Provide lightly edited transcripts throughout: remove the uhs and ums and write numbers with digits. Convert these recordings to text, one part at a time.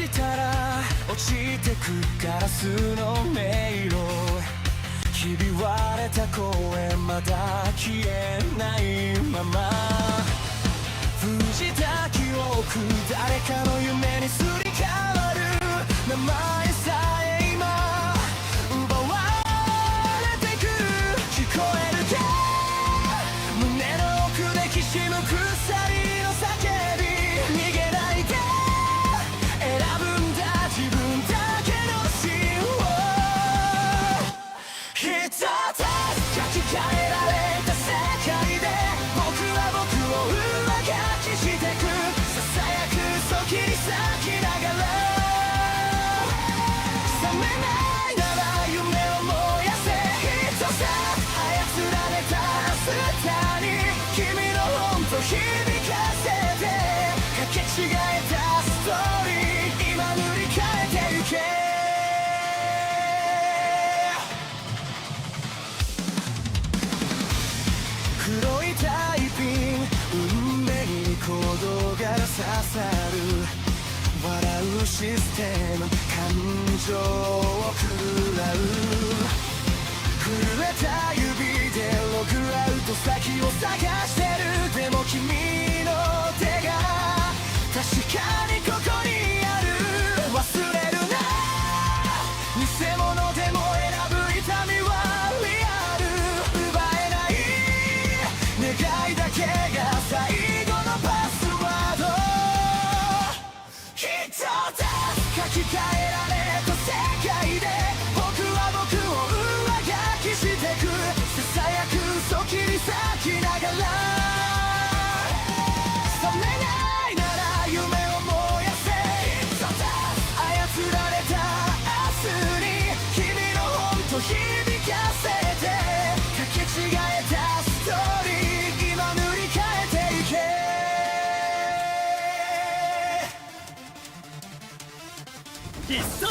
したら落ちてくガラスの迷路ひび割れた声まだ消えないまま藤た記憶誰かの夢にすり替わる名前さえ今奪われてく聞こえるか胸の奥できしむ鎖の叫び逃げないで選ぶんだ自分だけの芯を一つ書き換えられた世界で僕は僕を上書きしてくささやく嘘切り裂きながら覚めないなら夢を燃やせ一つ操られたスターに君の本と響かせてかけ違えたストーリー今塗り替えてゆけ黒いタイピン運命に鼓動が刺さる笑うシステム感情を食らう震えた指でログアウト先を探してるでも君の手が確かにここにある忘れるな偽物でも選ぶ痛みはリアル奪えない願いだけが最後のパスワード一つ書き換えられた世界で僕は僕を上書きしてくささやく嘘切り裂きながら覚めないなら夢を燃やせ一つ操られた明日に君の本と響かせてかけ違えたストーリー今塗り替えていけ必殺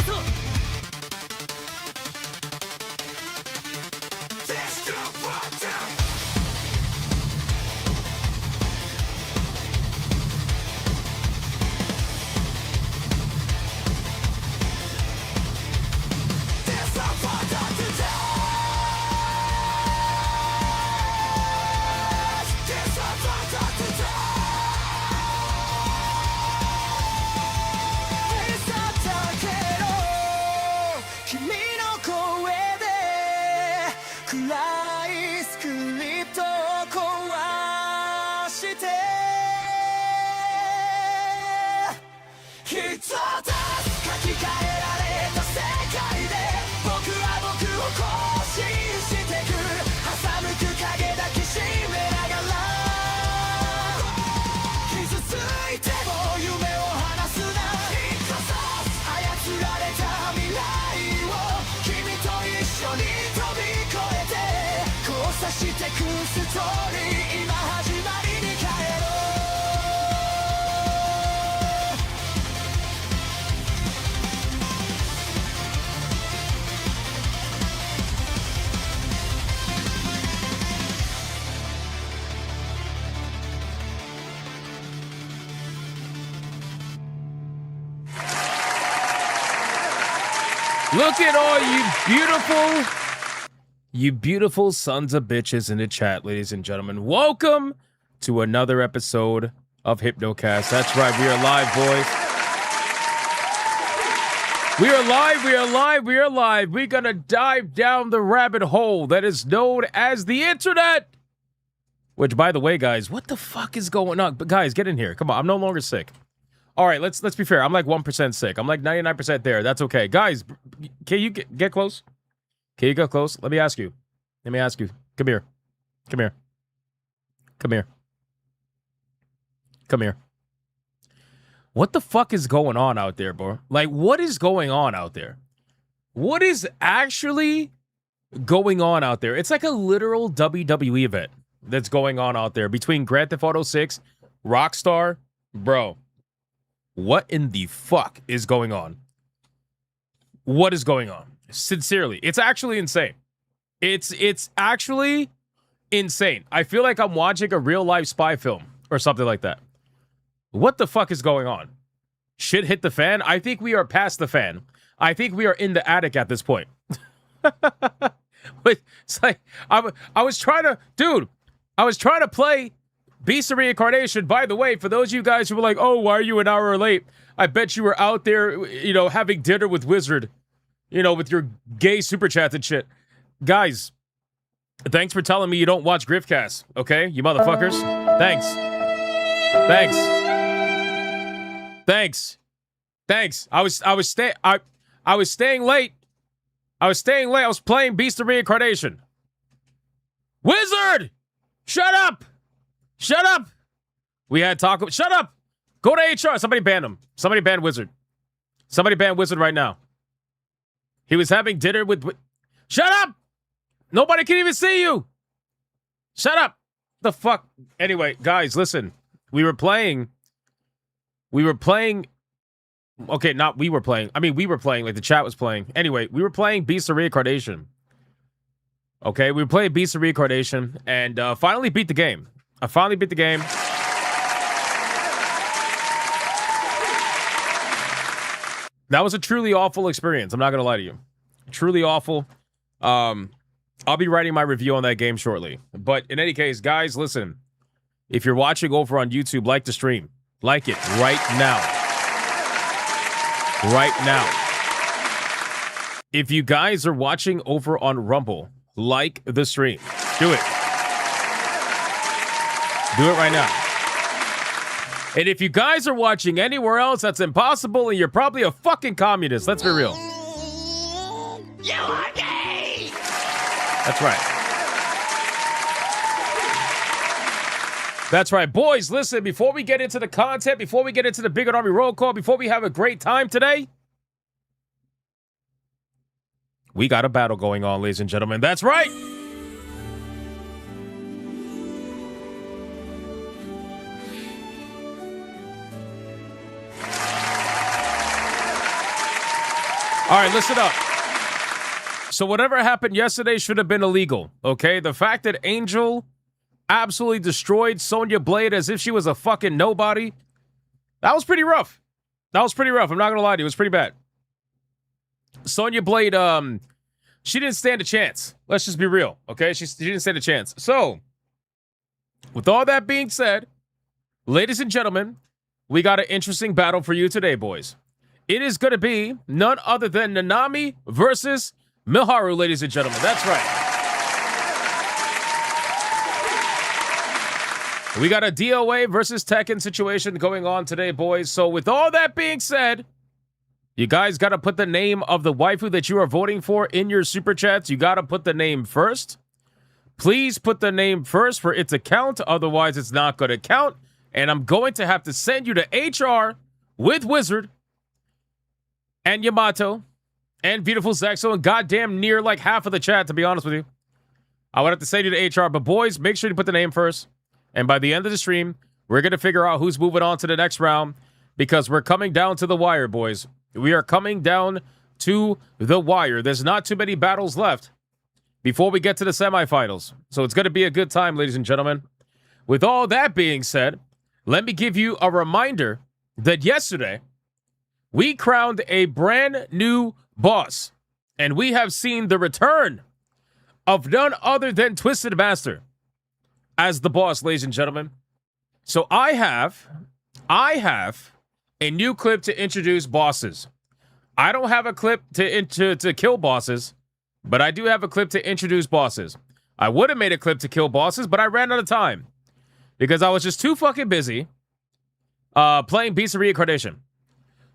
君の声で暗いスクリプトを壊して一つ書き換えられた世界で僕は僕を更新してく挟むく影抱きしめながら傷ついても夢を離すな一つ操られた未来君と一緒に飛び越えて交差してくストーリー今始まりに帰ろうLook at all you beautiful sons of bitches in the chat, ladies and gentlemen. Welcome to another episode of Hypnocast. That's right, we are live, boys. We are live, we are live, we are live. We're gonna dive down the rabbit hole that is known as the internet. Which, by the way, guys, what the fuck is going on? But guys, get in here. Come on, I'm no longer sick. All right, let's be fair. I'm like 1% sick. I'm like 99% there. That's okay. Guys, can you get close? Can you get close? Let me ask you. Let me ask you. Come here. Come here. Come here. Come here. What the fuck is going on out there, bro? Like, what is going on out there? What is actually going on out there? It's like a literal WWE event that's going on out there between Grand Theft Auto 6, Rockstar. Bro, what in the fuck is going on? What is going on? Sincerely, it's actually insane. It's actually insane. I feel like I'm watching a real life spy film or something like that. What the fuck is going on? shit hit the fan. I think we are past the fan. I think we are in the attic at this point. But it's like I was trying to, dude. I was trying to play Beast of Reincarnation. By the way, for those of you guys who were like, "Oh, why are you an hour late?" I bet you were out there, having dinner with Wizard, with your gay super chats and shit. Guys, thanks for telling me you don't watch Griffcast. Okay, you motherfuckers. Thanks. I was staying late. I was playing Beast of Reincarnation. Wizard! Shut up! We had taco. Shut up! Go to HR. Somebody ban him. Somebody ban Wizard. Somebody ban Wizard right now. He was having dinner with... Shut up! Nobody can even see you! Shut up! The fuck? Anyway, guys, listen. We were playing... Okay, not we were playing. I mean, we were playing, like the chat was playing. Anyway, we were playing Beast of Reincarnation. Okay, we were playing Beast of Reincarnation, and finally beat the game. I finally beat the game. That was a truly awful experience. I'm not going to lie to you. Truly awful. I'll be writing my review on that game shortly. But in any case, guys, listen. If you're watching over on YouTube, like the stream. Like it right now. Right now. If you guys are watching over on Rumble, like the stream. Do it. Do it right now. And if you guys are watching anywhere else, that's impossible, and you're probably a fucking communist. Let's be real. You are gay! That's right. That's right. Boys, listen, before we get into the content, before we get into the Big Army roll call, before we have a great time today, we got a battle going on, ladies and gentlemen. That's right. All right, listen up. So whatever happened yesterday should have been illegal, okay? The fact that Angel absolutely destroyed Sonya Blade as if she was a fucking nobody, that was pretty rough. I'm not going to lie to you. It was pretty bad. Sonya Blade, she didn't stand a chance. Let's just be real, okay? She didn't stand a chance. So, with all that being said, ladies and gentlemen, we got an interesting battle for you today, boys. It is going to be none other than Nanami versus Miharu, ladies and gentlemen. That's right. We got a DOA versus Tekken situation going on today, boys. So with all that being said, you guys got to put the name of the waifu that you are voting for in your super chats. You got to put the name first. Please put the name first for it to count. Otherwise, it's not going to count. And I'm going to have to send you to HR with Wizard and Yamato and Beautiful Zexo and goddamn near like half of the chat, to be honest with you. I would have to send you to HR. But boys, make sure you put the name first. And by the end of the stream, we're going to figure out who's moving on to the next round because we're coming down to the wire, boys. We are coming down to the wire. There's not too many battles left before we get to the semifinals. So it's going to be a good time, ladies and gentlemen. With all that being said, let me give you a reminder that yesterday we crowned a brand new boss. And we have seen the return of none other than Twisted Master as the boss, ladies and gentlemen. So I have a new clip to introduce bosses. I don't have a clip to kill bosses, but I do have a clip to introduce bosses. I would have made a clip to kill bosses, but I ran out of time because I was just too fucking busy playing Beast of Reincarnation.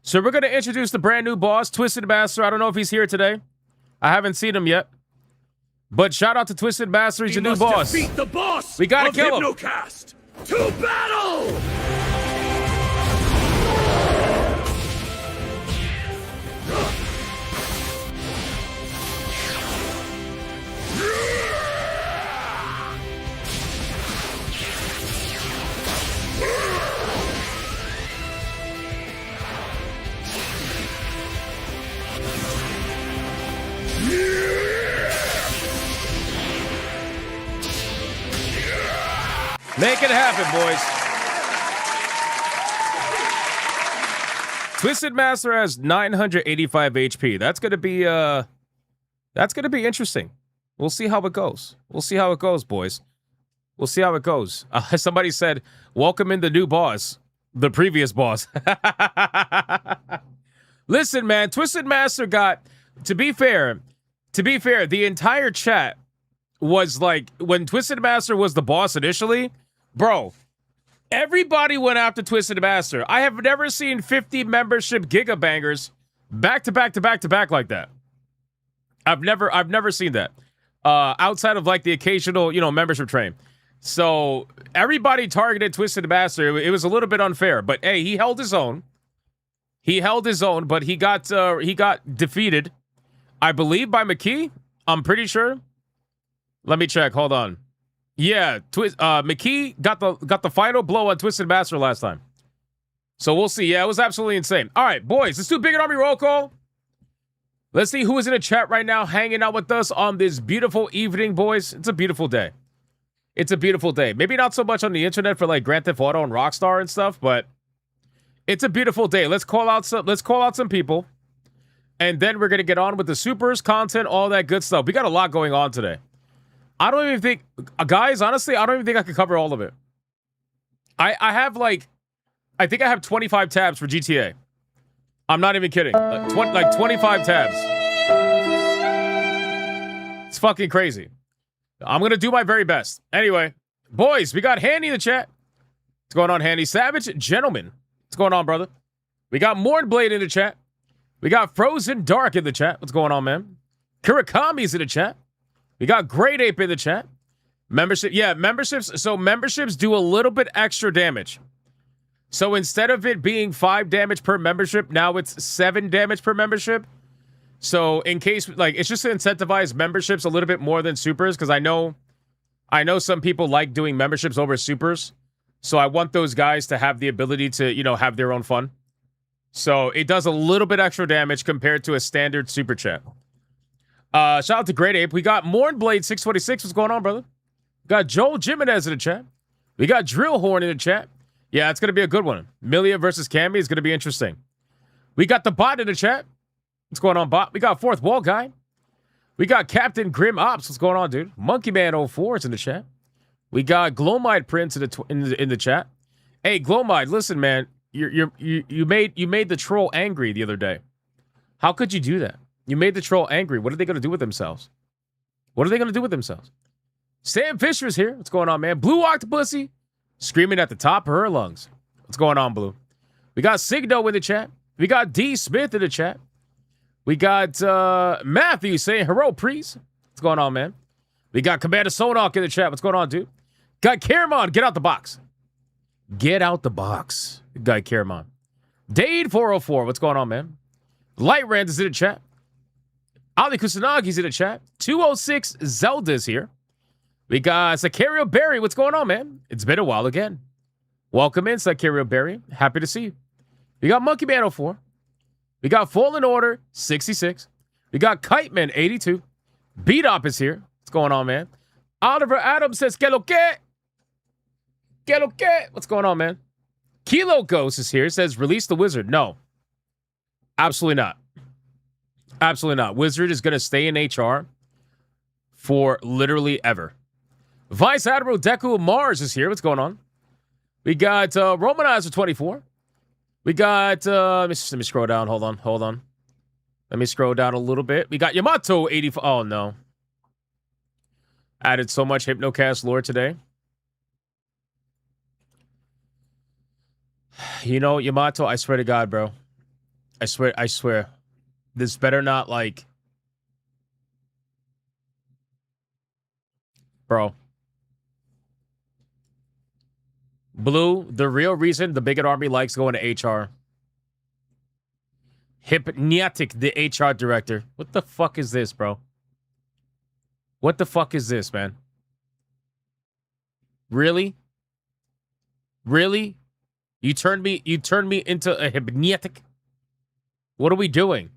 So we're going to introduce the brand new boss, Twisted Master. I don't know if he's here today. I haven't seen him yet. But shout out to Twisted Master. He's a new boss. Defeat the boss. We gotta kill him. Hypnocast. To battle. Make it happen, boys. Twisted Master has 985 HP. That's gonna be interesting. We'll see how it goes. We'll see how it goes, boys. We'll see how it goes. Somebody said, "Welcome in the new boss, the previous boss." Listen, man, Twisted Master got. To be fair, the entire chat was like, when Twisted Master was the boss initially, bro. Everybody went after Twisted Master. I have never seen 50 membership gigabangers back to back to back to back like that. I've never seen that. Outside of like the occasional, membership train. So everybody targeted Twisted Master. It was a little bit unfair, but hey, he held his own. But he got defeated, I believe, by McKee. I'm pretty sure. Let me check. Hold on. Yeah, McKee got the final blow on Twisted Master last time. So we'll see. Yeah, it was absolutely insane. All right, boys, let's do Big Army roll call. Let's see who is in the chat right now hanging out with us on this beautiful evening, boys. It's a beautiful day. It's a beautiful day. Maybe not so much on the internet for like Grand Theft Auto and Rockstar and stuff, but it's a beautiful day. Let's call out some people. And then we're going to get on with the supers, content, all that good stuff. We got a lot going on today. I don't even think, guys, honestly, I don't even think I can cover all of it. I think I have 25 tabs for GTA. I'm not even kidding. Like 25 tabs. It's fucking crazy. I'm going to do my very best. Anyway, boys, we got Handy in the chat. What's going on, Handy? Savage Gentleman. What's going on, brother? We got Mornblade in the chat. We got Frozen Dark in the chat. What's going on, man? Kurakami's in the chat. We got Great Ape in the chat. Membership. Yeah, memberships. So memberships do a little bit extra damage. So instead of it being 5 damage per membership, now it's 7 damage per membership. So in case, like, it's just to incentivize memberships a little bit more than supers, because I know some people like doing memberships over supers. So I want those guys to have the ability to, have their own fun. So it does a little bit extra damage compared to a standard super chat. Shout out to Great Ape. We got Mornblade 626. What's going on, brother? We got Joel Jimenez in the chat. We got Drillhorn in the chat. Yeah, it's going to be a good one. Milia versus Cammy is going to be interesting. We got the bot in the chat. What's going on, bot? We got Fourth Wall Guy. We got Captain Grim Ops. What's going on, dude? Monkey Man 04 is in the chat. We got Glowmide Prince in the chat. Hey, Glowmide, listen, man. You made the troll angry the other day. How could you do that? You made the troll angry. What are they going to do with themselves? What are they going to do with themselves? Sam Fisher's here. What's going on, man? Blue Octopussy screaming at the top of her lungs. What's going on, Blue? We got Signo in the chat. We got D Smith in the chat. We got Matthew saying hello, please. What's going on, man? We got Commander Sonok in the chat. What's going on, dude? Got Karamon. Get out the box. Get out the box. Guy Karamon. Dade 404. What's going on, man? Light Rand is in the chat. Ali Kusanagi's in the chat. 206 Zelda's here. We got Sakario Berry. What's going on, man? It's been a while again. Welcome in, Sakario Berry. Happy to see you. We got Monkey Man 04. We got Fallen Order 66. We got Kite Man 82. Beat Up is here. What's going on, man? Oliver Adams says, "Que lo que? Que lo que?" What's going on, man? Kilo Ghost is here. Says, "Release the wizard." No. Absolutely not. Absolutely not. Wizard is going to stay in HR for literally ever. Vice Admiral Deku Mars is here. What's going on? We got Romanizer 24. We got, let me scroll down. Hold on. Let me scroll down a little bit. We got Yamato 85. Oh, no. Added so much Hypnocast lore today. You know, Yamato, I swear to God, bro. I swear. This better not, like... Bro. Blue, the real reason the Bigot Army likes going to HR. Hypnotic, the HR director. What the fuck is this, bro? What the fuck is this, man? Really? Really? You turned me into a hypnotic? What are we doing?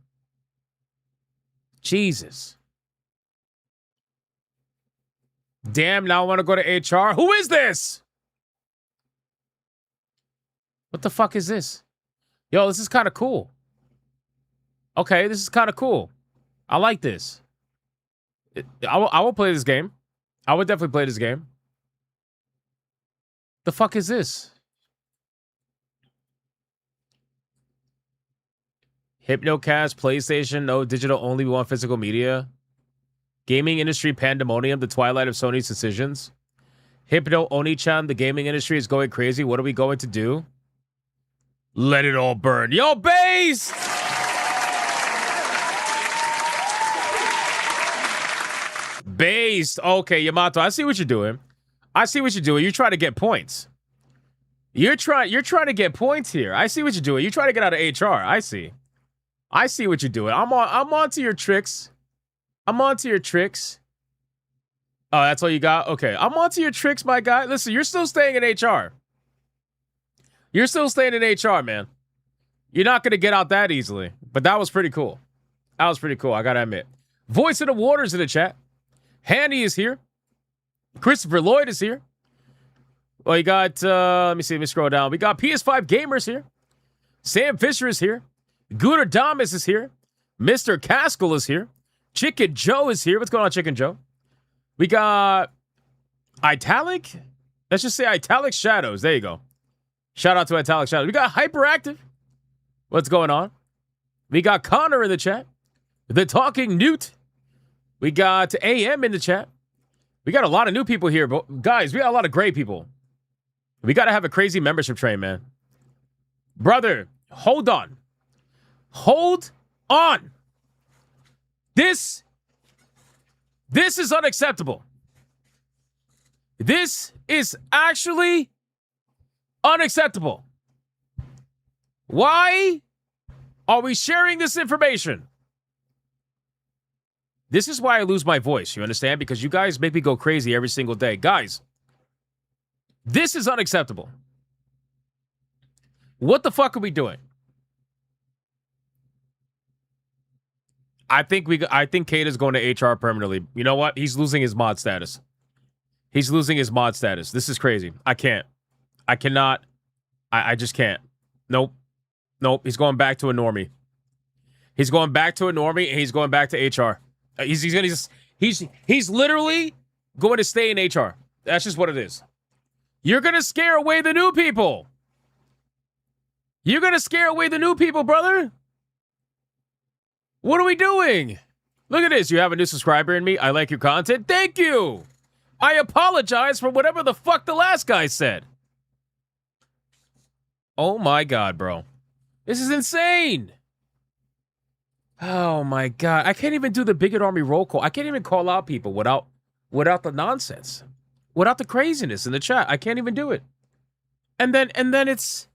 Jesus. Damn, now I want to go to HR. Who is this? What the fuck is this? Yo, this is kind of cool. Okay, this is kind of cool. I like this. I will play this game. I would definitely play this game. The fuck is this? Hypnocast, PlayStation, no digital only, we want physical media. Gaming industry pandemonium, the twilight of Sony's decisions. Hypno Oni-chan, the gaming industry is going crazy. What are we going to do? Let it all burn. Yo, Based! Based. Okay, Yamato, I see what you're doing. I see what you're doing. You're trying to get points. You're trying to get points here. I see what you're doing. You're trying to get out of HR. I see. I see what you're doing. I'm on to your tricks. I'm on to your tricks. Oh, that's all you got? Okay. I'm on to your tricks, my guy. Listen, you're still staying in HR. You're still staying in HR, man. You're not going to get out that easily. But that was pretty cool. That was pretty cool, I got to admit. Voice of the Waters in the chat. Handy is here. Christopher Lloyd is here. Well, you got, let me see, let me scroll down. We got PS5 Gamers here. Sam Fisher is here. Gooder Damas is here. Mr. Caskell is here. Chicken Joe is here. What's going on, Chicken Joe? We got Italic. Let's just say Italic Shadows. There you go. Shout out to Italic Shadows. We got Hyperactive. What's going on? We got Connor in the chat. The Talking Newt. We got AM in the chat. We got a lot of new people here, but guys, we got a lot of great people. We got to have a crazy membership train, man. Brother, hold on. Hold on. This is unacceptable. This is actually unacceptable. Why are we sharing this information? This is why I lose my voice, you understand? Because you guys make me go crazy every single day. Guys, this is unacceptable. What the fuck are we doing? I think Kate is going to HR permanently. You know what? He's losing his mod status. He's losing his mod status. This is crazy. I can't. I cannot. I just can't. Nope. Nope. He's going back to a normie. He's going back to a normie, and he's going back to HR. He's literally going to stay in HR. That's just what it is. You're going to scare away the new people. You're going to scare away the new people, brother. What are we doing? Look at this. You have a new subscriber in me. I like your content. Thank you. I apologize for whatever the fuck the last guy said. Oh my God, bro. This is insane. Oh my God. I can't even do the Bigot Army roll call. I can't even call out people without the nonsense. Without the craziness in the chat. I can't even do it. And then Kata's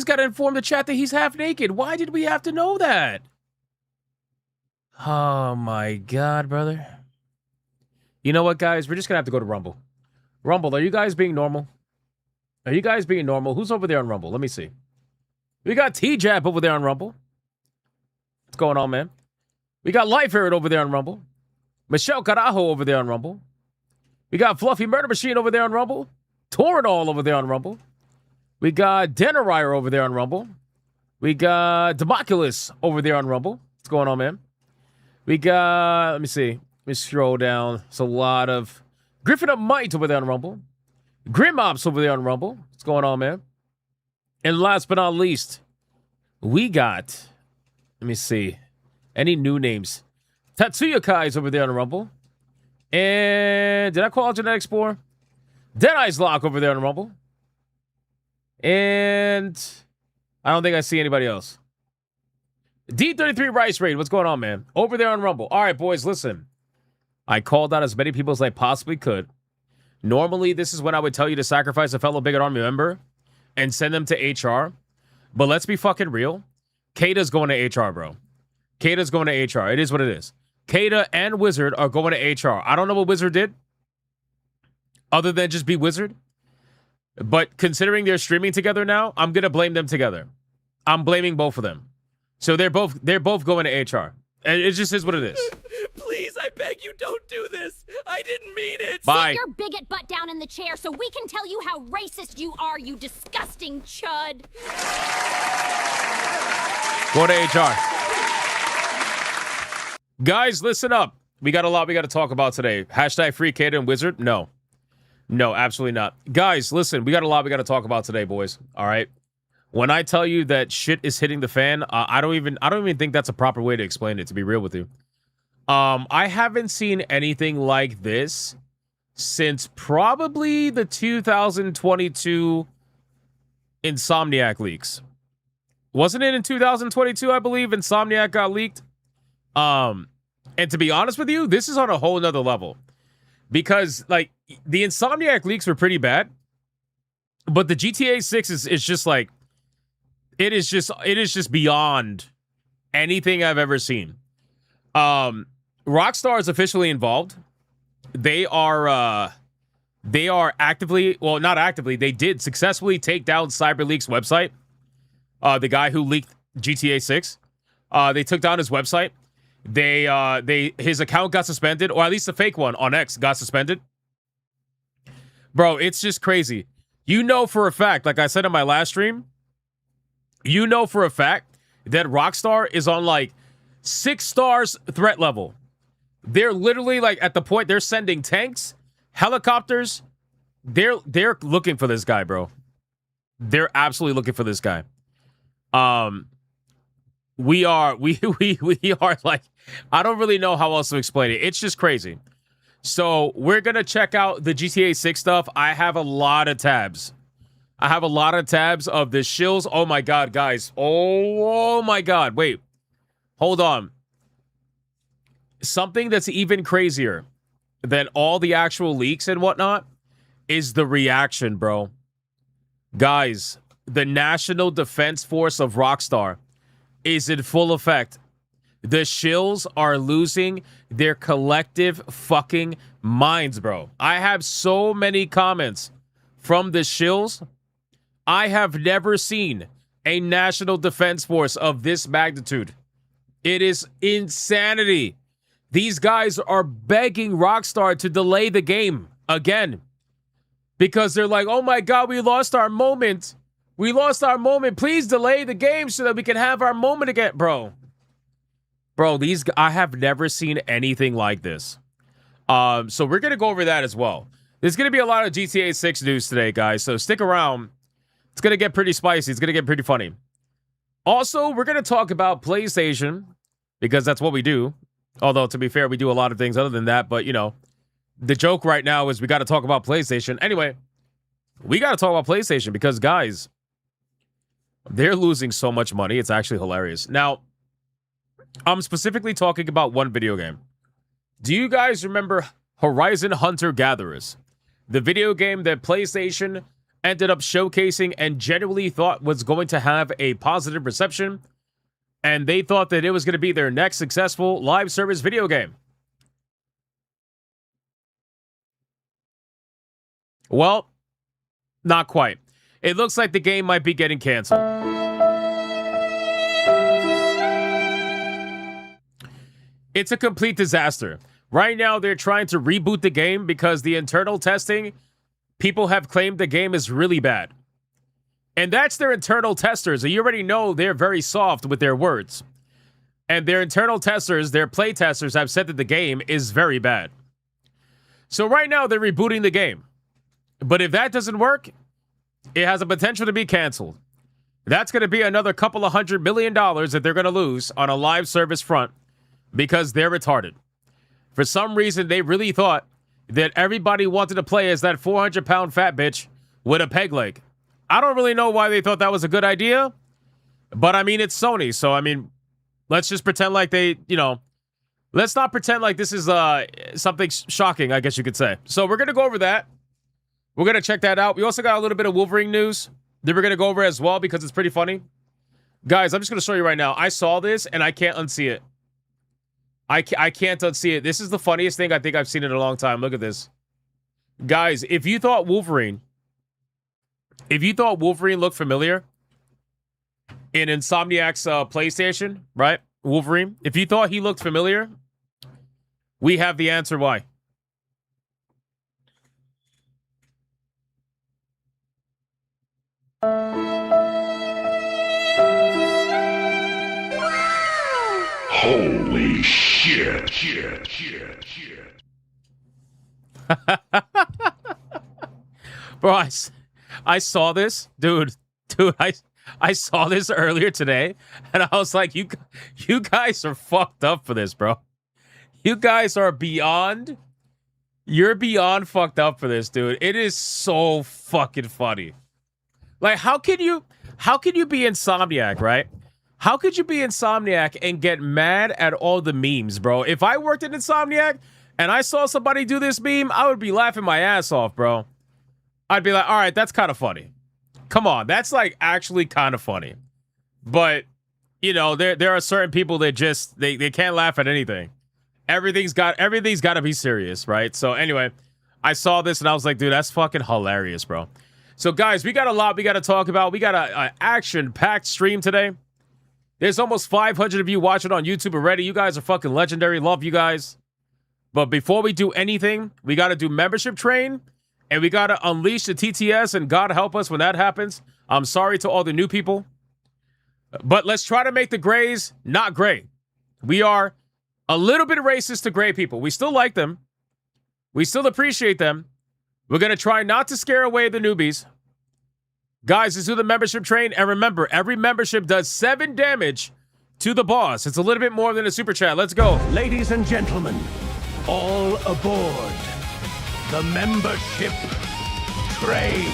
got to inform the chat that he's half naked. Why did we have to know that? Oh my God, brother. You know what, guys? We're just going to have to go to Rumble. Rumble, are you guys being normal? Are you guys being normal? Who's over there on Rumble? Let me see. We got T-Jab over there on Rumble. What's going on, man? We got Life Herod over there on Rumble. Michelle Carajo over there on Rumble. We got Fluffy Murder Machine over there on Rumble. Toradol over there on Rumble. We got Denarier over there on Rumble. We got Democulus over there on Rumble. What's going on, man? We got, let me see. Let me scroll down. It's a lot of Griffin Up Might over there on Rumble. Grim Ops over there on Rumble. What's going on, man? And last but not least, we got, let me see. Any new names? Tatsuya Kai's over there on Rumble. And did I call out Genetic Spore? Deadeye's Lock over there on Rumble. And I don't think I see anybody else. D33 Rice Raid, what's going on, man? Over there on Rumble. All right, boys, listen. I called out as many people as I possibly could. Normally, this is when I would tell you to sacrifice a fellow Bigot Army member and send them to HR. But let's be fucking real. Kata's going to HR, bro. Kata's going to HR. It is what it is. Kata and Wizard are going to HR. I don't know what Wizard did other than just be Wizard. But considering they're streaming together now, I'm going to blame them together. I'm blaming both of them. So they're both going to HR. And it just is what it is. Please, I beg you, don't do this. I didn't mean it. Bye. Sit your bigot butt down in the chair so we can tell you how racist you are, you disgusting chud. Go to HR. Guys, listen up. We got a lot we got to talk about today. Hashtag free Kata and Wizard? No. No, absolutely not. Guys, listen, we got a lot we got to talk about today, boys. All right. When I tell you that shit is hitting the fan, I don't even think that's a proper way to explain it, to be real with you. I haven't seen anything like this since probably the 2022 Insomniac leaks. Wasn't it in 2022, I believe, Insomniac got leaked? And to be honest with you, this is on a whole nother level. Because, like, the Insomniac leaks were pretty bad. But the GTA 6 is just like, it is just beyond anything I've ever seen. Rockstar is officially involved. They are actively, well, not actively, they did successfully take down CyberLeak's website. The guy who leaked GTA 6. They took down his website. His account got suspended, or at least the fake one on X got suspended. Bro, it's just crazy. You know for a fact, like I said in my last stream, you know for a fact that Rockstar is on like 6 stars threat level. They're literally like at the point they're sending tanks, helicopters. They're looking for this guy, bro. They're absolutely looking for this guy. We are like, I don't really know how else to explain it. It's just crazy. So we're going to check out the GTA 6 stuff. I have a lot of tabs. I have a lot of tabs of the shills. Oh my God, guys. Oh my God. Wait, hold on. Something that's even crazier than all the actual leaks and whatnot is the reaction, bro. Guys, the National Defense Force of Rockstar is in full effect. The shills are losing their collective fucking minds, bro. I have so many comments from the shills. I have never seen a National Defense Force of this magnitude. It is insanity. These guys are begging Rockstar to delay the game again because they're like, oh my God, we lost our moment. We lost our moment. Please delay the game so that we can have our moment again. Bro, I have never seen anything like this. So we're going to go over that as well. There's going to be a lot of GTA 6 news today, guys. So stick around. It's going to get pretty spicy. It's going to get pretty funny. Also, we're going to talk about PlayStation because that's what we do. Although, to be fair, we do a lot of things other than that. But, you know, the joke right now is we got to talk about PlayStation. Anyway, we got to talk about PlayStation because, guys, they're losing so much money. It's actually hilarious. Now, I'm specifically talking about one video game. Do you guys remember Horizon Hunter Gatherers? The video game that PlayStation ended up showcasing and genuinely thought was going to have a positive reception. And they thought that it was going to be their next successful live service video game. Well, not quite. It looks like the game might be getting canceled. It's a complete disaster. Right now, they're trying to reboot the game because the internal testing, people have claimed the game is really bad. And that's their internal testers. You already know they're very soft with their words. And their internal testers, their play testers, have said that the game is very bad. So right now, they're rebooting the game. But if that doesn't work, it has a potential to be canceled. That's going to be another couple of $100 million that they're going to lose on a live service front because they're retarded. For some reason, they really thought that everybody wanted to play as that 400-pound fat bitch with a peg leg. I don't really know why they thought that was a good idea, but I mean, it's Sony. So, I mean, let's just pretend like they, you know, let's not pretend like this is something shocking, I guess you could say. So we're going to go over that. We're going to check that out. We also got a little bit of Wolverine news that we're going to go over as well because it's pretty funny. Guys, I'm just going to show you right now. I saw this and I can't unsee it. I can't unsee it. This is the funniest thing I think I've seen in a long time. Look at this. Guys, if you thought Wolverine looked familiar in Insomniac's PlayStation, right? Wolverine. If you thought he looked familiar, We have the answer why. Holy shit. Bro, I saw this. Dude, I saw this earlier today, and I was like, you guys are fucked up for this, bro. You guys are beyond... You're beyond fucked up for this, dude. It is so fucking funny. Like, how can you be Insomniac, right? How could you be Insomniac and get mad at all the memes, bro? If I worked at Insomniac and I saw somebody do this meme, I would be laughing my ass off, bro. I'd be like, all right, that's kind of funny. Come on, that's like actually kind of funny. But, you know, there are certain people that just, they can't laugh at anything. Everything's got to be serious, right? So anyway, I saw this and I was like, dude, that's fucking hilarious, bro. So guys, we got a lot we got to talk about. We got a action-packed stream today. There's almost 500 of you watching on YouTube already. You guys are fucking legendary. Love you guys. But before we do anything, we got to do membership train. And we got to unleash the TTS. And God help us when that happens. I'm sorry to all the new people. But let's try to make the grays not gray. We are a little bit racist to gray people. We still like them. We still appreciate them. We're going to try not to scare away the newbies. Guys, let's do the membership train. And remember, every membership does 7 damage to the boss. It's a little bit more than a super chat. Let's go. Ladies and gentlemen, all aboard the membership train.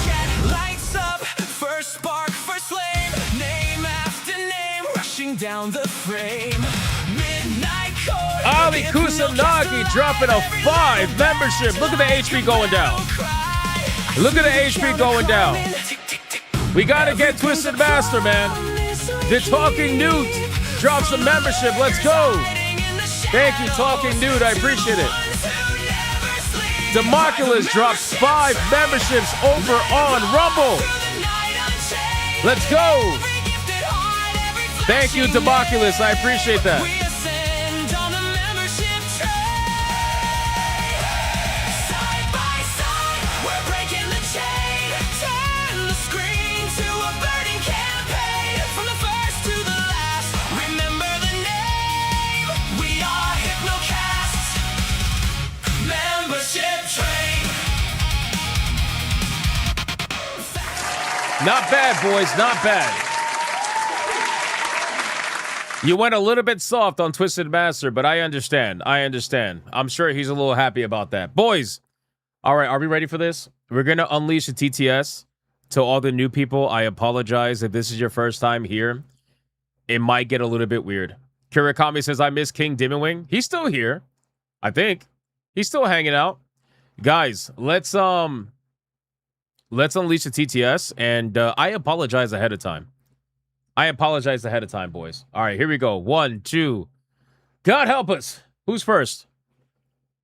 Chat lights up, first spark, first flame, name after name, rushing down the frame. Midnight chord. Ali Kusanagi dropping a 5 membership. Look at the HP going down. Look at the HP going down. We got to get Twisted Master, man. The Talking Newt drops a membership. Let's go. Thank you, Talking Newt. I appreciate it. Democulus drops 5 memberships over on Rumble. Let's go. Thank you, Democulus. I appreciate that. Not bad, boys. Not bad. You went a little bit soft on Twisted Master, but I understand. I understand. I'm sure he's a little happy about that. Boys, all right, are we ready for this? We're going to unleash the TTS to all the new people. I apologize if this is your first time here. It might get a little bit weird. Kirakami says, I miss King Dimmerwing. He's still here, I think. He's still hanging out. Guys, let's unleash the TTS, and I apologize ahead of time. I apologize ahead of time, boys. All right, here we go. 1, 2. God help us. Who's first?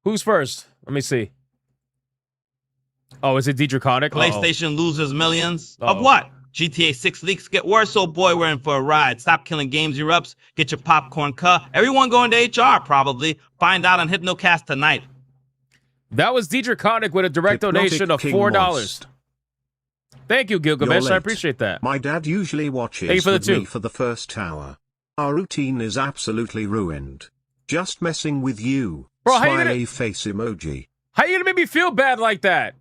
Who's first? Let me see. Oh, is it Draconic? PlayStation loses millions. Of what? GTA 6 leaks get worse, oh boy, we're in for a ride. Stop killing games, ERUPTS. Get your popcorn cut. Everyone going to HR, probably. Find out on Hypnocast tonight. That was Draconic with a direct donation of $4. Thank you, Gilgamesh. I appreciate that. My dad usually watches with me for the first hour. Our routine is absolutely ruined. Just messing with you. Bro, smiley face emoji. How you gonna make me feel bad like that?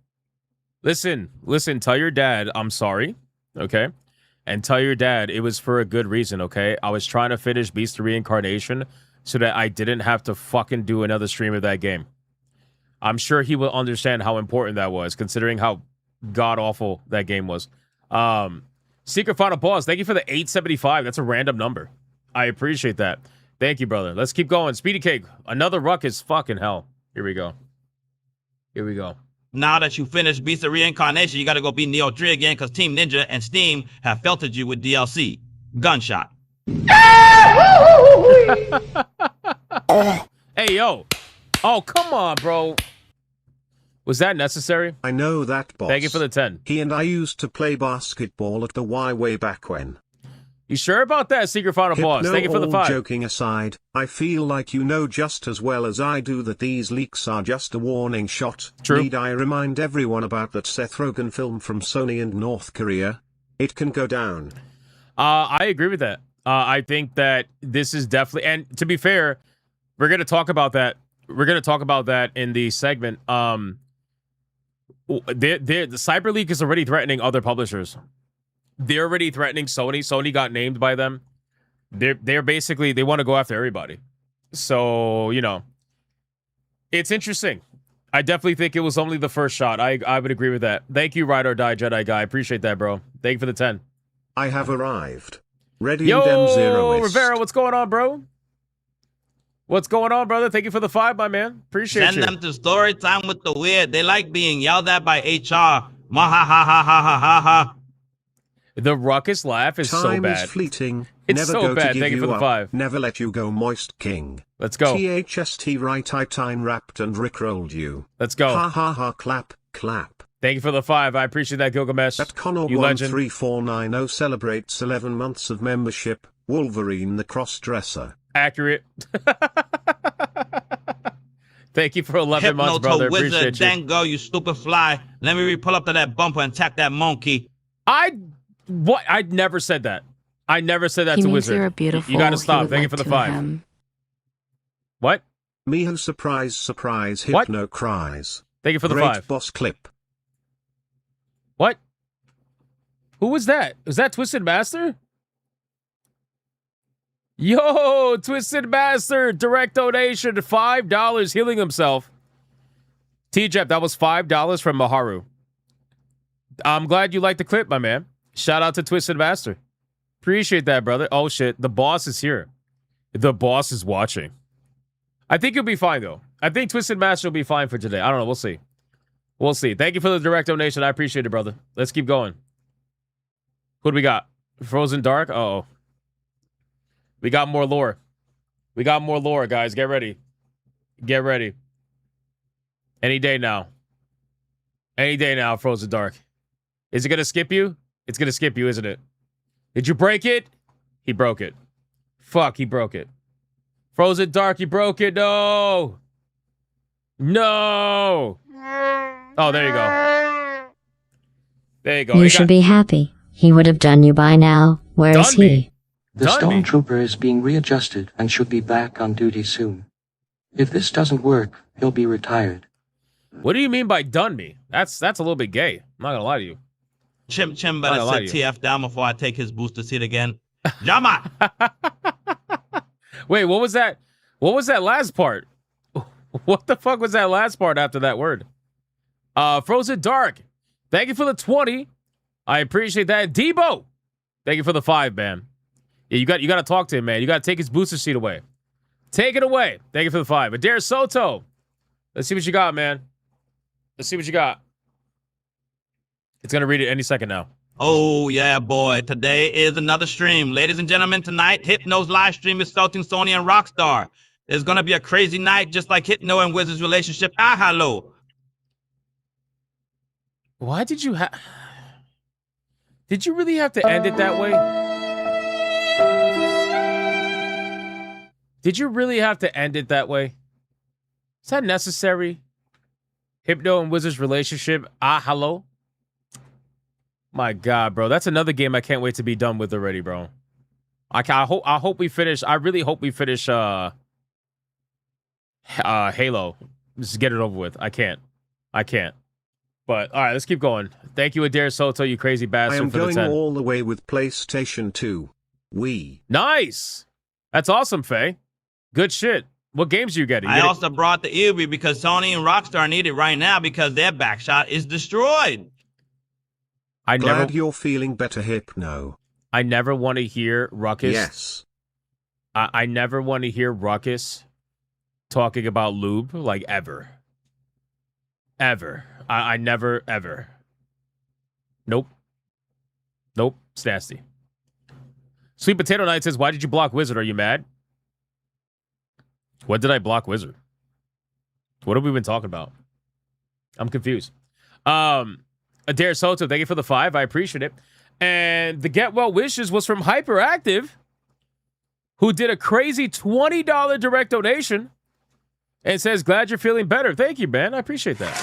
Listen, tell your dad I'm sorry, okay? And tell your dad it was for a good reason, okay? I was trying to finish Beast of Reincarnation so that I didn't have to fucking do another stream of that game. I'm sure he will understand how important that was, considering how god-awful that game was. Secret Final Boss, thank you for the 875. That's a random number. I appreciate that. Thank you, brother. Let's keep going. Speedy Cake, another ruckus. Fucking hell. Here we go. Here we go. Now that you finished Beast of Reincarnation, you got to go be Neo 3 again because Team Ninja and Steam have felted you with DLC. Gunshot. Hey, yo. Oh, come on, bro. Was that necessary? I know that, boss. Thank you for the 10. He and I used to play basketball at the Y way back when. You sure about that, Secret Final Boss? Thank you for the all 5. Joking aside, I feel like you know just as well as I do that these leaks are just a warning shot. True. Need I remind everyone about that Seth Rogen film from Sony and North Korea? It can go down. I agree with that. I think that this is definitely, and to be fair, we're going to talk about that. We're going to talk about that in the segment. The Cyber Leak is already threatening other publishers. They're already threatening Sony. Sony got named by them. They're basically, they want to go after everybody. So, you know, it's interesting. I definitely think it was only the first shot. I would agree with that. Thank you, Ride or Die Jedi Guy. Appreciate that, bro. Thank you for the 10. I have arrived. Ready Yo, and M0ist. Rivera, what's going on, bro? What's going on, brother? Thank you for the 5, my man. Appreciate you. Send them to story time with the weird. They like being yelled at by HR. Ma ha ha ha ha ha ha ha. The ruckus laugh is so Time bad. is fleeting. It's Never so go bad. To give Thank you for the up. 5. Never let you go, Moist King. Let's go. THST right, I time rapped and rickrolled you. Let's go. Ha ha ha, clap, clap. Thank you for the 5. I appreciate that, Gilgamesh. That Connor You legend. 13490 celebrates 11 months of membership. Wolverine the cross-dresser. Accurate. Thank you for 11 months, brother. Wizard, Appreciate you. Dango, you stupid fly. Let me pull up to that bumper and tap that monkey. I never said that. I never said that He to means Wizard. you're beautiful. You got to He stop. would Thank you like for the to 5. him. What? Miho surprise, What? Hypno cries. Thank you for the Great 5. boss clip. What? Who was that? Was that Twisted Master? Yo, Twisted Master, direct donation, $5, healing himself. T-Jep, that was $5 from Maharu. I'm glad you liked the clip, my man. Shout out to Twisted Master. Appreciate that, brother. Oh, shit. The boss is here. The boss is watching. I think you'll be fine, though. I think Twisted Master will be fine for today. I don't know. We'll see. We'll see. Thank you for the direct donation. I appreciate it, brother. Let's keep going. What do we got? Frozen Dark? Uh-oh. We got more lore. We got more lore, guys. Get ready. Get ready. Any day now. Any day now, Frozen Dark. Is it going to skip you? It's going to skip you, isn't it? Did you break it? He broke it. Fuck, he broke it. Frozen Dark, you broke it. No. No. Oh, there you go. There you go. You should be happy. He would have done you by now. Where is he? The stormtrooper is being readjusted and should be back on duty soon. If this doesn't work, he'll be retired. What do you mean by done me? That's a little bit gay. I'm not gonna lie to you. Chim better sit TF down before I take his booster seat again. Jama! Wait, what was that? What was that last part? What the fuck was that last part after that word? Frozen Dark. Thank you for the 20. I appreciate that. Debo. Thank you for the 5, man. Yeah, you got to talk to him, man. You got to take his booster seat away. Take it away. Thank you for the 5. Adair Soto. Let's see what you got, man. Let's see what you got. It's going to read it any second now. Oh, yeah, boy. Today is another stream. Ladies and gentlemen, tonight, Hypno's live stream is felting Sony and Rockstar. It's going to be a crazy night, just like Hypno and Wizard's relationship. Ah, hello. Why did you have... Did you really have to end it that way? Did you really have to end it that way? Is that necessary? Hypno and Wizard's relationship. Ah, hello. My God, bro. That's another game I can't wait to be done with already, bro. I hope we finish. I really hope we finish Halo. Just get it over with. I can't. But all right, let's keep going. Thank you, Adair Soto, you crazy bastard. I am for the going 10. all the way with PlayStation 2. Wii. Nice. That's awesome, Faye. Good shit. What games are you getting? I also brought the ERUPTS because Sony and Rockstar need it right now because their backshot is destroyed. Glad you're feeling better, Hypno. I never want to hear Ruckus. Yes. I never want to hear Ruckus talking about lube, like, ever. Ever. I never, ever. Nope. It's nasty. Sweet Potato Knight says, why did you block Wizard? Are you mad? What did I block Wizard? What have we been talking about? I'm confused. Adair Soto, thank you for the 5. I appreciate it. And the get well wishes was from Hyperactive, who did a crazy $20 direct donation and says, glad you're feeling better. Thank you, man. I appreciate that.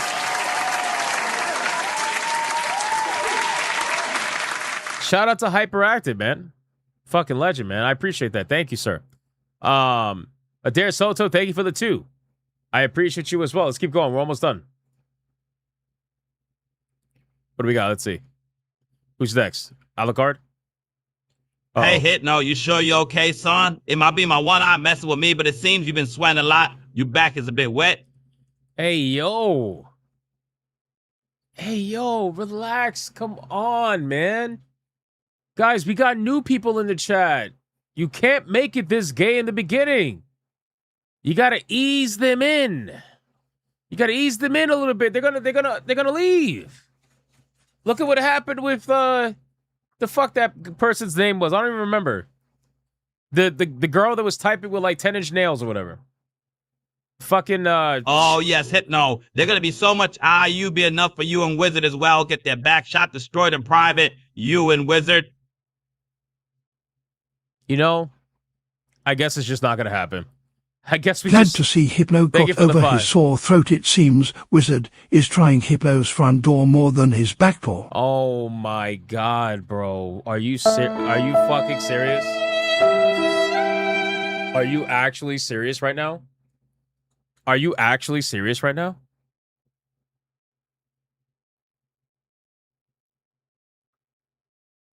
Shout out to Hyperactive, man. Fucking legend, man. I appreciate that. Thank you, sir. Adair Soto, thank you for the 2. I appreciate you as well. Let's keep going. We're almost done. What do we got? Let's see. Who's next? Alucard? Hey, Hypno, you sure you okay, son? It might be my one eye messing with me, but it seems you've been sweating a lot. Your back is a bit wet. Hey, yo. Hey, yo, relax. Come on, man. Guys, we got new people in the chat. You can't make it this gay in the beginning. You gotta ease them in. You gotta ease them in a little bit. They're gonna leave. Look at what happened with the fuck that person's name was. I don't even remember. The girl that was typing with like 10-inch nails or whatever. Fucking Oh yes, Hypno. They're gonna be so much IU be enough for you and Wizard as well. Get their back shot destroyed in private. You and Wizard. You know, I guess it's just not gonna happen. I guess we Glad to see Hypno got over his sore throat. It seems Wizard is trying Hypno's front door more than his back door. Oh my god, bro. Are you fucking serious? Are you actually serious right now? Are you actually serious right now?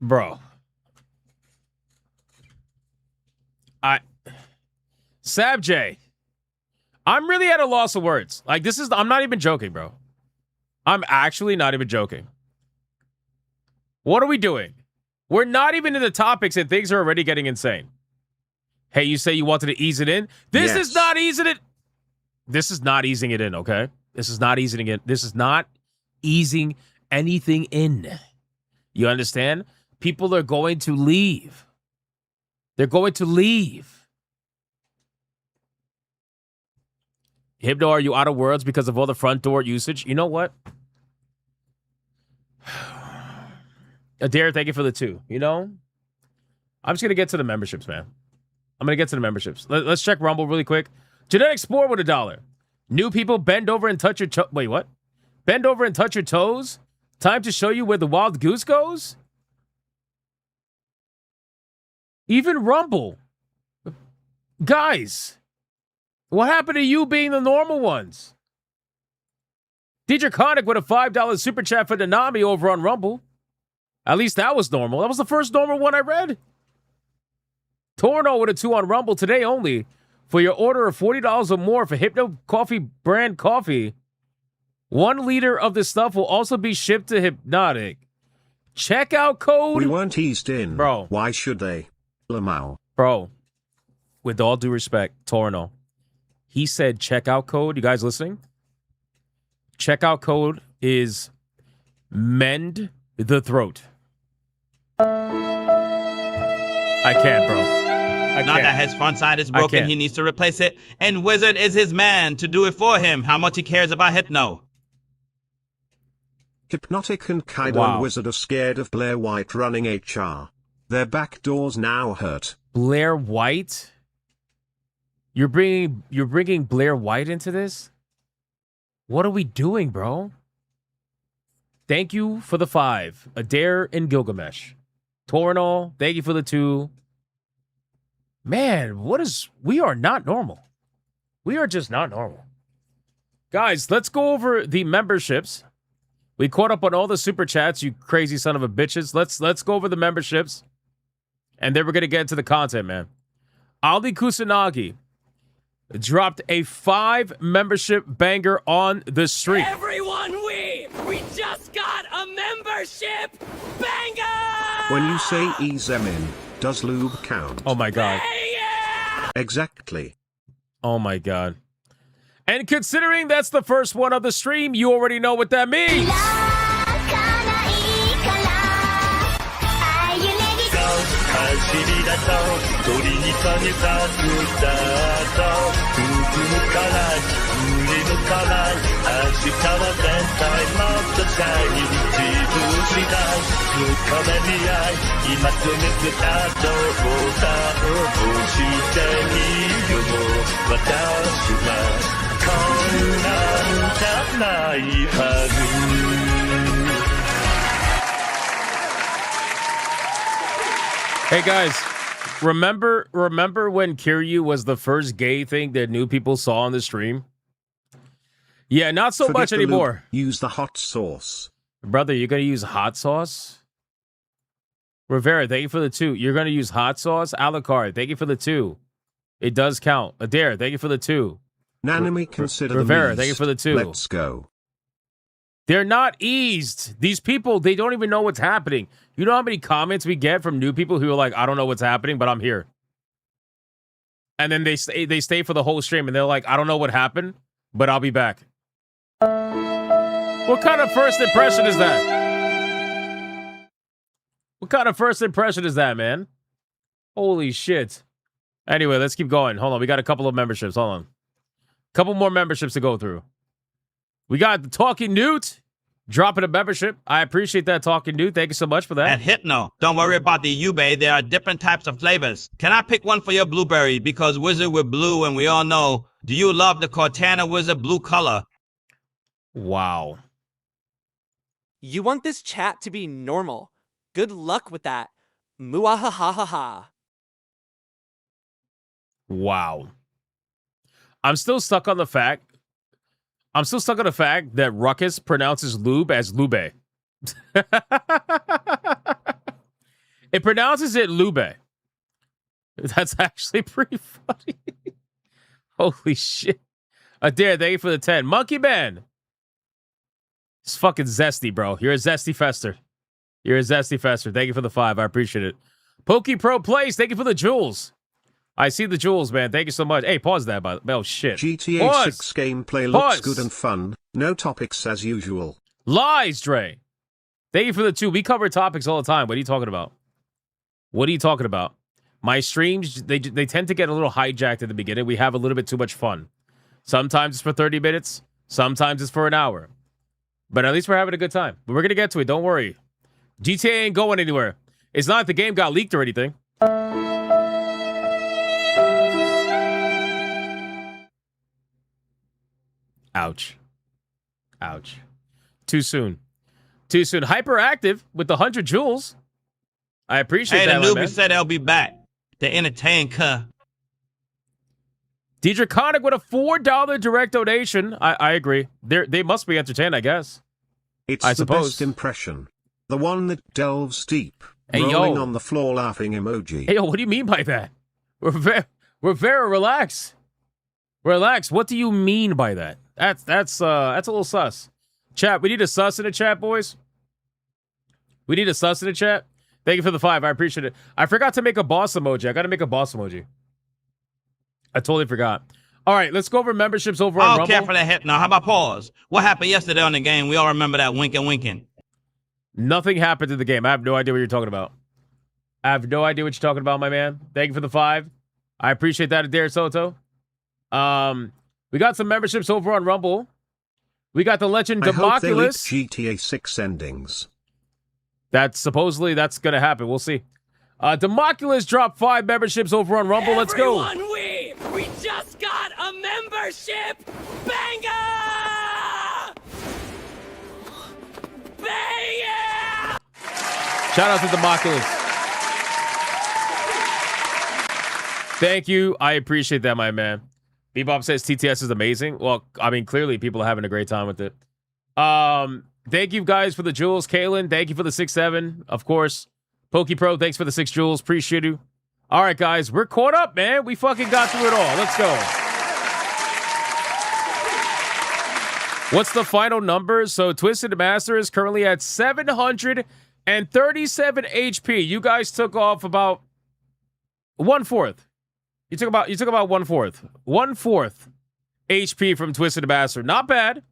Bro. Sab J, I'm really at a loss of words. Like, I'm not even joking, bro. I'm actually not even joking. What are we doing? We're not even in the topics and things are already getting insane. Hey, you say you wanted to ease it in? This is not easing it. This is not easing it in, okay? This is not easing it. This is not easing anything in. You understand? People are going to leave. They're going to leave. Hypno, are you out of words because of all the front door usage? You know what? Adair, thank you for the 2. You know? I'm just going to get to the memberships, man. I'm going to get to the memberships. Let's check Rumble really quick. Genetic Spore with $1. New people, bend over and touch your wait, what? Bend over and touch your toes? Time to show you where the wild goose goes? Even Rumble. Guys. What happened to you being the normal ones? DJ Connick with a $5 super chat for Nanami over on Rumble. At least that was normal. That was the first normal one I read. Torno with a 2 on Rumble today only. For your order of $40 or more for Hypno Coffee brand coffee, 1 liter of the stuff will also be shipped to Hypnotic. Checkout code. We weren't eased in. Bro. Why should they? Lamau. Bro, with all due respect, Torno. He said checkout code. You guys listening? Checkout code is mend the throat. I can't, bro. Not that his front side is broken. He needs to replace it. And Wizard is his man to do it for him. How much he cares about Hypno. Hypnotic and Kaido and Wizard are scared of Blair White running HR. Their back doors now hurt. Blair White? You're bringing Blair White into this? What are we doing, bro? Thank you for the 5. Adair and Gilgamesh. Torinol, thank you for the 2. Man, we are not normal. We are just not normal. Guys, let's go over the memberships. We caught up on all the super chats, you crazy son of a bitches. Let's go over the memberships. And then we're going to get into the content, man. Ali Kusanagi dropped a 5 membership banger on the stream. Everyone, we just got a membership banger! When you say ease them in, does lube count? Oh my god. Hey, yeah! Exactly. Oh my god. And considering that's the first one of the stream, you already know what that means. 抜かない明日は絶対もっとシャイニー自分次第深めに合い今すぐスタートボタンを押してみよう私はこんなんじゃないはず Hey guys, remember when Kiryu was the first gay thing that new people saw on the stream? Yeah, not so much anymore. Use the hot sauce. Brother, you're going to use hot sauce? Rivera, thank you for the 2. You're going to use hot sauce? Alucard, thank you for the 2. It does count. Adair, thank you for the 2. Nanami, consider Rivera, thank you for the 2. Let's go. They're not eased. These people, they don't even know what's happening. You know how many comments we get from new people who are like, I don't know what's happening, but I'm here. And then they stay for the whole stream, and they're like, I don't know what happened, but I'll be back. What kind of first impression is that? What kind of first impression is that, man? Holy shit. Anyway, let's keep going. Hold on, we got a couple of memberships. Hold on. Couple more memberships to go through. We got the Talking Newt dropping a membership. I appreciate that, Talking Newt. Thank you so much for that. At Hypno, don't worry about the ube. There are different types of flavors. Can I pick one for your blueberry? Because wizard with blue, and we all know, do you love the Cortana wizard blue color? Wow. You want this chat to be normal. Good luck with that. Muahahaha. Wow. I'm still stuck on the fact that Ruckus pronounces lube as lube. It pronounces it lube. That's actually pretty funny. Holy shit. Adair, thank you for the 10. Monkey Man. It's fucking zesty, bro. You're a zesty fester. You're a zesty fester. Thank you for the 5. I appreciate it. Pokey Pro Plays, thank you for the jewels. I see the jewels, man. Thank you so much. Hey, pause that. Oh, shit. GTA pause. 6 gameplay looks good and fun. No topics as usual. Lies, Dre. Thank you for the 2. We cover topics all the time. What are you talking about? What are you talking about? My streams, they tend to get a little hijacked at the beginning. We have a little bit too much fun. Sometimes it's for 30 minutes. Sometimes it's for an hour. But at least we're having a good time. But we're going to get to it. Don't worry. GTA ain't going anywhere. It's not like the game got leaked or anything. Ouch. Ouch. Too soon. Too soon. Hyperactive with the 100 jewels. I appreciate that, Hey, the newbie said they'll be back. The entertain cuh. Deidre with a $4 direct donation. I agree. They must be entertained, I guess. It's I the suppose. best impression. The one that delves deep. Hey, rolling yo. on the floor laughing emoji. Hey, yo, what do you mean by that? We're very relaxed. Relax. What do you mean by that? That's a little sus. Chat, we need a sus in the chat, boys. We need a sus in the chat. Thank you for the 5. I appreciate it. I forgot to make a boss emoji. I got to make a boss emoji. I totally forgot. All right, let's go over memberships over on Rumble. I don't care for that hit. Now, how about pause? What happened yesterday on the game? We all remember that winking. Nothing happened in the game. I have no idea what you're talking about. I have no idea what you're talking about, my man. Thank you for the 5. I appreciate that, Adair Soto. We got some memberships over on Rumble. We got the legend I hope they leak Democulus. GTA 6 endings. That's gonna happen. We'll see. Democulus dropped 5 memberships over on Rumble. Let's go. Everyone, we just got a membership banger! Banger! Shout out to Democulus. Thank you. I appreciate that, my man. Bebop says TTS is amazing. Well, I mean, clearly people are having a great time with it. Thank you guys for the jewels. Kaylin, thank you for the 6-7. Of course. PokePro, thanks for the 6 jewels. Appreciate you. All right, guys. We're caught up, man. We fucking got through it all. Let's go. What's the final number? So Twisted Master is currently at 737 HP. You guys took off about 1/4. You took about 1/4. 1/4 HP from Twisted Master. Not bad.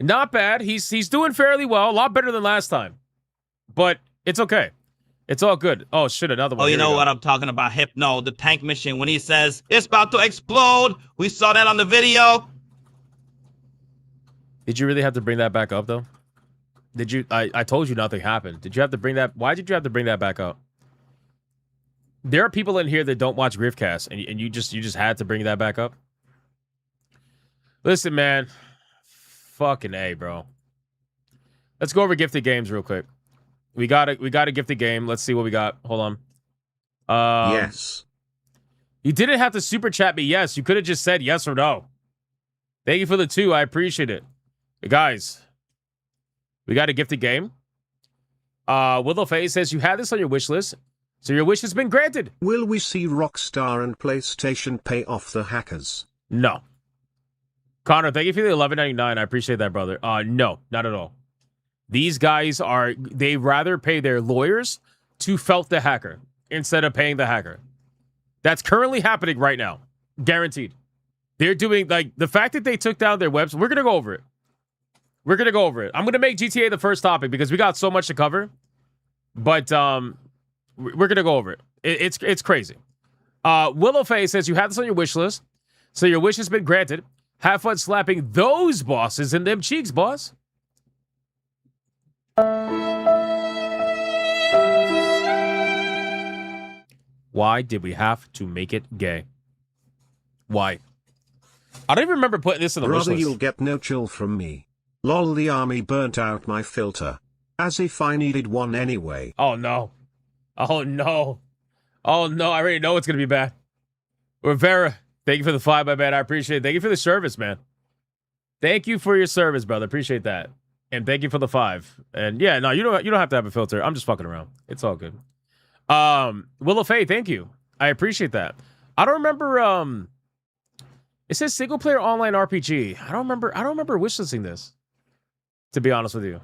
Not bad. He's doing fairly well. A lot better than last time. But it's okay. It's all good. Oh, shit, another one. Oh, you know what I'm talking about? Hypno, the tank mission, when he says, it's about to explode. We saw that on the video. Did you really have to bring that back up, though? Did you? I told you nothing happened. Did you have to bring that? Why did you have to bring that back up? There are people in here that don't watch Griffcast, and you just had to bring that back up. Listen, man. Fucking A, bro. Let's go over gifted games real quick. We got a gifted game. Let's see what we got. Hold on. Yes. You didn't have to super chat me yes. You could have just said yes or no. Thank you for the 2. I appreciate it. Hey, guys, we got a gifted game. Willow Faye says you had this on your wish list, so your wish has been granted. Will we see Rockstar and PlayStation pay off the hackers? No. Connor, thank you for the $11.99. I appreciate that, brother. No, not at all. These guys they rather pay their lawyers to felt the hacker instead of paying the hacker. That's currently happening right now. Guaranteed. They're doing, like, the fact that they took down their website. We're going to go over it. I'm going to make GTA the first topic because we got so much to cover. But we're going to go over it. It's crazy. Willow Faye says you have this on your wish list, so your wish has been granted. Have fun slapping those bosses in them cheeks, boss. Why did we have to make it gay? Why? I don't even remember putting this in the wish Brother, list. you'll get no chill from me. Lol, the army burnt out my filter. As if I needed one anyway. Oh, no. Oh, no. Oh, no. I already know it's going to be bad. Rivera, thank you for the 5, my man. I appreciate it. Thank you for the service, man. Thank you for your service, brother. Appreciate that. And thank you for the 5. And yeah, no, you don't have to have a filter. I'm just fucking around. It's all good. Willow Faye, thank you. I appreciate that. I don't remember, it says single player online RPG. I don't remember wishlisting this, to be honest with you.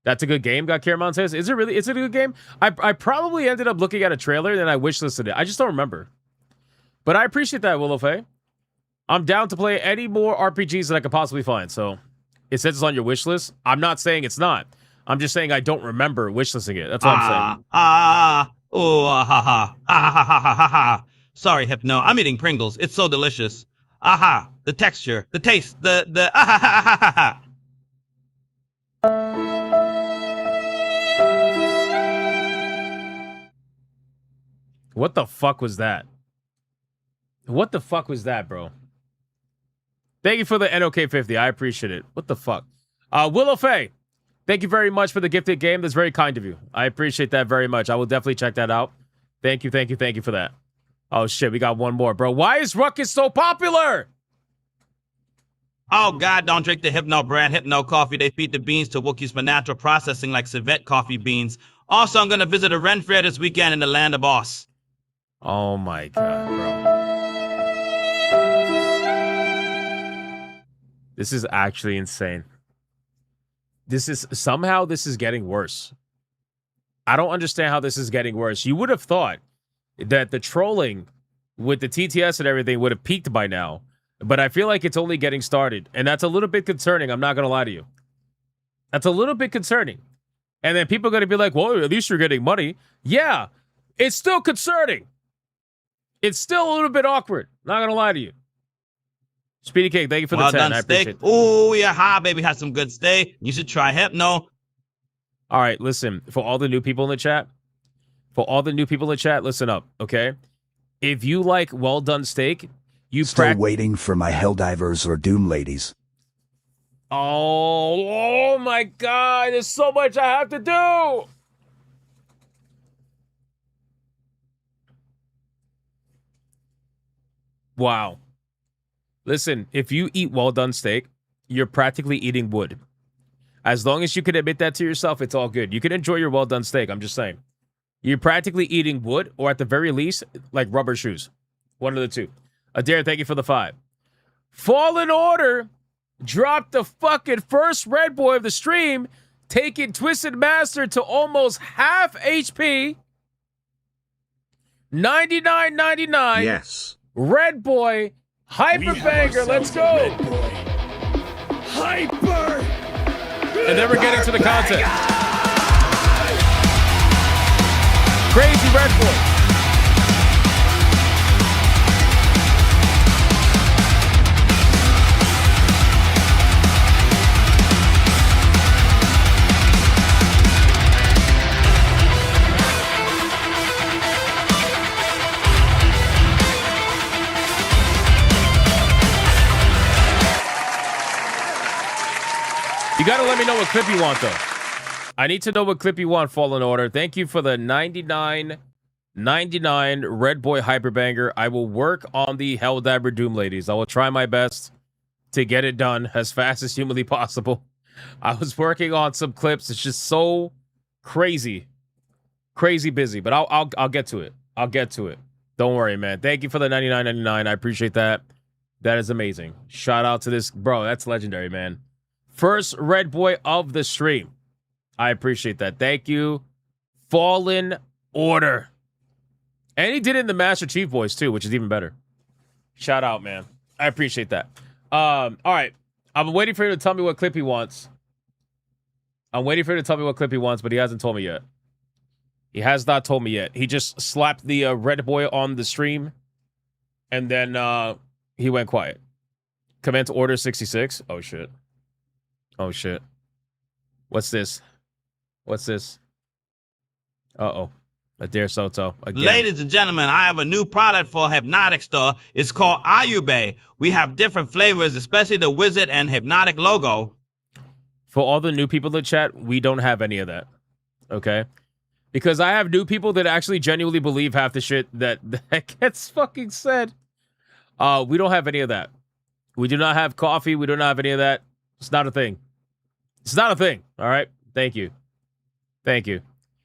That's a good game, Got Caramon says. Is it really? Is it a good game? I probably ended up looking at a trailer and I wishlisted it. I just don't remember. But I appreciate that, Willow Faye. I'm down to play any more RPGs that I could possibly find. So it says it's on your wish list. I'm not saying it's not. I'm just saying I don't remember wishlisting it. That's all I'm saying. Sorry, Hypno. I'm eating Pringles. It's so delicious. Aha. The texture, the taste, the ah. What the fuck was that? What the fuck was that, bro? Thank you for the NOK50. I appreciate it. What the fuck? Willow Faye, thank you very much for the gifted game. That's very kind of you. I appreciate that very much. I will definitely check that out. Thank you for that. Oh, shit. We got one more, bro. Why is Ruckus so popular? Oh, God, don't drink the Hypno brand Hypno coffee. They feed the beans to Wookiees for natural processing like civet coffee beans. Also, I'm going to visit a Ren Fair this weekend in the Land of Boss. Oh, my God, bro. This is actually insane. This is getting worse. I don't understand how this is getting worse. You would have thought that the trolling with the TTS and everything would have peaked by now. But I feel like it's only getting started. And that's a little bit concerning. I'm not going to lie to you. That's a little bit concerning. And then people are going to be like, well, at least you're getting money. Yeah, it's still concerning. It's still a little bit awkward. Not going to lie to you. Speedy Cake, thank you for the 10. I appreciate it. Oh, yeah, hi, baby. Had some good steak. You should try Hypno. All right, listen. For all the new people in the chat, listen up, okay? If you like well-done steak, you still waiting for my Helldivers or Doom ladies. Oh my God. There's so much I have to do. Wow. Listen, if you eat well-done steak, you're practically eating wood. As long as you can admit that to yourself, it's all good. You can enjoy your well-done steak. I'm just saying. You're practically eating wood, or at the very least, like rubber shoes. One of the two. Adair, thank you for the 5. Fallen Order dropped the fucking first Red Boy of the stream, taking Twisted Master to almost half HP. $99.99. Yes. Red Boy, Hyper Banger, let's go. Hyper. And then we're getting to the content. Crazy Red Boy. got to let me know what clip you want, though. I need to know what clip you want, Fallen Order. Thank you for the 99.99 Red Boy Hyperbanger. I will work on the Helldiver Doom Ladies. I will try my best to get it done as fast as humanly possible. I was working on some clips. It's just so crazy busy, but I'll get to it. I'll get to it. Don't worry, man. Thank you for the 99.99. I appreciate that. That is amazing. Shout out to this, bro. That's legendary, man. First Red Boy of the stream. I appreciate that. Thank you, Fallen Order. And he did it in the Master Chief voice too, which is even better. Shout out, man. I appreciate that. All right. I'm waiting for him to tell me what clip he wants. I'm waiting for him to tell me what clip he wants, but he hasn't told me yet. He has not told me yet. He just slapped the Red Boy on the stream, and then he went quiet. Command to Order 66. Oh, shit. Oh, shit. What's this? What's this? Uh-oh. Adair Soto. Again. Ladies and gentlemen, I have a new product for Hypnotic Store. It's called Ayube. We have different flavors, especially the Wizard and Hypnotic logo. For all the new people in the chat, we don't have any of that. Okay? Because I have new people that actually genuinely believe half the shit that gets fucking said. We don't have any of that. We do not have coffee. We do not have any of that. It's not a thing. It's not a thing. All right? Thank you. Thank you.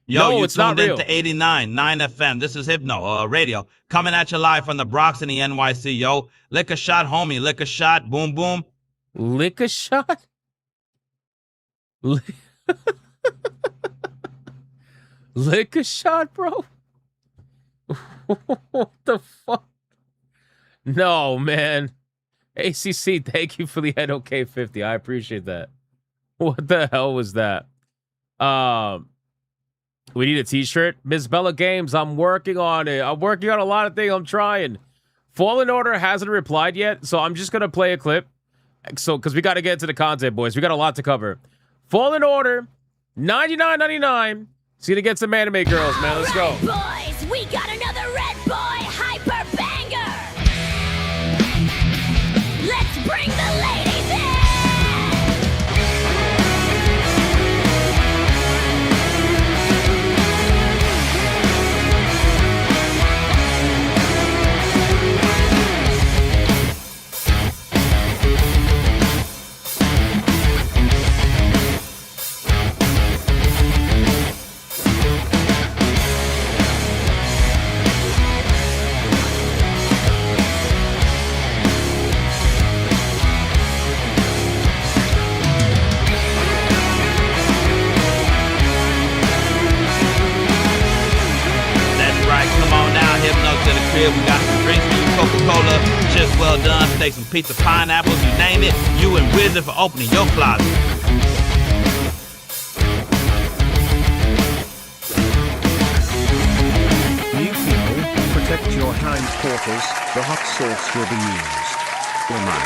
Yo, no, you it's not tuned real. into 89.9 FM. This is Hypno Radio. Coming at you live from the Bronx and the NYC, yo. Lick a shot, homie. Lick a shot. Boom, boom. Lick a shot? Lick a shot, bro? What the fuck? No, man. ACC, thank you for the head okay 50. I appreciate that. What the hell was that? We need a t-shirt. Miss Bella Games, I'm working on it. I'm working on a lot of things. I'm trying. Fallen Order hasn't replied yet, so I'm just going to play a clip. So, because we got to get into the content, boys. We got a lot to cover. Fallen Order, $99.99. See to get some anime girls, man. Let's go. Boys, we got another Red Boy Hyper Banger. Let's bring the ladies in. We got some drinks for you, Coca-Cola, chips well done, steaks and pizza, pineapples, you name it. You and Wizard for opening your closet. New people, protect your hindquarters. The hot sauce will be used. Oh my.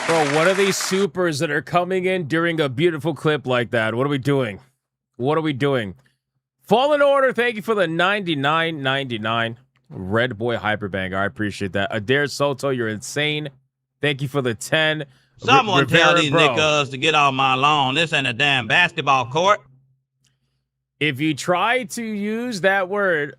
Bro, what are these supers that are coming in during a beautiful clip like that? What are we doing? What are we doing? Fallen Order, thank you for the $99.99. Red Boy Hyperbanger. I appreciate that. Adair Soto, you're insane. Thank you for the 10. Someone tell these niggas to get off my lawn. This ain't a damn basketball court. If you try to use that word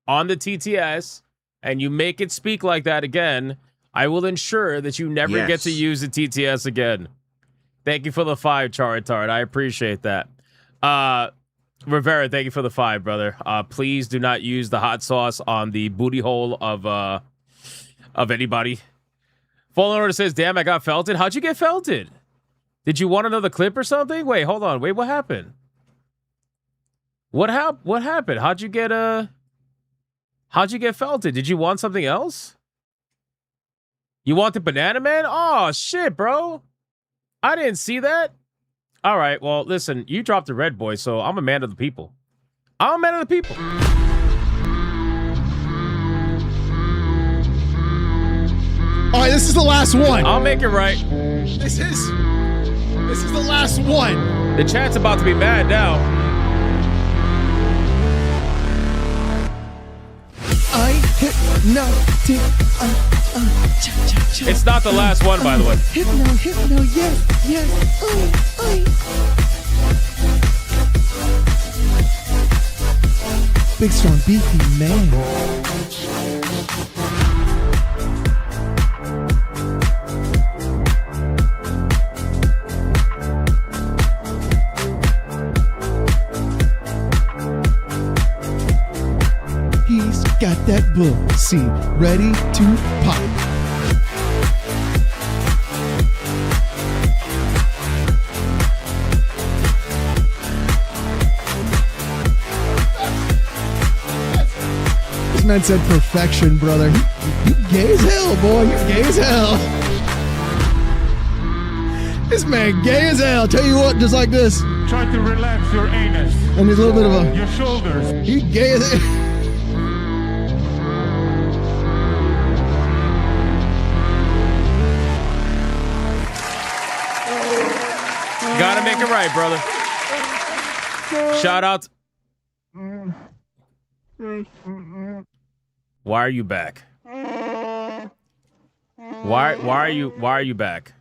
on the TTS and you make it speak like that again, I will ensure that you never get to use the TTS again. Thank you for the 5, Charitard. I appreciate that. Rivera, thank you for the 5, brother. Please do not use the hot sauce on the booty hole of anybody. Fallen Order says, damn, I got felted. How'd you get felted? Did you want another clip or something? Wait, hold on. Wait, what happened? What happened? How'd you get felted? Did you want something else? You want the Banana Man? Oh, shit, bro. I didn't see that. All right, well, listen, you dropped the Red Boy, so I'm a man of the people. I'm a man of the people. All right, this is the last one. I'll make it right. This is the last one. The chat's about to be mad now. I hypnotic. It's not the last one, by the way. Hypno, yes. Big, strong, beefy man. He's got that bull seed ready to pop. This man said perfection, brother. You gay as hell, boy. You're gay as hell. This man gay as hell. Tell you what, just like this. Try to relax your anus. And he's a little bit of a... Your shoulders. He gay as hell. Gotta make it right, brother. Shout out. Why are you back? Why are you back?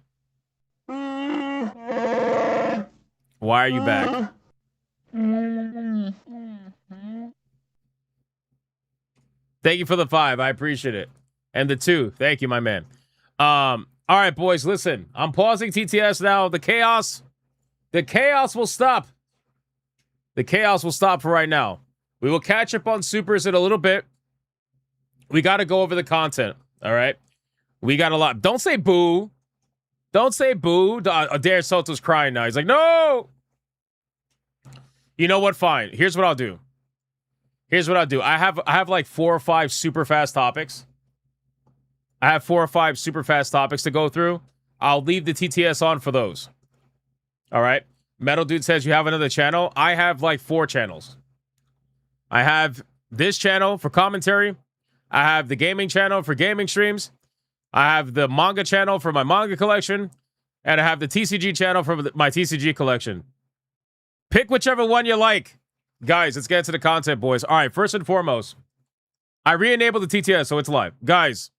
Why are you back? Thank you for the 5. I appreciate it. And the 2. Thank you, my man. All right, boys, listen. I'm pausing TTS now. The chaos will stop. The chaos will stop for right now. We will catch up on Supers in a little bit. We got to go over the content, all right? We got a lot. Don't say boo. Don't say boo. Adair Soto's crying now. He's like, no. You know what? Fine. Here's what I'll do. I have like 4 or 5 super fast topics. I have 4 or 5 super fast topics to go through. I'll leave the TTS on for those. All right. Metal Dude says you have another channel. I have like 4 channels. I have this channel for commentary. I have the gaming channel for gaming streams. I have the manga channel for my manga collection. And I have the TCG channel for my TCG collection. Pick whichever one you like. Guys, let's get into the content, boys. All right, first and foremost, I re-enabled the TTS, so it's live. Guys,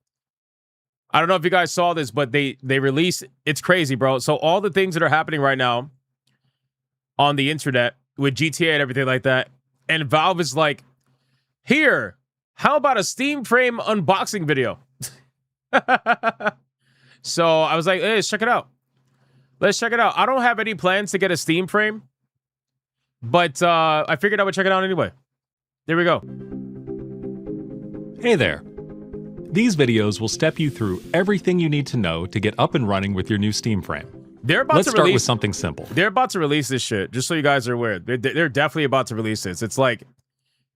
I don't know if you guys saw this, but they release, it's crazy, bro. So all the things that are happening right now on the internet with GTA and everything like that, and Valve is like, here, how about a Steam Frame unboxing video? So I was like, hey, let's check it out. I don't have any plans to get a Steam Frame, but I figured I would check it out anyway. There we go. Hey there. These videos will step you through everything you need to know to get up and running with your new Steam Frame. Let's start with something simple. They're about to release this shit, just so you guys are aware. They're definitely about to release this. It's like,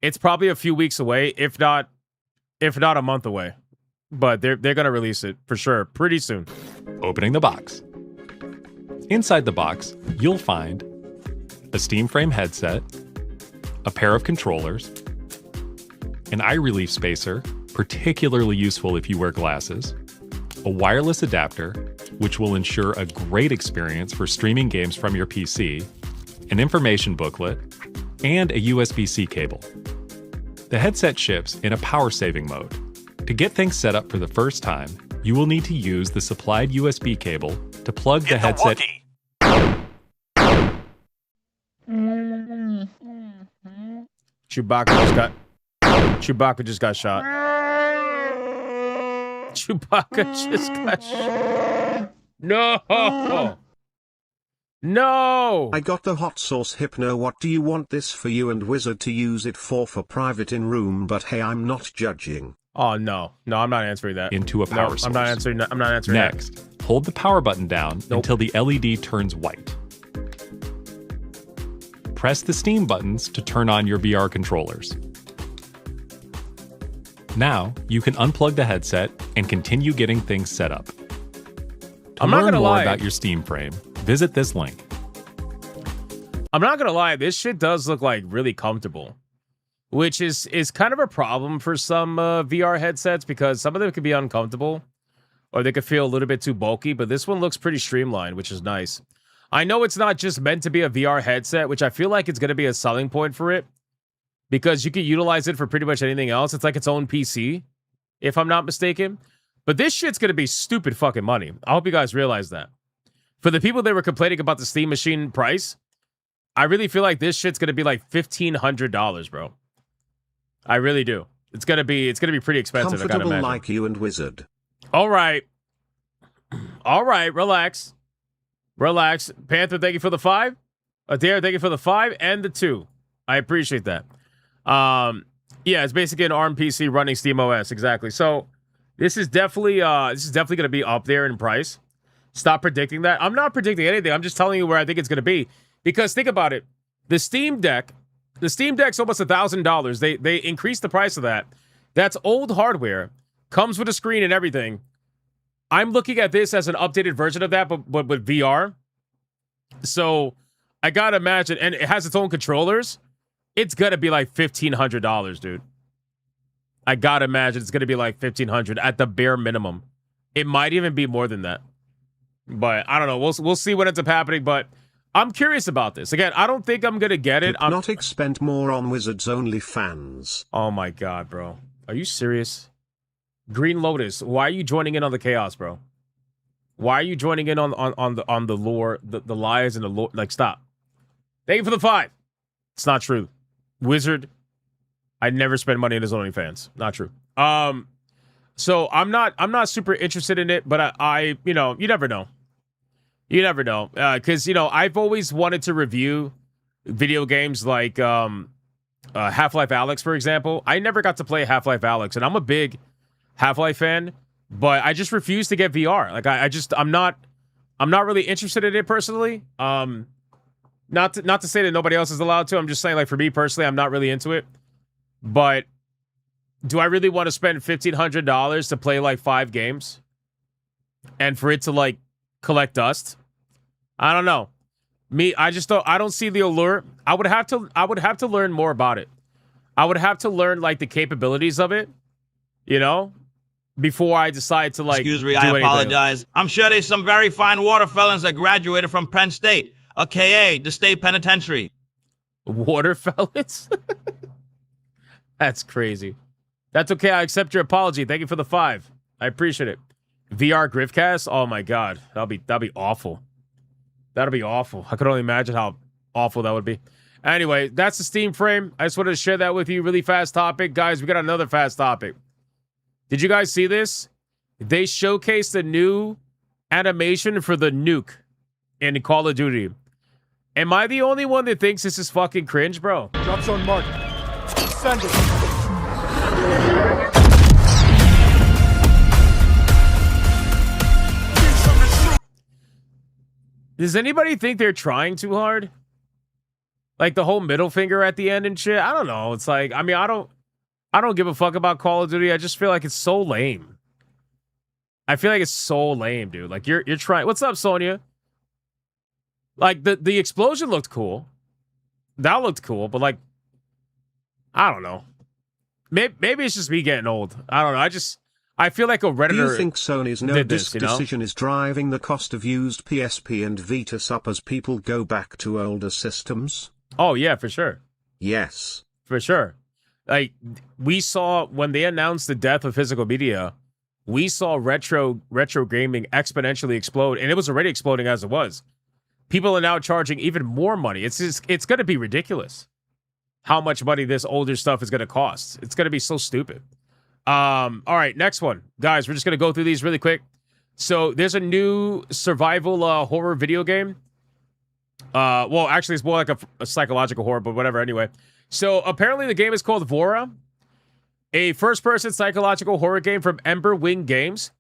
it's probably a few weeks away, if not a month away. But they're going to release it for sure pretty soon. Opening the box. Inside the box, you'll find a Steam Frame headset, a pair of controllers, an eye relief spacer, particularly useful if you wear glasses, a wireless adapter, which will ensure a great experience for streaming games from your PC, an information booklet, and a USB-C cable. The headset ships in a power-saving mode. To get things set up for the first time, you will need to use the supplied USB cable to plug the headset. Chewbacca just got shot. Chewbacca just got shot. No! No! I got the hot sauce, Hypno. What do you want this for? You and Wizard to use it for private in room, but hey, I'm not judging. Oh, no. No, I'm not answering that. Into a power source. I'm not answering that. Next, hold the power button down until the LED turns white. Press the Steam buttons to turn on your VR controllers. Now, you can unplug the headset and continue getting things set up. To learn more about your Steam Frame, visit this link. I'm not gonna lie, this shit does look like really comfortable, which is kind of a problem for some VR headsets because some of them can be uncomfortable or they could feel a little bit too bulky, but this one looks pretty streamlined, which is nice. I know it's not just meant to be a VR headset, which I feel like it's going to be a selling point for it because you can utilize it for pretty much anything else. It's like its own PC, if I'm not mistaken. But this shit's going to be stupid fucking money. I hope you guys realize that. For the people that were complaining about the Steam Machine price, I really feel like this shit's going to be like $1,500, bro. I really do. It's going to be pretty expensive, I gotta imagine. Like you and Wizard. All right. All right, relax. Relax. Panther, thank you for the 5. Adair, thank you for the 5 and the 2. I appreciate that. Yeah, it's basically an ARM PC running SteamOS, exactly. So this is definitely going to be up there in price. Stop predicting that. I'm not predicting anything. I'm just telling you where I think it's going to be. Because think about it. The Steam Deck's almost $1,000. They increased the price of that. That's old hardware. Comes with a screen and everything. I'm looking at this as an updated version of that, but with VR. So I gotta imagine, and it has its own controllers. It's gonna be like $1,500, dude. I gotta imagine it's gonna be like $1,500 at the bare minimum. It might even be more than that. But I don't know. We'll see what ends up happening. But I'm curious about this. Again, I don't think I'm gonna get it. Hypnotic spent more on Wizards only fans. Oh my god, bro. Are you serious? Green Lotus, why are you joining in on the chaos, bro? Why are you joining in on the lore, the lies and the lore? Like, stop. Thank you for the 5. It's not true. Wizard, I never spend money on his OnlyFans. Not true. So I'm not super interested in it, but I you know, you never know. You never know. Because, you know, I've always wanted to review video games like Half-Life Alyx, for example. I never got to play Half-Life Alyx, and I'm a big Half-Life fan, but I just refuse to get VR. Like I'm not really interested in it personally. Not to say that nobody else is allowed to. I'm just saying, like, for me personally, I'm not really into it. But do I really want to spend $1,500 to play like 5 games and for it to like collect dust? I don't know. I don't see the allure. I would have to learn more about it. I would have to learn like the capabilities of it, you know, before I decide to like. Excuse me, I apologize. I'm sure there's some very fine water felons that graduated from Penn State, aka the state penitentiary. Water felons? That's crazy. That's okay. I accept your apology. Thank you for the 5. I appreciate it. VR Griffcast? Oh my god, that'll be awful. That'll be awful. I could only imagine how awful that would be. Anyway, that's the Steam frame. I just wanted to share that with you. Really fast topic. Guys, we got another fast topic. Did you guys see this? They showcased a new animation for the nuke in Call of Duty. Am I the only one that thinks this is fucking cringe, bro? Drop zone mark. Send it. Does anybody think they're trying too hard? Like the whole middle finger at the end and shit? I don't know. It's like, I mean, I don't give a fuck about Call of Duty. I just feel like it's so lame. I feel like it's so lame, dude. Like you're trying. What's up, Sonia? Like the explosion looked cool. That looked cool, but like, I don't know. Maybe it's just me getting old. I don't know. I feel like a Redditor. Do you think Sony's no disc this, decision is driving the cost of used PSP and Vitas up as people go back to older systems? Oh yeah, for sure. Yes. For sure. Like, we saw when they announced the death of physical media, we saw retro gaming exponentially explode, and it was already exploding as it was. People are now charging even more money. It's going to be ridiculous how much money this older stuff is going to cost. It's going to be so stupid. All right, next one. Guys, we're just going to go through these really quick. So there's a new survival horror video game. Well, actually, it's more like a psychological horror, but whatever, anyway. So apparently the game is called Vora, a first-person psychological horror game from Ember Wing Games.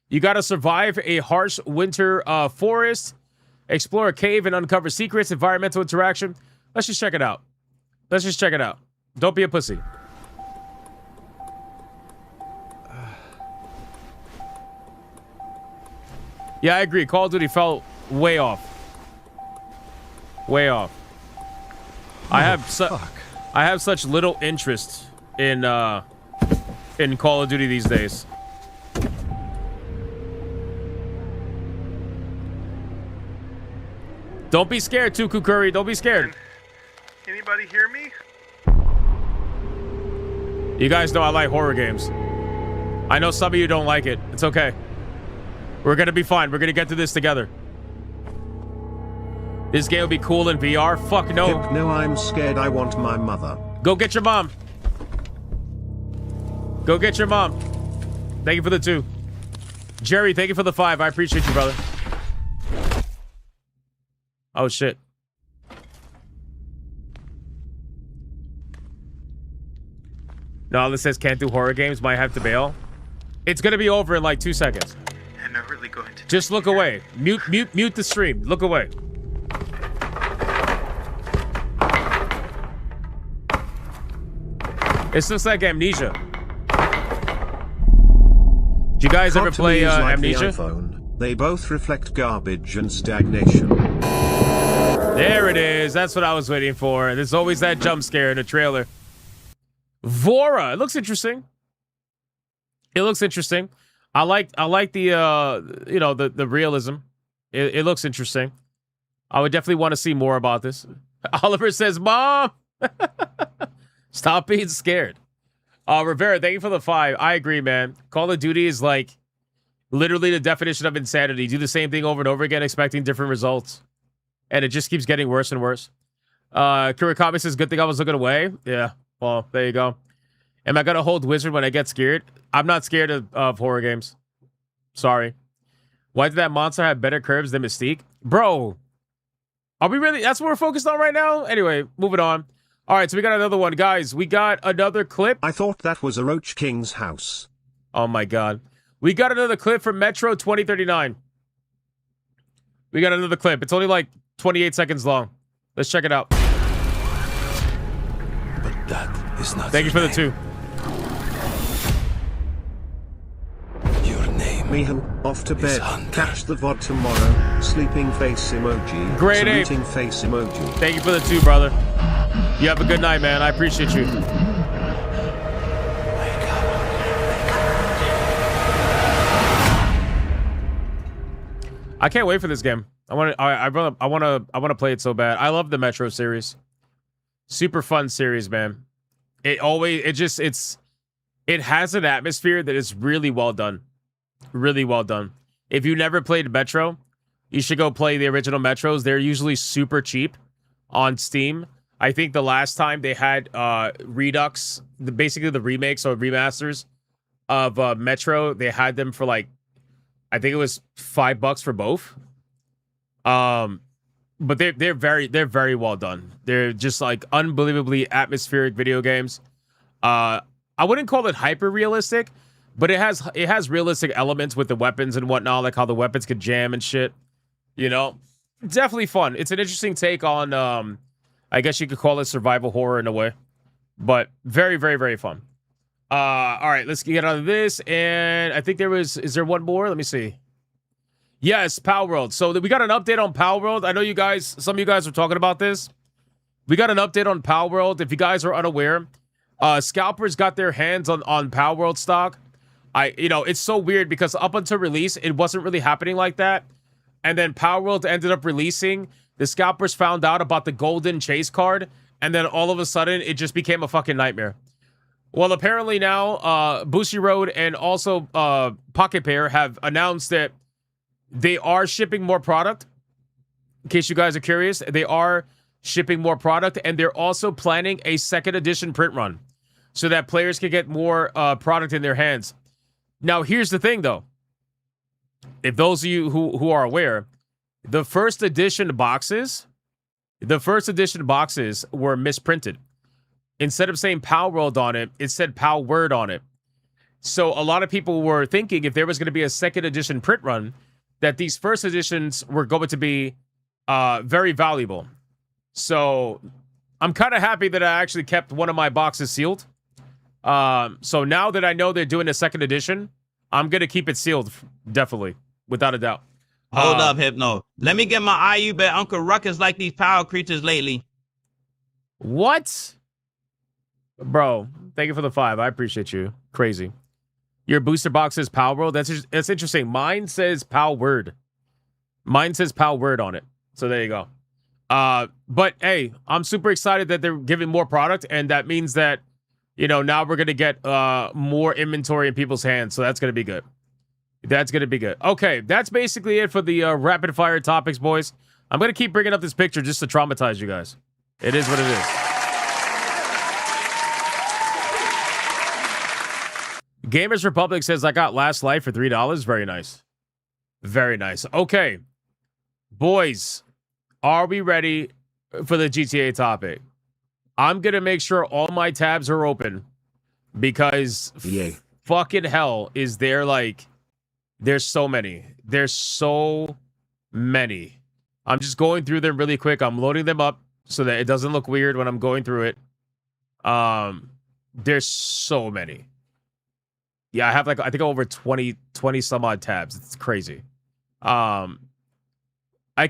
You got to survive a harsh winter forest, explore a cave and uncover secrets, environmental interaction. Let's just check it out. Let's just check it out. Don't be a pussy. Yeah, I agree. Call of Duty fell way off. Way off. I have such little interest in Call of Duty these days. Don't be scared, Tuku Curry. Don't be scared. Anybody hear me? You guys know I like horror games. I know some of you don't like it. It's okay. We're gonna be fine. We're gonna get through this together. This game will be cool in VR. Fuck no. No, I'm scared. I want my mother. Go get your mom. Go get your mom. Thank you for the 2. Jerry, thank you for the 5. I appreciate you, brother. Oh, shit. No, this says can't do horror games. Might have to bail. It's gonna be over in like 2 seconds. I'm not really going to. Just look away. Mute the stream. Look away. It's just like Amnesia. Did you guys ever play like Amnesia? The iPhone. They both reflect garbage and stagnation. There it is. That's what I was waiting for. There's always that jump scare in the trailer. Vora. It looks interesting. It looks interesting. I like the you know, the realism. It looks interesting. I would definitely want to see more about this. Oliver says, "Mom, stop being scared." Rivera, thank you for the 5. I agree, man. Call of Duty is like literally the definition of insanity. Do the same thing over and over again, expecting different results. And it just keeps getting worse and worse. Kurakami says, good thing I was looking away. Yeah, well, there you go. Am I going to hold Wizard when I get scared? I'm not scared of horror games. Sorry. Why did that monster have better curves than Mystique? Bro, are we really? That's what we're focused on right now? Anyway, moving on. All right, so we got another one. Guys, we got another clip. I thought that was a Roach King's house. Oh, my God. We got another clip from Metro 2039. We got another clip. It's only like 28 seconds long. Let's check it out. But that is not. Thank you for the 2. Your name. Mihan, off to bed. Catch the VOD tomorrow. Sleeping face emoji. Great ape. Saluting face emoji. Thank you for the 2, brother. You have a good night, man. I appreciate you. I can't wait for this game. I want to play it so bad. I love the Metro series. Super fun series, man. It has an atmosphere that is really well done. Really well done. If you never played Metro, you should go play the original Metros. They're usually super cheap on Steam. I think the last time they had Redux, basically the remakes or remasters of Metro, they had them for like, I think it was $5 for both. But they're very well done. They're just like unbelievably atmospheric video games. I wouldn't call it hyper realistic, but it has realistic elements with the weapons and whatnot, like how the weapons could jam and shit. You know, definitely fun. It's an interesting take on I guess you could call it survival horror in a way, but very, very, very fun. All right, let's get out of this. And I think is there one more? Let me see. Yes, Power World. So we got an update on Power World. I know some of you guys are talking about this. We got an update on Power World. If you guys are unaware, scalpers got their hands on Power World stock. It's so weird because up until release, it wasn't really happening like that. And then Power World ended up releasing. The scalpers found out about the golden chase card, and then all of a sudden, it just became a fucking nightmare. Well, apparently now, Boosie Road and also Pocket Pair have announced that they are shipping more product. In case you guys are curious, they are shipping more product, and they're also planning a second edition print run so that players can get more product in their hands. Now, here's the thing, though. If those of you who are aware, the first edition boxes were misprinted. Instead of saying Power World on it, it said Power Word on it. So a lot of people were thinking if there was going to be a second edition print run, that these first editions were going to be very valuable. So I'm kind of happy that I actually kept one of my boxes sealed. So now that I know they're doing a second edition, I'm going to keep it sealed, definitely, without a doubt. Hold up, Hypno. Let me get my IU bet Uncle Ruckus like these power creatures lately. What? Bro, thank you for the 5. I appreciate you. Crazy. Your booster box says Power World. That's interesting. Mine says Power Word. Mine says Power Word on it. So there you go. But hey, I'm super excited that they're giving more product, and that means that you know, now we're going to get more inventory in people's hands. So that's going to be good. That's going to be good. Okay, that's basically it for the rapid fire topics, boys. I'm going to keep bringing up this picture just to traumatize you guys. It is what it is. Gamers Republic says, I got Last Life for $3. Very nice. Very nice. Okay. Boys, are we ready for the GTA topic? I'm going to make sure all my tabs are open because fucking hell is there like... There's so many. There's so many. I'm just going through them really quick. I'm loading them up so that it doesn't look weird when I'm going through it. There's so many. Yeah, I have like, I think over 20 some odd tabs. It's crazy. I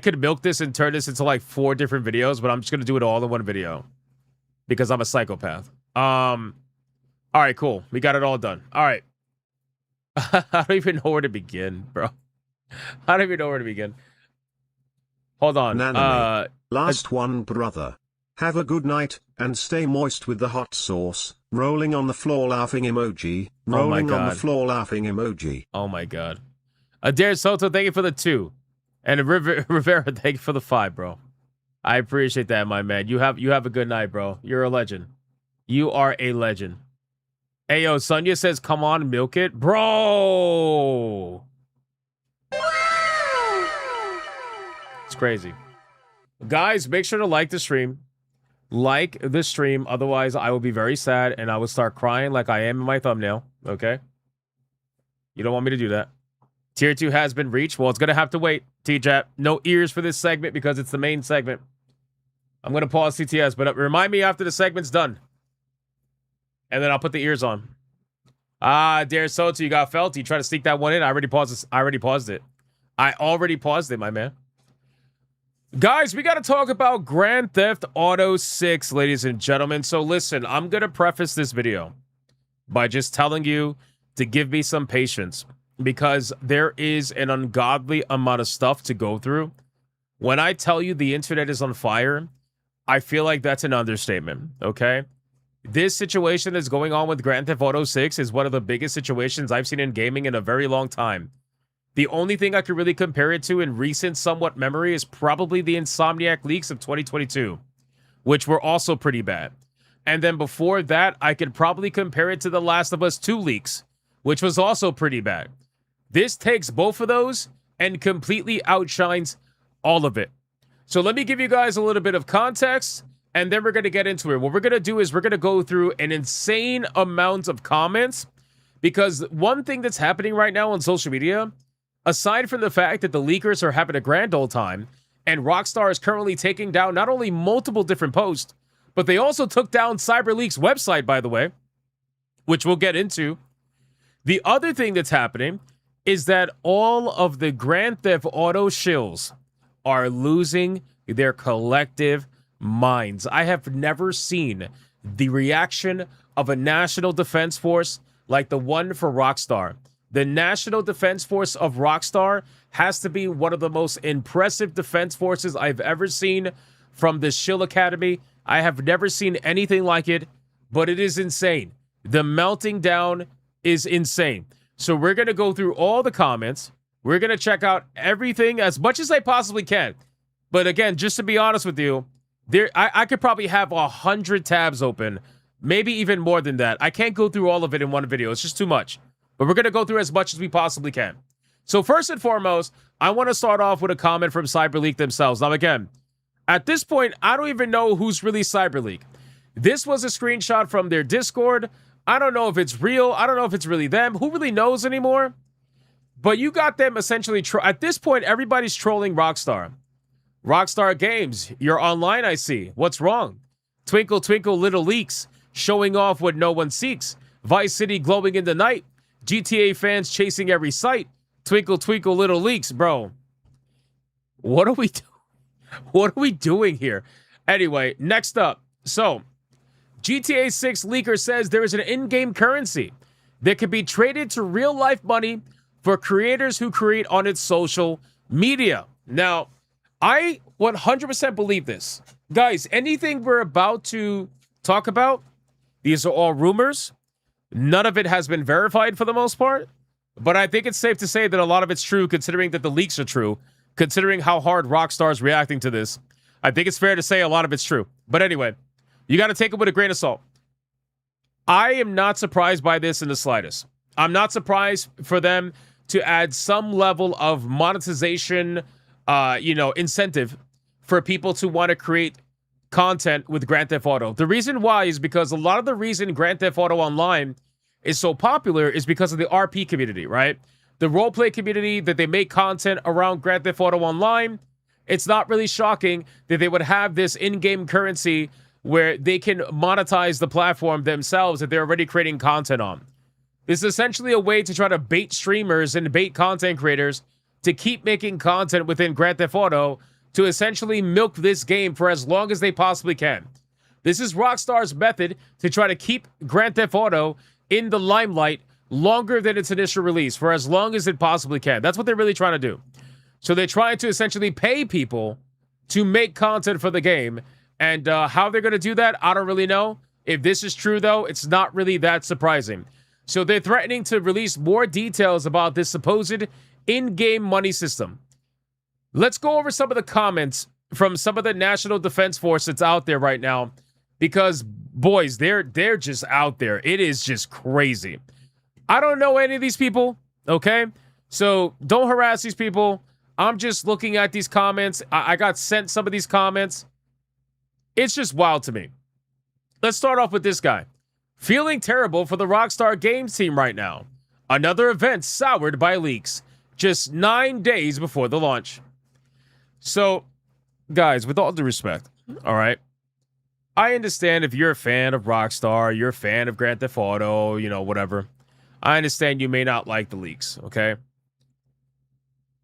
could milk this and turn this into like 4 different videos, but I'm just going to do it all in one video because I'm a psychopath. All right, cool. We got it all done. All right. I don't even know where to begin, bro. I don't even know where to begin. Hold on. Last one, brother. Have a good night, and stay moist with the hot sauce. Rolling on the floor laughing emoji. Rolling on the floor laughing emoji. Oh my god. Adair Soto, thank you for the 2. And Rivera, thank you for the 5, bro. I appreciate that, my man. You have a good night, bro. You're a legend. You are a legend. Ayo, Sonya says, come on, milk it. Bro! It's crazy. Guys, make sure to like the stream. Like the stream. Otherwise, I will be very sad and I will start crying like I am in my thumbnail. Okay? You don't want me to do that. Tier 2 has been reached. Well, it's going to have to wait. T-Jap. No ears for this segment because it's the main segment. I'm going to pause CTS, but remind me after the segment's done. And then I'll put the ears on. Dare Soto, you got felt. You try to sneak that one in. I already paused this. I already paused it, my man. Guys, we got to talk about Grand Theft Auto 6, ladies and gentlemen. So listen, I'm going to preface this video by just telling you to give me some patience because there is an ungodly amount of stuff to go through. When I tell you the internet is on fire, I feel like that's an understatement, okay? This situation that's going on with Grand Theft Auto 6 is one of the biggest situations I've seen in gaming in a very long time. The only thing I could really compare it to in recent somewhat memory is probably the Insomniac leaks of 2022, which were also pretty bad. And then before that, I could probably compare it to The Last of Us 2 leaks, which was also pretty bad. This takes both of those and completely outshines all of it. So let me give you guys a little bit of context, and then we're going to get into it. What we're going to do is we're going to go through an insane amount of comments, because one thing that's happening right now on social media, aside from the fact that the leakers are having a grand old time, and Rockstar is currently taking down not only multiple different posts, but they also took down CyberLeak's website, by the way, which we'll get into. The other thing that's happening is that all of the Grand Theft Auto shills are losing their collective minds. I have never seen the reaction of a National Defense Force like the one for Rockstar. The National Defense Force of Rockstar has to be one of the most impressive defense forces I've ever seen from the Shill Academy. I have never seen anything like it, but it is insane. The melting down is insane. So we're going to go through all the comments. We're going to check out everything as much as I possibly can. But again, just to be honest with you, I could probably have 100 tabs open, maybe even more than that. I can't go through all of it in one video. It's just too much. But we're going to go through as much as we possibly can. So first and foremost, I want to start off with a comment from CyberLeak themselves. Now, again, at this point, I don't even know who's really CyberLeak. This was a screenshot from their Discord. I don't know if it's real. I don't know if it's really them. Who really knows anymore? But you got them essentially... At this point, everybody's trolling Rockstar. Rockstar Games, you're online, I see. What's wrong? Twinkle, twinkle, little leaks. Showing off what no one seeks. Vice City glowing in the night. GTA fans chasing every sight. Twinkle, twinkle, little leaks. Bro, what are we doing? What are we doing here? Anyway, next up. So, GTA 6 leaker says there is an in-game currency that can be traded to real-life money for creators who create on its social media. Now, I 100% believe this. Guys, anything we're about to talk about These are all rumors. None of it has been verified for the most part. But I think it's safe to say that a lot of it's true, considering that the leaks are true, considering how hard Rockstar's reacting to this. I think it's fair to say a lot of it's true. But anyway, you got to take it with a grain of salt. I am not surprised by this in the slightest. I'm not surprised for them to add some level of monetization, incentive for people to want to create content with Grand Theft Auto. The reason why is because a lot of the reason Grand Theft Auto Online is so popular is because of the RP community, right? The roleplay community, that they make content around Grand Theft Auto Online. It's not really shocking that they would have this in-game currency where they can monetize the platform themselves that they're already creating content on. This is essentially a way to try to bait streamers and bait content creators to keep making content within Grand Theft Auto to essentially milk this game for as long as they possibly can. This is Rockstar's method to try to keep Grand Theft Auto in the limelight longer than its initial release, for as long as it possibly can. That's what they're really trying to do. So they're trying to essentially pay people to make content for the game. And how they're going to do that, I don't really know. If this is true, though, it's not really that surprising. So they're threatening to release more details about this supposed in-game money system. Let's go over some of the comments from some of the National Defense Force that's out there right now. Because, boys, they're just out there. It is just crazy. I don't know any of these people, okay? So don't harass these people. I'm just looking at these comments. I got sent some of these comments. It's just wild to me. Let's start off with this guy. Feeling terrible for the Rockstar Games team right now. Another event soured by leaks. Just 9 days before the launch. So, guys, with all due respect, all right? I understand if you're a fan of Rockstar, you're a fan of Grand Theft Auto, whatever. I understand you may not like the leaks, okay?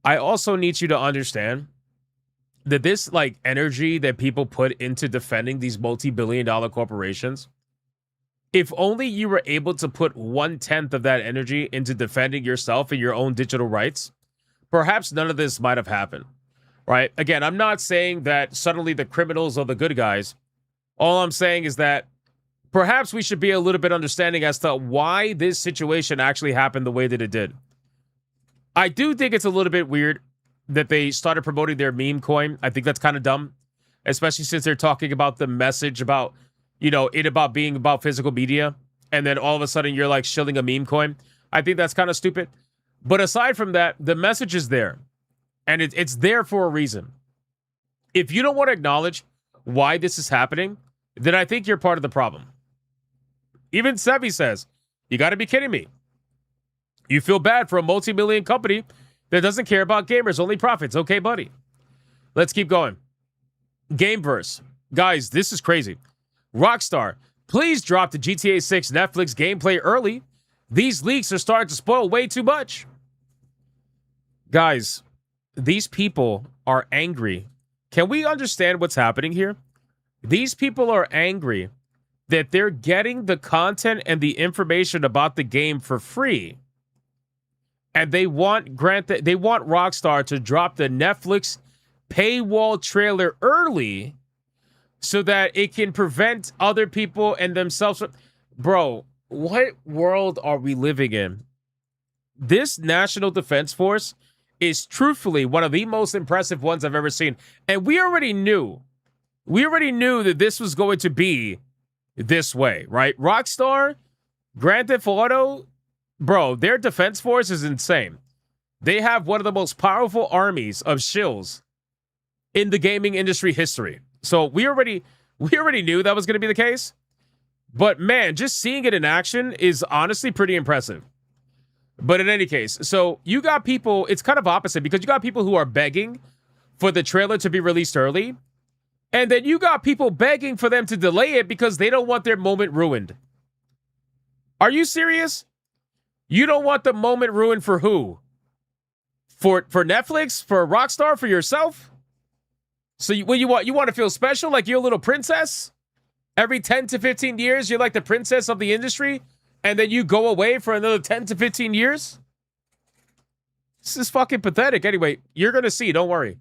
I also need you to understand that this, energy that people put into defending these multi-billion-dollar corporations, if only you were able to put 1/10 of that energy into defending yourself and your own digital rights, perhaps none of this might have happened, right? Again, I'm not saying that suddenly the criminals are the good guys. All I'm saying is that perhaps we should be a little bit understanding as to why this situation actually happened the way that it did. I do think it's a little bit weird that they started promoting their meme coin. I think that's kind of dumb, especially since they're talking about the message about, it about being about physical media, and then all of a sudden you're shilling a meme coin. I think that's kind of stupid. But aside from that, the message is there, and it's there for a reason. If you don't want to acknowledge why this is happening, then I think you're part of the problem. Even Sevi says, you got to be kidding me. You feel bad for a multi-million company that doesn't care about gamers, only profits. Okay, buddy. Let's keep going. Gameverse. Guys, this is crazy. Rockstar, please drop the GTA 6 Netflix gameplay early. These leaks are starting to spoil way too much. Guys, these people are angry. Can we understand what's happening here? These people are angry that they're getting the content and the information about the game for free. And they want Rockstar to drop the Netflix paywall trailer early so that it can prevent other people and themselves. Bro, what world are we living in? This National Defense Force is truthfully one of the most impressive ones I've ever seen. And we already knew that this was going to be this way, right? Rockstar, Grand Theft Auto, bro, their defense force is insane. They have one of the most powerful armies of shills in the gaming industry history. So we already knew that was going to be the case. But man, just seeing it in action is honestly pretty impressive. But in any case, so you got people, it's kind of opposite because you got people who are begging for the trailer to be released early. And then you got people begging for them to delay it because they don't want their moment ruined. Are you serious? You don't want the moment ruined for who? For Netflix? For Rockstar? For yourself? So what you want? You want to feel special like you're a little princess? Every 10 to 15 years, you're like the princess of the industry? And then you go away for another 10 to 15 years? This is fucking pathetic. Anyway, you're going to see. Don't worry.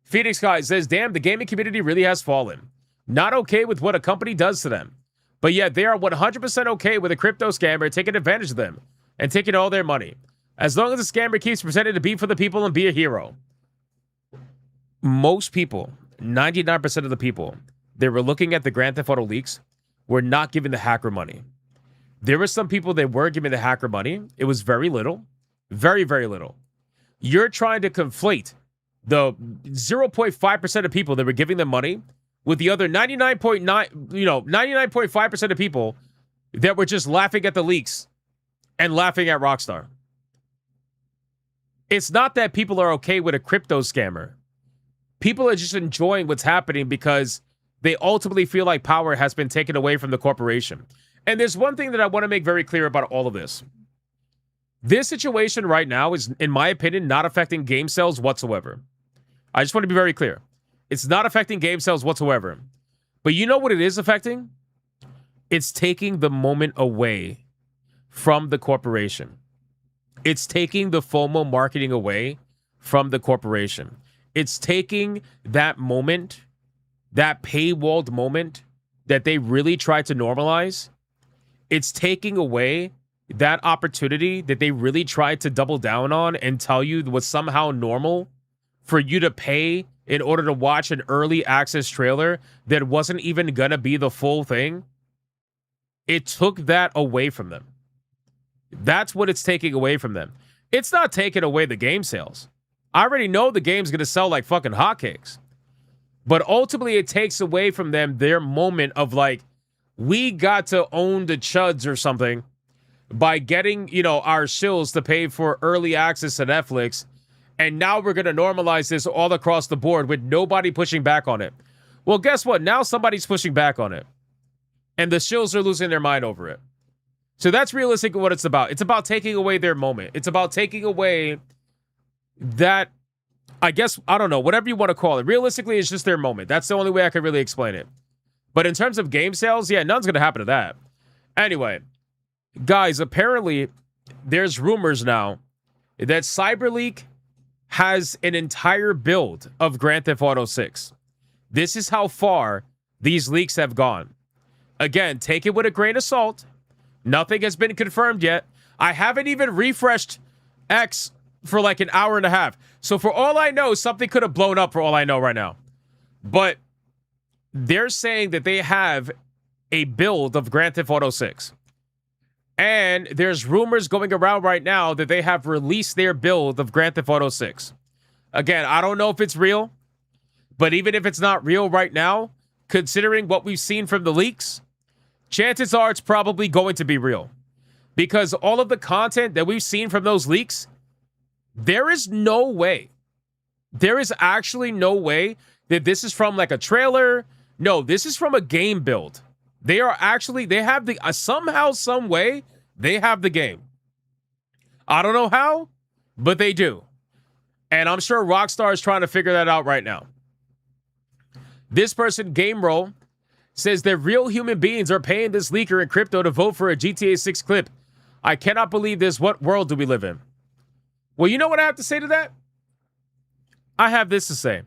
Phoenix Guy says, damn, the gaming community really has fallen. Not okay with what a company does to them. But yet they are 100% okay with a crypto scammer taking advantage of them and taking all their money. As long as the scammer keeps pretending to be for the people and be a hero. Most people, 99% of the people that were looking at the Grand Theft Auto leaks were not giving the hacker money. There were some people that were giving the hacker money. It was very little. Very, very little. You're trying to conflate the 0.5% of people that were giving them money with the other 99.5% of people that were just laughing at the leaks and laughing at Rockstar. It's not that people are okay with a crypto scammer. People are just enjoying what's happening because they ultimately feel like power has been taken away from the corporation. And there's one thing that I want to make very clear about all of this. This situation right now is, in my opinion, not affecting game sales whatsoever. I just want to be very clear. It's not affecting game sales whatsoever. But you know what it is affecting? It's taking the moment away from the corporation. It's taking the FOMO marketing away from the corporation. It's taking that moment, that paywalled moment that they really tried to normalize. It's taking away that opportunity that they really tried to double down on and tell you was somehow normal for you to pay in order to watch an early access trailer that wasn't even gonna be the full thing. It took that away from them. That's what it's taking away from them. It's not taking away the game sales. I already know the game's gonna sell like fucking hotcakes. But ultimately it takes away from them their moment of like, we got to own the chuds or something by getting, our shills to pay for early access to Netflix. And now we're going to normalize this all across the board with nobody pushing back on it. Well, guess what? Now somebody's pushing back on it. And the shills are losing their mind over it. So that's realistically what it's about. It's about taking away their moment. It's about taking away that, I guess, I don't know, whatever you want to call it. Realistically, it's just their moment. That's the only way I could really explain it. But in terms of game sales, yeah, none's going to happen to that. Anyway, guys, apparently there's rumors now that CyberLeak has an entire build of Grand Theft Auto 6. This is how far these leaks have gone. Again, take it with a grain of salt. Nothing has been confirmed yet. I haven't even refreshed X for like an hour and a half. So for all I know, something could have blown up for all I know right now. But they're saying that they have a build of Grand Theft Auto 6. And there's rumors going around right now that they have released their build of Grand Theft Auto 6. Again, I don't know if it's real, but even if it's not real right now, considering what we've seen from the leaks, chances are it's probably going to be real. Because all of the content that we've seen from those leaks, there is no way. There is actually no way that this is from like a trailer. No, this is from a game build. They have the, somehow, some way, they have the game. I don't know how, but they do. And I'm sure Rockstar is trying to figure that out right now. This person, Game Roll, says that real human beings are paying this leaker in crypto to vote for a GTA 6 clip. I cannot believe this. What world do we live in? Well, you know what I have to say to that? I have this to say.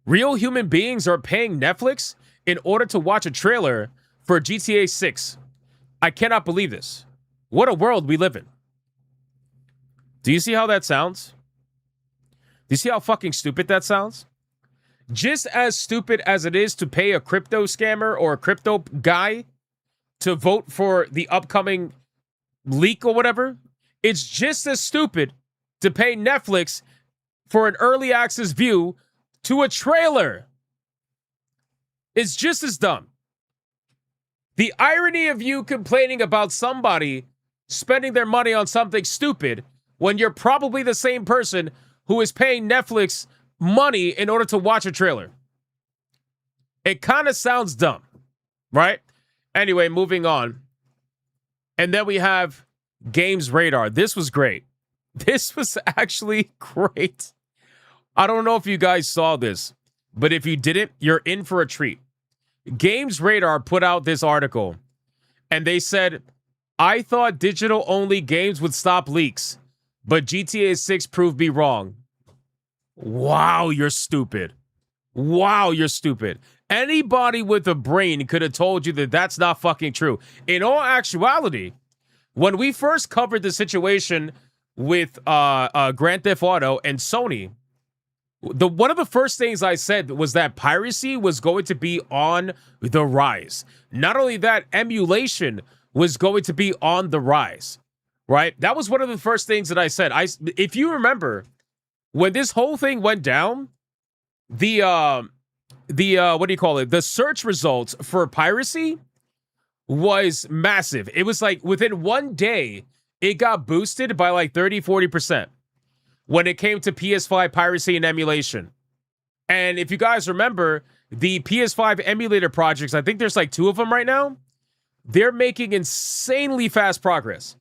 Real human beings are paying Netflix in order to watch a trailer for GTA 6. I cannot believe this. What a world we live in. Do you see how that sounds? Do you see how fucking stupid that sounds? Just as stupid as it is to pay a crypto scammer or a crypto guy to vote for the upcoming leak or whatever, it's just as stupid to pay Netflix for an early access view to a trailer. It's just as dumb. The irony of you complaining about somebody spending their money on something stupid when you're probably the same person who is paying Netflix money in order to watch a trailer. It kind of sounds dumb, right? Anyway, moving on. And then we have Games Radar. This was great. This was actually great. I don't know if you guys saw this, but if you didn't, you're in for a treat. Games Radar put out this article, and they said, I thought digital-only games would stop leaks, but GTA 6 proved me wrong. Wow, you're stupid. Wow, you're stupid. Anybody with a brain could have told you that that's not fucking true. In all actuality, when we first covered the situation with Grand Theft Auto and Sony, one of the first things I said was that piracy was going to be on the rise. Not only that, emulation was going to be on the rise, right? That was one of the first things that I said. If you remember, when this whole thing went down, the what do you call it? The search results for piracy was massive. It was like within one day, it got boosted by like 30-40%. When it came to PS5 piracy and emulation. And if you guys remember, the PS5 emulator projects, I think there's like 2 of them right now, they're making insanely fast progress.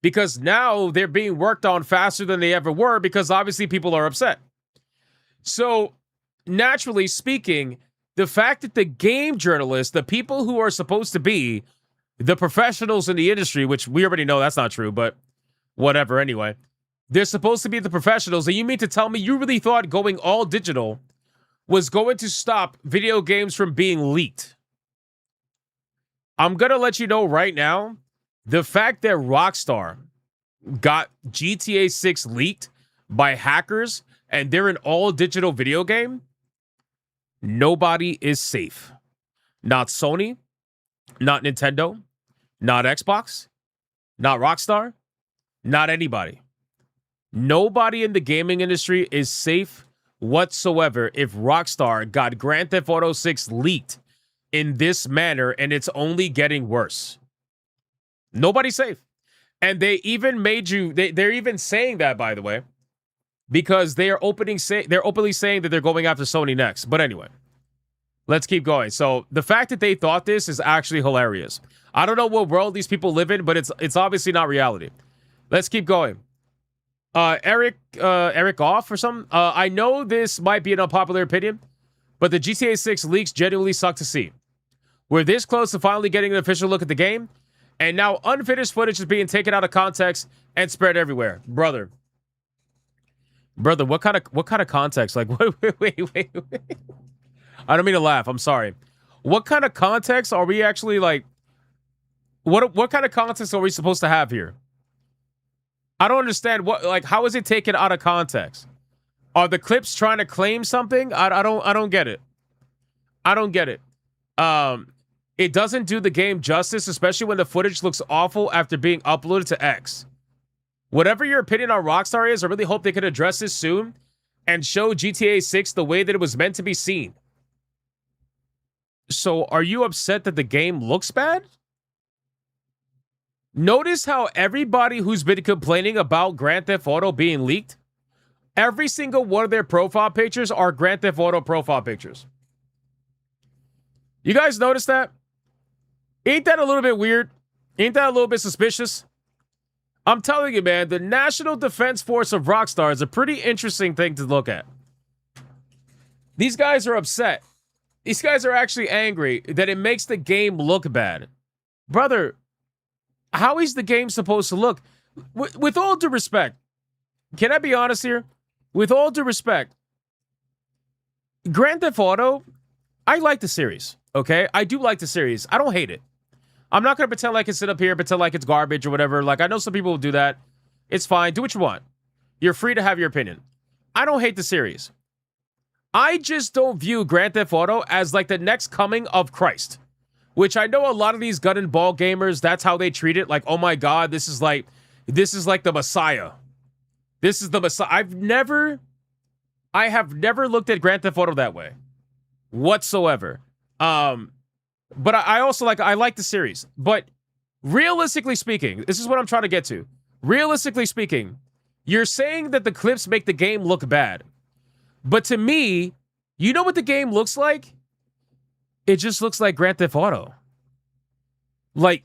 Because now they're being worked on faster than they ever were because obviously people are upset. So, naturally speaking, the fact that the game journalists, the people who are supposed to be the professionals in the industry, which we already know that's not true, but whatever anyway, they're supposed to be the professionals, and you mean to tell me you really thought going all digital was going to stop video games from being leaked? I'm going to let you know right now, the fact that Rockstar got GTA 6 leaked by hackers and they're an all digital video game, nobody is safe. Not Sony, not Nintendo, not Xbox, not Rockstar, not anybody. Nobody in the gaming industry is safe whatsoever if Rockstar got Grand Theft Auto 6 leaked in this manner, and it's only getting worse. Nobody's safe. And they even made you, they're even saying that, by the way, because they're openly saying that they're going after Sony next. But anyway, let's keep going. So the fact that they thought this is actually hilarious. I don't know what world these people live in, but it's obviously not reality. Let's keep going. Eric off or something. I know this might be an unpopular opinion, but the GTA 6 leaks genuinely suck to see. We're this close to finally getting an official look at the game, and now unfinished footage is being taken out of context and spread everywhere. Brother, what kind of context? Like, wait. I don't mean to laugh. I'm sorry. What kind of context are we actually like? What kind of context are we supposed to have here? I don't understand how is it taken out of context? Are the clips trying to claim something? I don't get it. I don't get it. It doesn't do the game justice, especially when the footage looks awful after being uploaded to X. Whatever your opinion on Rockstar is, I really hope they can address this soon and show GTA 6 the way that it was meant to be seen. So, are you upset that the game looks bad? Notice how everybody who's been complaining about Grand Theft Auto being leaked, every single one of their profile pictures are Grand Theft Auto profile pictures. You guys notice that? Ain't that a little bit weird? Ain't that a little bit suspicious? I'm telling you, man, the National Defense Force of Rockstar is a pretty interesting thing to look at. These guys are upset. These guys are actually angry that it makes the game look bad. Brother, how is the game supposed to look? With all due respect, can I be honest here? With all due respect, Grand Theft Auto, I like the series, okay? I do like the series. I don't hate it. I'm not going to pretend like I can sit up here, pretend like it's garbage or whatever. Like, I know some people will do that. It's fine. Do what you want. You're free to have your opinion. I don't hate the series. I just don't view Grand Theft Auto as like the next coming of Christ. Which I know a lot of these gun and ball gamers, that's how they treat it. Like, oh my God, this is like the Messiah. This is the Messiah. I have never looked at Grand Theft Auto that way. Whatsoever. But I also I like the series. But realistically speaking, this is what I'm trying to get to. Realistically speaking, you're saying that the clips make the game look bad. But to me, you know what the game looks like? It just looks like Grand Theft Auto. Like,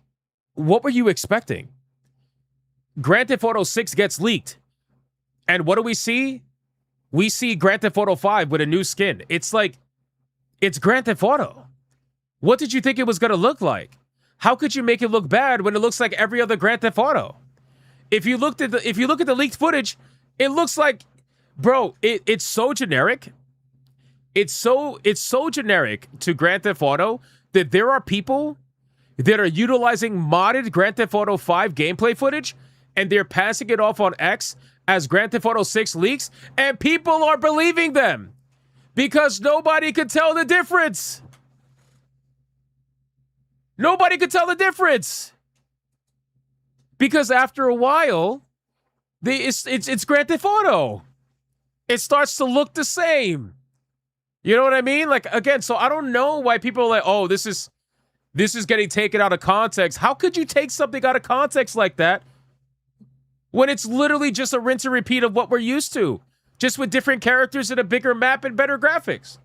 what were you expecting? Grand Theft Auto 6 gets leaked. And what do we see? We see Grand Theft Auto 5 with a new skin. It's like, it's Grand Theft Auto. What did you think it was going to look like? How could you make it look bad when it looks like every other Grand Theft Auto? If you look at the leaked footage, it looks like, bro, it's so generic. It's so generic to Grand Theft Auto that there are people that are utilizing modded Grand Theft Auto 5 gameplay footage and they're passing it off on X as Grand Theft Auto 6 leaks, and people are believing them because nobody could tell the difference. Nobody could tell the difference. Because after a while, it's Grand Theft Auto. It starts to look the same. You know what I mean? Like, again, so I don't know why people are like, oh, this is getting taken out of context. How could you take something out of context like that when it's literally just a rinse and repeat of what we're used to, just with different characters and a bigger map and better graphics?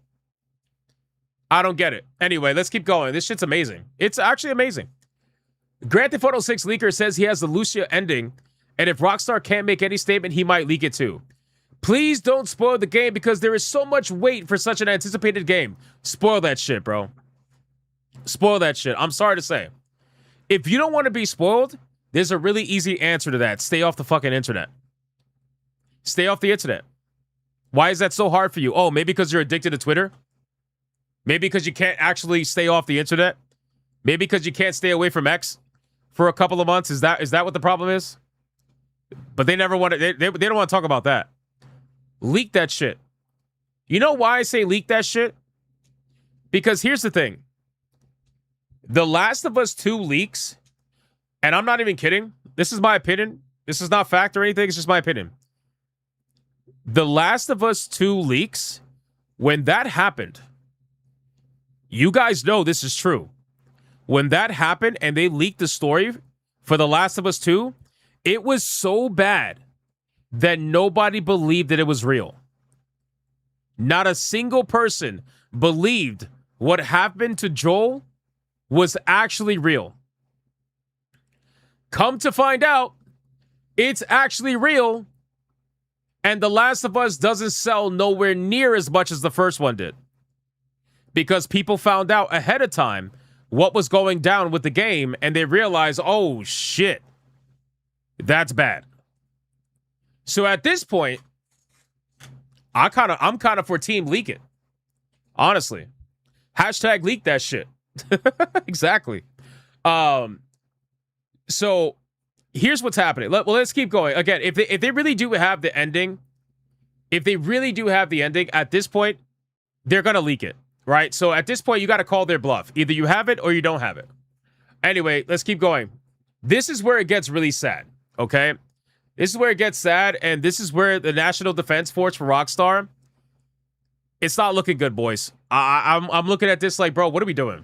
I don't get it. Anyway, let's keep going. This shit's amazing. It's actually amazing. Grand Theft Auto 6 leaker says he has the Lucia ending, and if Rockstar can't make any statement, he might leak it too. Please don't spoil the game because there is so much wait for such an anticipated game. Spoil that shit, bro. Spoil that shit. I'm sorry to say. If you don't want to be spoiled, there's a really easy answer to that. Stay off the fucking internet. Stay off the internet. Why is that so hard for you? Oh, maybe because you're addicted to Twitter? Maybe because you can't actually stay off the internet? Maybe because you can't stay away from X for a couple of months? Is that what the problem is? But they never want to. They don't want to talk about that. Leak that shit. You know why I say leak that shit? Because here's the thing. The Last of Us 2 leaks, and I'm not even kidding. This is my opinion. This is not fact or anything. It's just my opinion. The Last of Us 2 leaks, when that happened, you guys know this is true. When that happened and they leaked the story for The Last of Us 2, it was so bad that nobody believed that it was real. Not a single person believed what happened to Joel was actually real. Come to find out, it's actually real, and The Last of Us doesn't sell nowhere near as much as the first one did. Because people found out ahead of time what was going down with the game, and they realized, oh shit, that's bad. So at this point, I'm kind of for team leak it. Honestly. Hashtag leak that shit. Exactly. So here's what's happening. Let's keep going. Again, if they really do have the ending, at this point, they're going to leak it, right? So at this point, you got to call their bluff. Either you have it or you don't have it. Anyway, let's keep going. This is where it gets really sad, okay? This is where it gets sad, and this is where the National Defense Force for Rockstar, it's not looking good, boys. I'm looking at this like, bro, what are we doing?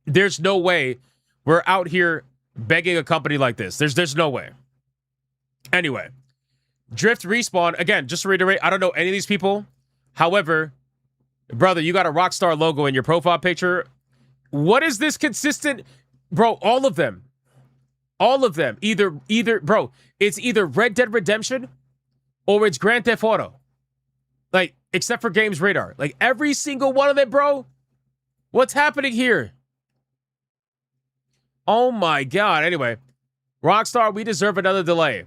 There's no way we're out here begging a company like this. There's no way. Anyway, Drift Respawn, again, just to reiterate, I don't know any of these people. However, brother, you got a Rockstar logo in your profile picture. What is this consistent? Bro, all of them. All of them. Either, bro, it's either Red Dead Redemption or it's Grand Theft Auto. Like, except for Games Radar. Like, every single one of them, bro. What's happening here? Oh my God. Anyway, Rockstar, we deserve another delay.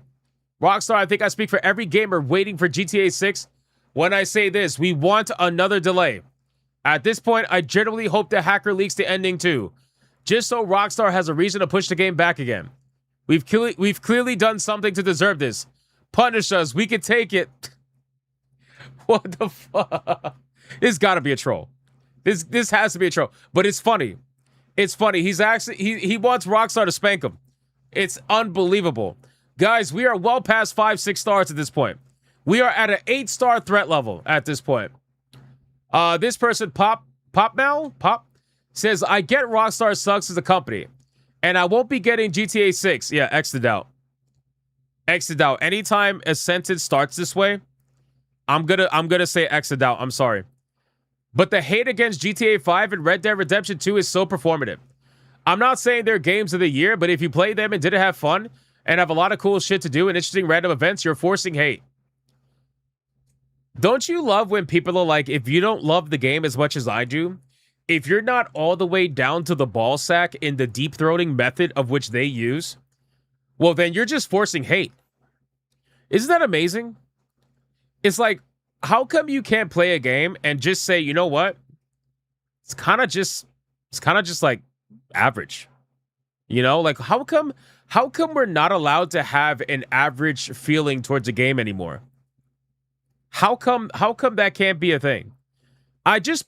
Rockstar, I think I speak for every gamer waiting for GTA 6 when I say this. We want another delay. At this point, I generally hope the hacker leaks the ending too, just so Rockstar has a reason to push the game back again. We've clearly done something to deserve this. Punish us. We can take it. What the fuck? This got to be a troll. This has to be a troll. But it's funny. It's funny. He's actually he wants Rockstar to spank him. It's unbelievable. Guys, we are well past 5-6 stars at this point. We are at an 8-star threat level at this point. This person, Pop says, I get Rockstar sucks as a company, and I won't be getting GTA 6. Yeah, X'd out. X'd out. Anytime a sentence starts this way, I'm gonna say X'd out. I'm sorry. But the hate against GTA 5 and Red Dead Redemption 2 is so performative. I'm not saying they're games of the year, but if you play them and didn't have fun and have a lot of cool shit to do and interesting random events, you're forcing hate. Don't you love when people are like, if you don't love the game as much as I do, if you're not all the way down to the ball sack in the deep-throating method of which they use, well, then you're just forcing hate. Isn't that amazing? It's like, how come you can't play a game and just say, you know what? It's kind of just like average. You know, like how come we're not allowed to have an average feeling towards a game anymore? How come that can't be a thing? I just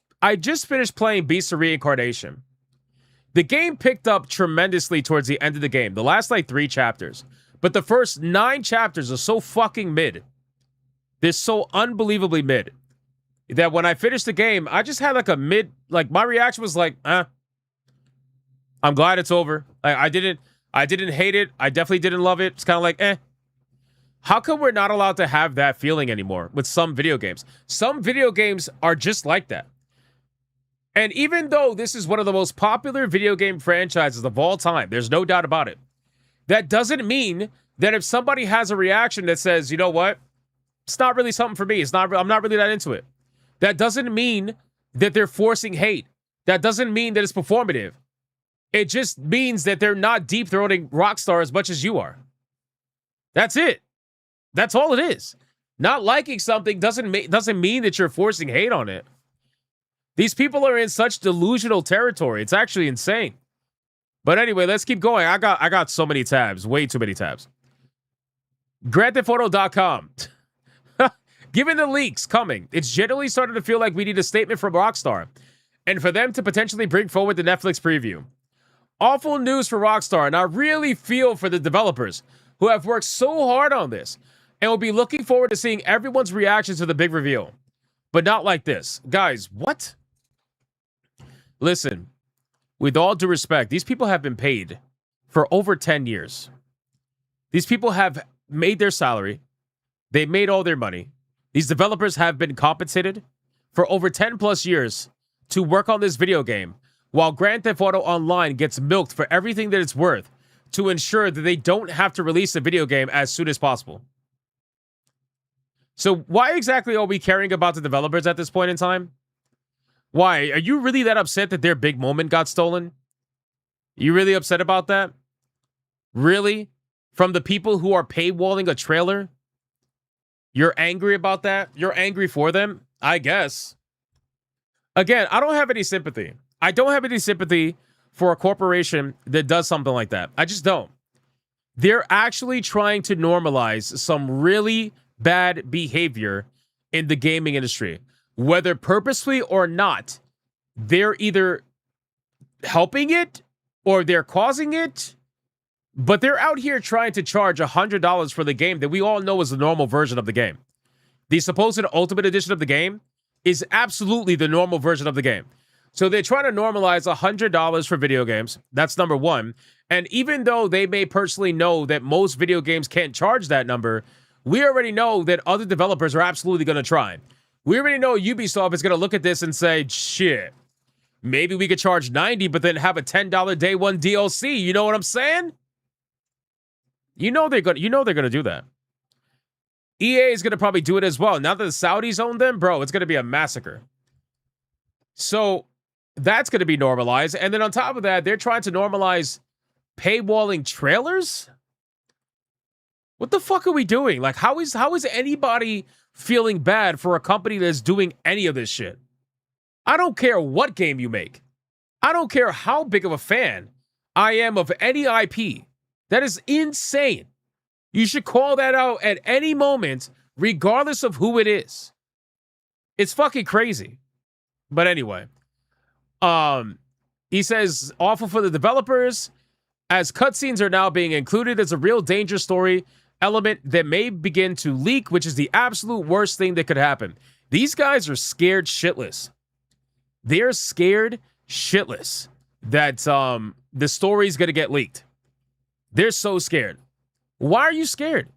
finished playing Beast of Reincarnation. The game picked up tremendously towards the end of the game. The last like 3 chapters. But the first 9 chapters are so fucking mid. They're so unbelievably mid. That when I finished the game, I just had like a mid, like my reaction was like, I'm glad it's over. I didn't hate it. I definitely didn't love it. It's kind of like, How come we're not allowed to have that feeling anymore with some video games? Some video games are just like that. And even though this is one of the most popular video game franchises of all time, there's no doubt about it. That doesn't mean that if somebody has a reaction that says, you know what? It's not really something for me. I'm not really that into it. That doesn't mean that they're forcing hate. That doesn't mean that it's performative. It just means that they're not deep-throating Rockstar as much as you are. That's it. That's all it is. Not liking something doesn't mean that you're forcing hate on it. These people are in such delusional territory. It's actually insane. But anyway, let's keep going. I got so many tabs. Way too many tabs. GrandTheftAuto.com. Given the leaks coming, it's generally starting to feel like we need a statement from Rockstar. And for them to potentially bring forward the Netflix preview. Awful news for Rockstar, and I really feel for the developers who have worked so hard on this and will be looking forward to seeing everyone's reactions to the big reveal. But not like this. Guys, what? Listen, with all due respect, these people have been paid for over 10 years. These people have made their salary. They've made all their money. These developers have been compensated for over 10 plus years to work on this video game, while Grand Theft Auto Online gets milked for everything that it's worth to ensure that they don't have to release the video game as soon as possible. So why exactly are we caring about the developers at this point in time? Why? Are you really that upset that their big moment got stolen? You really upset about that? Really? From the people who are paywalling a trailer? You're angry about that? You're angry for them? I guess. Again, I don't have any sympathy. I don't have any sympathy for a corporation that does something like that. I just don't. They're actually trying to normalize some really bad behavior in the gaming industry. Whether purposely or not, they're either helping it or they're causing it. But they're out here trying to charge $100 for the game that we all know is the normal version of the game. The supposed Ultimate Edition of the game is absolutely the normal version of the game. So they're trying to normalize $100 for video games. That's number one. And even though they may personally know that most video games can't charge that number, we already know that other developers are absolutely going to try. We already know Ubisoft is going to look at this and say, shit, maybe we could charge $90, but then have a $10 day one DLC. You know what I'm saying? You know they're gonna do that. EA is gonna probably do it as well. Now that the Saudis own them, bro, it's gonna be a massacre. So that's gonna be normalized. And then on top of that, they're trying to normalize paywalling trailers. What the fuck are we doing? Like, how is anybody feeling bad for a company that's doing any of this shit? I don't care what game you make. I don't care how big of a fan I am of any IP. That is insane. You should call that out at any moment, regardless of who it is. It's fucking crazy. But anyway, he says, awful for the developers, as cutscenes are now being included as a real danger story element that may begin to leak, which is the absolute worst thing that could happen. These guys are scared shitless. They're scared shitless that the story's going to get leaked. They're so scared. Why are you scared?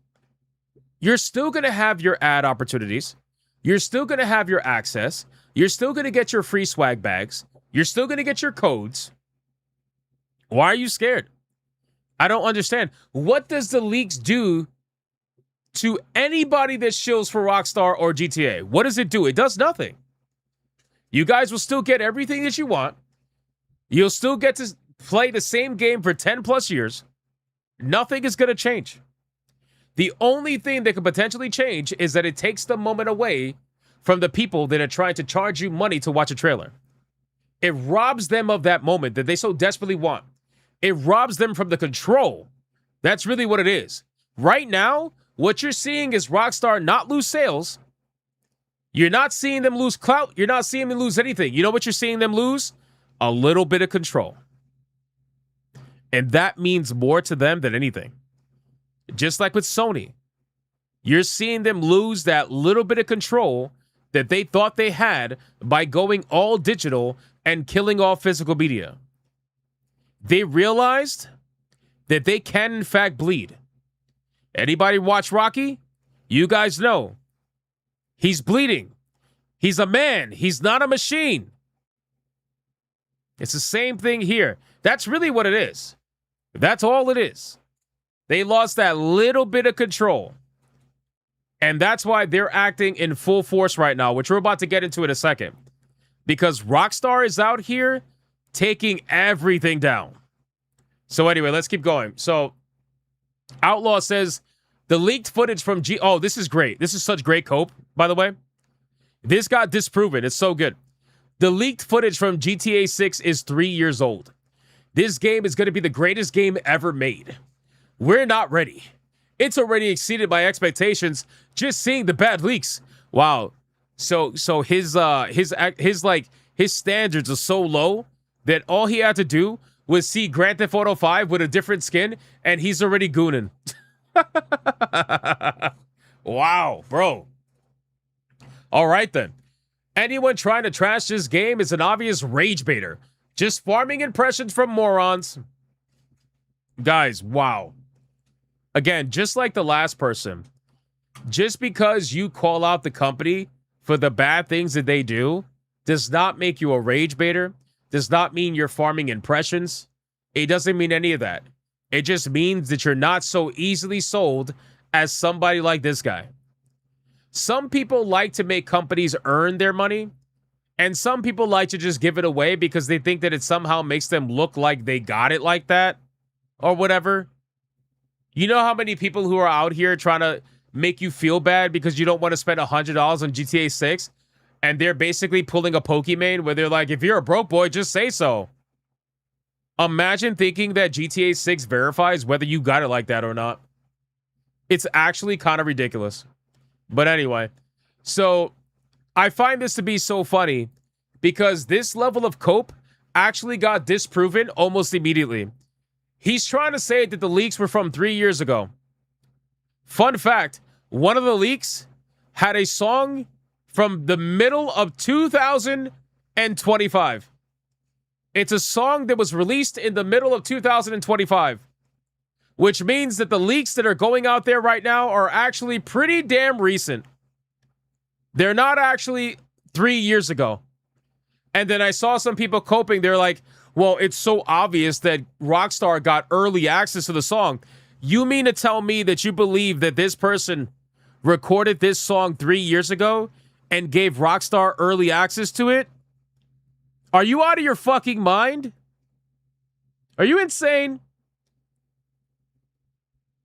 You're still going to have your ad opportunities. You're still going to have your access. You're still going to get your free swag bags. You're still going to get your codes. Why are you scared? I don't understand. What does the leaks do to anybody that shills for Rockstar or GTA? What does it do? It does nothing. You guys will still get everything that you want. You'll still get to play the same game for 10 plus years. Nothing is going to change. The only thing that could potentially change is that it takes the moment away from the people that are trying to charge you money to watch a trailer. It robs them of that moment that they so desperately want. It robs them from the control. That's really what it is. Right now, what you're seeing is Rockstar not lose sales. You're not seeing them lose clout. You're not seeing them lose anything. You know what you're seeing them lose? A little bit of control. And that means more to them than anything. Just like with Sony. You're seeing them lose that little bit of control that they thought they had by going all digital and killing all physical media. They realized that they can, in fact, bleed. Anybody watch Rocky? You guys know. He's bleeding. He's a man. He's not a machine. It's the same thing here. That's really what it is. That's all it is. They lost that little bit of control. And that's why they're acting in full force right now, which we're about to get into in a second. Because Rockstar is out here taking everything down. So anyway, let's keep going. So Outlaw says the leaked footage from Oh, this is great. This is such great cope, by the way. This got disproven. It's so good. The leaked footage from GTA 6 is 3 years old. This game is going to be the greatest game ever made. We're not ready. It's already exceeded my expectations just seeing the bad leaks. Wow. So his standards are so low that all he had to do was see Grand Theft Auto 5 with a different skin and he's already gooning. Wow, bro. All right then. Anyone trying to trash this game is an obvious rage baiter. Just farming impressions from morons. Guys, wow. Again, just like the last person, just because you call out the company for the bad things that they do does not make you a rage baiter, does not mean you're farming impressions. It doesn't mean any of that. It just means that you're not so easily sold as somebody like this guy. Some people like to make companies earn their money, and some people like to just give it away because they think that it somehow makes them look like they got it like that or whatever. You know how many people who are out here trying to make you feel bad because you don't want to spend $100 on GTA 6, and they're basically pulling a Pokemon where they're like, if you're a broke boy, just say so. Imagine thinking that GTA 6 verifies whether you got it like that or not. It's actually kind of ridiculous. But anyway, so I find this to be so funny because this level of cope actually got disproven almost immediately. He's trying to say that the leaks were from 3 years ago. Fun fact, one of the leaks had a song from the middle of 2025. It's a song that was released in the middle of 2025, which means that the leaks that are going out there right now are actually pretty damn recent. They're not actually 3 years ago. And then I saw some people coping. They're like, well, it's so obvious that Rockstar got early access to the song. You mean to tell me that you believe that this person recorded this song 3 years ago and gave Rockstar early access to it? Are you out of your fucking mind? Are you insane?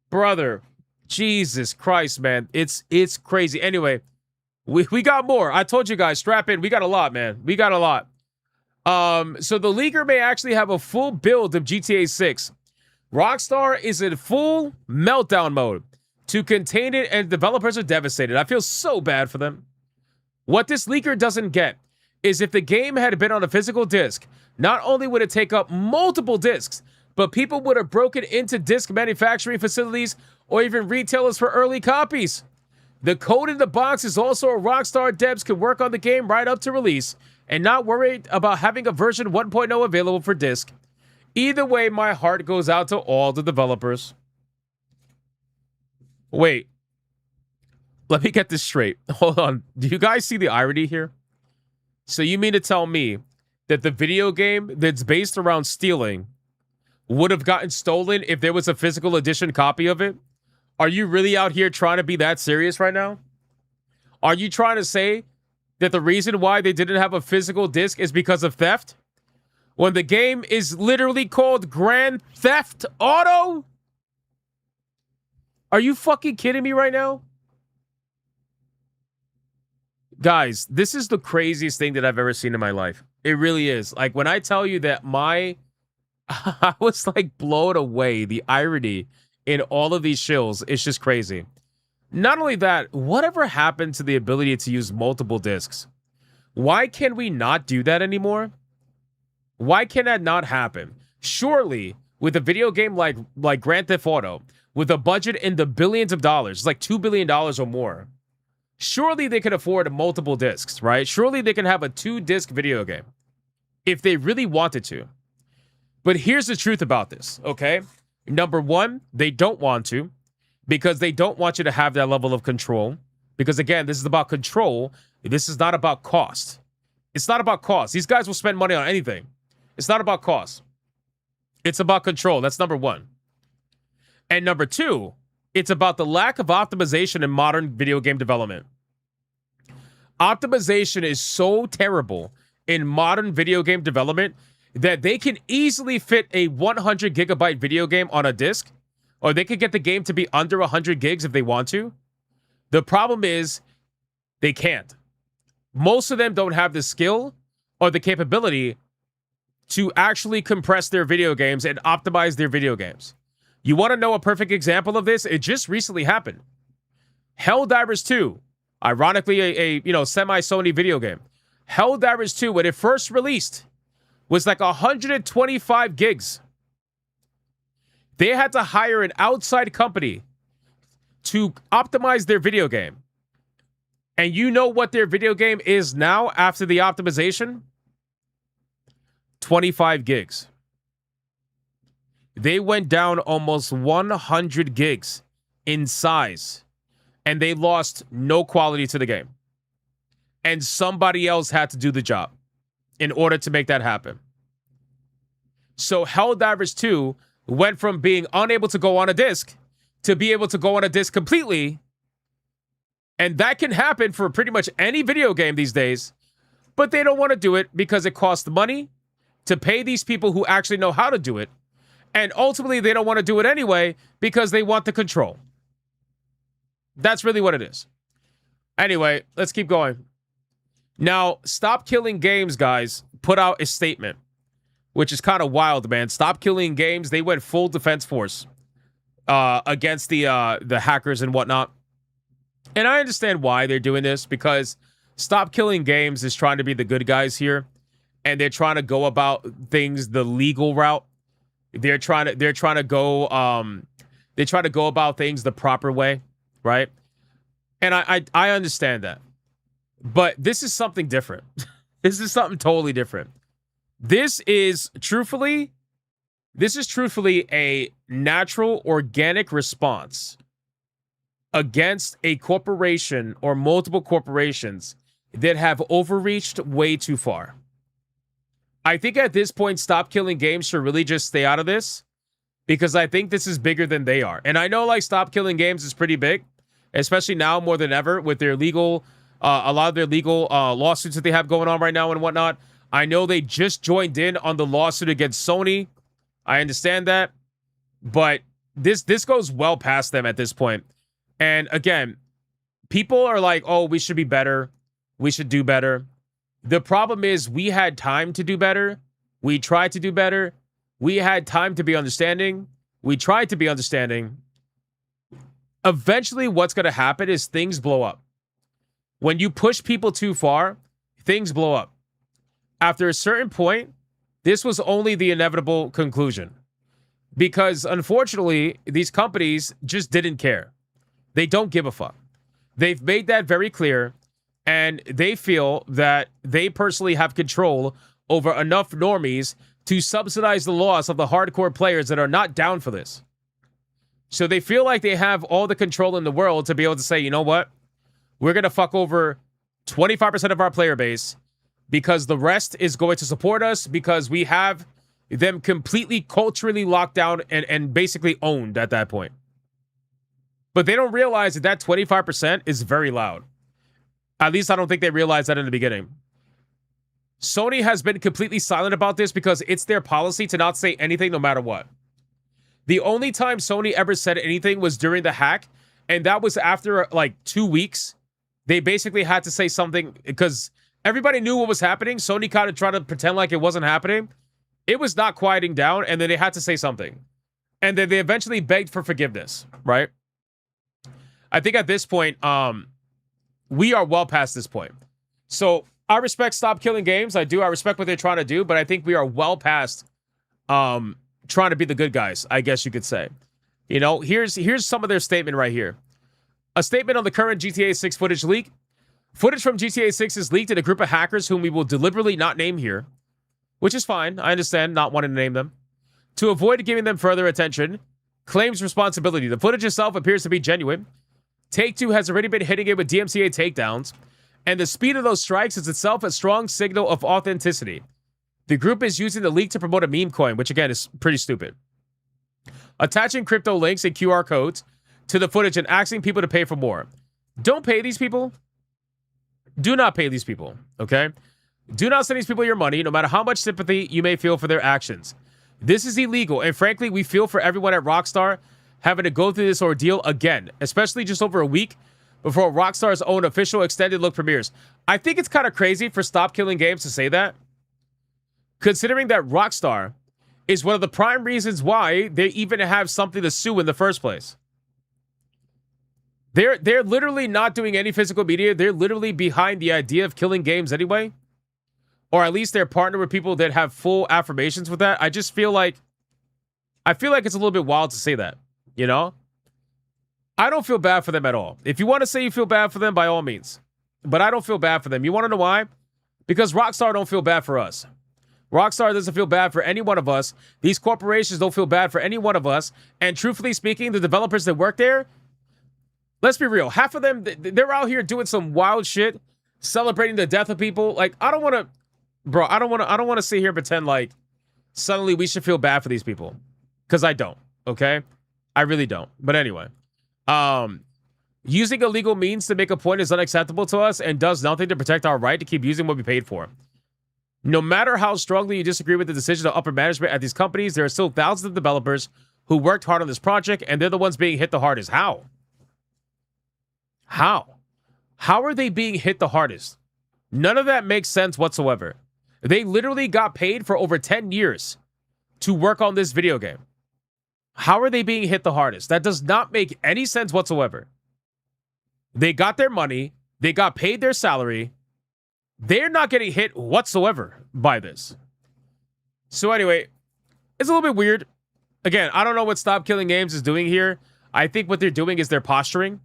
Brother, Jesus Christ, man. It's crazy. Anyway, we got more. I told you guys, strap in. We got a lot, man. We got a lot. So the leaker may actually have a full build of GTA 6. Rockstar is in full meltdown mode to contain it, and developers are devastated. I feel so bad for them. What this leaker doesn't get is if the game had been on a physical disc, not only would it take up multiple discs, but people would have broken into disc manufacturing facilities or even retailers for early copies. The code in the box is also a Rockstar devs can work on the game right up to release and not worried about having a version 1.0 available for disc. Either way, my heart goes out to all the developers. Wait. Let me get this straight. Hold on. Do you guys see the irony here? So you mean to tell me that the video game that's based around stealing would have gotten stolen if there was a physical edition copy of it? Are you really out here trying to be that serious right now? Are you trying to say that the reason why they didn't have a physical disc is because of theft? When the game is literally called Grand Theft Auto? Are you fucking kidding me right now? Guys, this is the craziest thing that I've ever seen in my life. It really is. Like, when I tell you that I was like blown away. The irony in all of these shills, it's just crazy. Not only that, whatever happened to the ability to use multiple discs? Why can we not do that anymore? Why can that not happen? Surely, with a video game like Grand Theft Auto, with a budget in the billions of dollars, like $2 billion or more, surely they can afford multiple discs, right? Surely they can have a 2-disc video game if they really wanted to. But here's the truth about this, okay? Number one, they don't want to because they don't want you to have that level of control. Because again, this is about control. This is not about cost. It's not about cost. These guys will spend money on anything. It's not about cost. It's about control. That's number one. And number two, it's about the lack of optimization in modern video game development. Optimization is so terrible in modern video game development that they can easily fit a 100 gigabyte video game on a disc, or they could get the game to be under 100 gigs if they want to. The problem is they can't. Most of them don't have the skill or the capability to actually compress their video games and optimize their video games. You want to know a perfect example of this? It just recently happened. Helldivers 2, ironically a semi-Sony video game. Helldivers 2, when it first released, was like 125 gigs. They had to hire an outside company to optimize their video game. And you know what their video game is now after the optimization? 25 gigs. They went down almost 100 gigs in size, and they lost no quality to the game. And somebody else had to do the job in order to make that happen. So Helldivers 2 went from being unable to go on a disc to be able to go on a disc completely. And that can happen for pretty much any video game these days. But they don't want to do it because it costs money to pay these people who actually know how to do it. And ultimately, they don't want to do it anyway because they want the control. That's really what it is. Anyway, let's keep going. Now, Stop Killing Games, guys, put out a statement, which is kind of wild, man. Stop Killing Games, they went full defense force against the hackers and whatnot. And I understand why they're doing this, because Stop Killing Games is trying to be the good guys here, and they're trying to go about things the legal route. They're trying to go about things the proper way, right? And I understand that. But this is something different. This is something totally different. This is truthfully a natural, organic response against a corporation or multiple corporations that have overreached way too far. I think at this point, Stop Killing Games should really just stay out of this, because I think this is bigger than they are. And I know like Stop Killing Games is pretty big, especially now more than ever with their legal, a lot of their legal lawsuits that they have going on right now and whatnot. I know they just joined in on the lawsuit against Sony. I understand that, but this goes well past them at this point. And again, people are like, oh, we should be better. We should do better. The problem is we had time to do better. We tried to do better. We had time to be understanding. We tried to be understanding. Eventually, what's going to happen is things blow up. When you push people too far, things blow up. After a certain point, this was only the inevitable conclusion. Because unfortunately, these companies just didn't care. They don't give a fuck. They've made that very clear. And they feel that they personally have control over enough normies to subsidize the loss of the hardcore players that are not down for this. So they feel like they have all the control in the world to be able to say, you know what? We're going to fuck over 25% of our player base because the rest is going to support us because we have them completely culturally locked down and basically owned at that point. But they don't realize that 25% is very loud. At least I don't think they realized that in the beginning. Sony has been completely silent about this because it's their policy to not say anything no matter what. The only time Sony ever said anything was during the hack, and that was after like 2 weeks they basically had to say something because everybody knew what was happening. Sony kind of tried to pretend like it wasn't happening. It was not quieting down, and then they had to say something. And then they eventually begged for forgiveness, right? I think at this point, we are well past this point. So I respect Stop Killing Games. I do. I respect what they're trying to do, but I think we are well past trying to be the good guys, I guess you could say. You know, here's some of their statement right here. A statement on the current GTA 6 footage leak. Footage from GTA 6 is leaked in a group of hackers whom we will deliberately not name here, which is fine. I understand not wanting to name them. To avoid giving them further attention, claims responsibility. The footage itself appears to be genuine. Take-Two has already been hitting it with DMCA takedowns, and the speed of those strikes is itself a strong signal of authenticity. The group is using the leak to promote a meme coin, which again is pretty stupid. Attaching crypto links and QR codes to the footage and asking people to pay for more. Don't pay these people. Do not pay these people, okay? Do not send these people your money, no matter how much sympathy you may feel for their actions. This is illegal, and frankly, we feel for everyone at Rockstar having to go through this ordeal again, especially just over a week before Rockstar's own official extended look premieres. I think it's kind of crazy for Stop Killing Games to say that, considering that Rockstar is one of the prime reasons why they even have something to sue in the first place. They're literally not doing any physical media. They're literally behind the idea of killing games anyway. Or at least they're partnered with people that have full affirmations with that. I feel like it's a little bit wild to say that, you know? I don't feel bad for them at all. If you want to say you feel bad for them, by all means. But I don't feel bad for them. You want to know why? Because Rockstar don't feel bad for us. Rockstar doesn't feel bad for any one of us. These corporations don't feel bad for any one of us. And truthfully speaking, the developers that work there, let's be real. Half of them, they're out here doing some wild shit, celebrating the death of people. Like, I don't want to sit here and pretend like suddenly we should feel bad for these people. Because I don't, okay? I really don't. But anyway. Using illegal means to make a point is unacceptable to us and does nothing to protect our right to keep using what we paid for. No matter how strongly you disagree with the decision of upper management at these companies, there are still thousands of developers who worked hard on this project, and they're the ones being hit the hardest. How? How are they being hit the hardest? None of that makes sense whatsoever. They literally got paid for over 10 years to work on this video game. How are they being hit the hardest? That does not make any sense whatsoever. They got their money. They got paid their salary. They're not getting hit whatsoever by this. So anyway, it's a little bit weird. Again, I don't know what Stop Killing Games is doing here. I think what they're doing is they're posturing.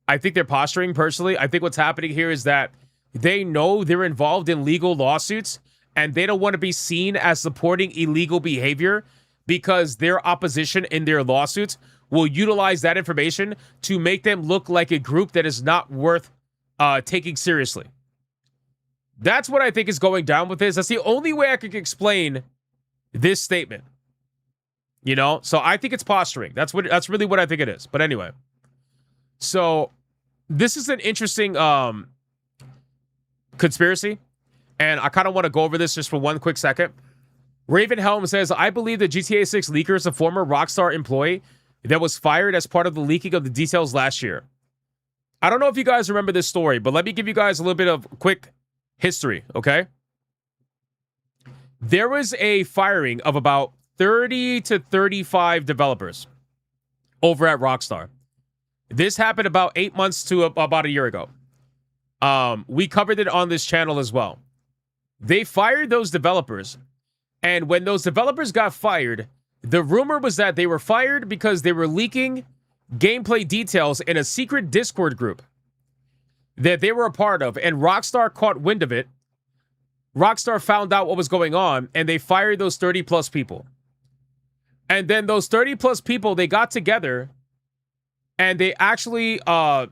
I think they're posturing personally. I think what's happening here is that they know they're involved in legal lawsuits and they don't want to be seen as supporting illegal behavior because their opposition in their lawsuits will utilize that information to make them look like a group that is not worth taking seriously. That's what I think is going down with this. That's the only way I could explain this statement. You know? So I think it's posturing. That's really what I think it is. But anyway. So this is an interesting conspiracy. And I kind of want to go over this just for one quick second. Raven Helm says, I believe the GTA 6 leaker is a former Rockstar employee that was fired as part of the leaking of the details last year. I don't know if you guys remember this story, but let me give you guys a little bit of quick history, okay? There was a firing of about 30 to 35 developers over at Rockstar. This happened about 8 months to about a year ago. We covered it on this channel as well. They fired those developers, and when those developers got fired, the rumor was that they were fired because they were leaking gameplay details in a secret Discord group that they were a part of, and Rockstar caught wind of it. Rockstar found out what was going on, and they fired those 30 plus people. And then those 30 plus people, they got together, and they actually are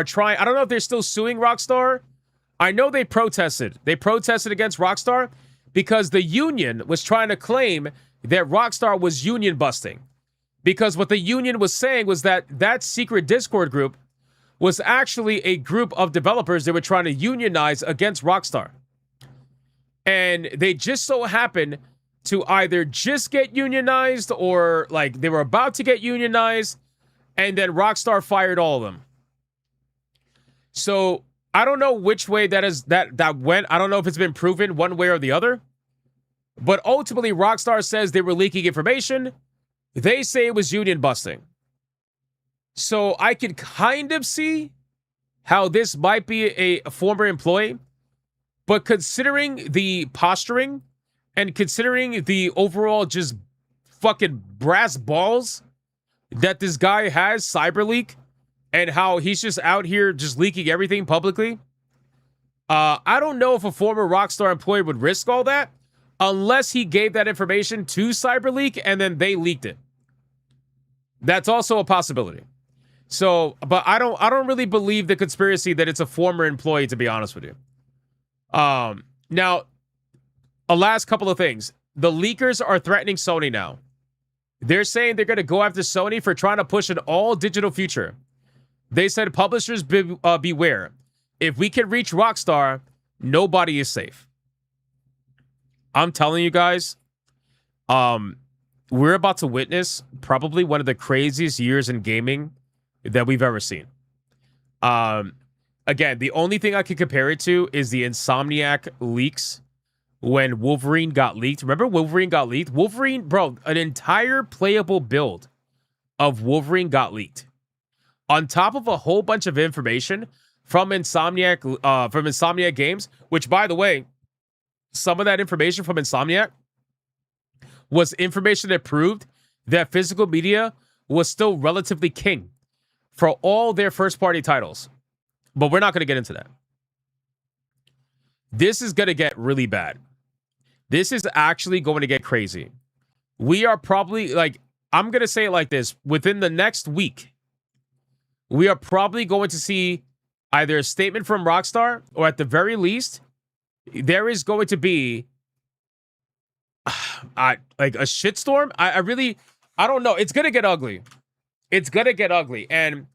trying. I don't know if they're still suing Rockstar. I know they protested. They protested against Rockstar because the union was trying to claim that Rockstar was union busting. Because what the union was saying was that that secret Discord group was actually a group of developers that were trying to unionize against Rockstar. And they just so happened to either just get unionized or like they were about to get unionized, and then Rockstar fired all of them. So I don't know which way that went. I don't know if it's been proven one way or the other. But ultimately, Rockstar says they were leaking information. They say it was union busting. So I could kind of see how this might be a former employee. But considering the posturing and considering the overall just fucking brass balls that this guy has, CyberLeak, and how he's just out here just leaking everything publicly, I don't know if a former Rockstar employee would risk all that unless he gave that information to CyberLeak and then they leaked it. That's also a possibility. So, but I don't really believe the conspiracy that it's a former employee, to be honest with you. Now, a last couple of things. The leakers are threatening Sony now. They're saying they're going to go after Sony for trying to push an all-digital future. They said, publishers beware. If we can reach Rockstar, nobody is safe. I'm telling you guys, we're about to witness probably one of the craziest years in gaming that we've ever seen. Again, the only thing I can compare it to is the Insomniac leaks when Wolverine got leaked. Remember Wolverine got leaked? Wolverine, bro, an entire playable build of Wolverine got leaked. On top of a whole bunch of information from Insomniac Games, which, by the way, some of that information from Insomniac was information that proved that physical media was still relatively king for all their first-party titles. But we're not going to get into that. This is going to get really bad. This is actually going to get crazy. We are probably, like, I'm going to say it like this. Within the next week, we are probably going to see either a statement from Rockstar, or at the very least, there is going to be like a shitstorm. I don't know. It's going to get ugly. It's going to get ugly. And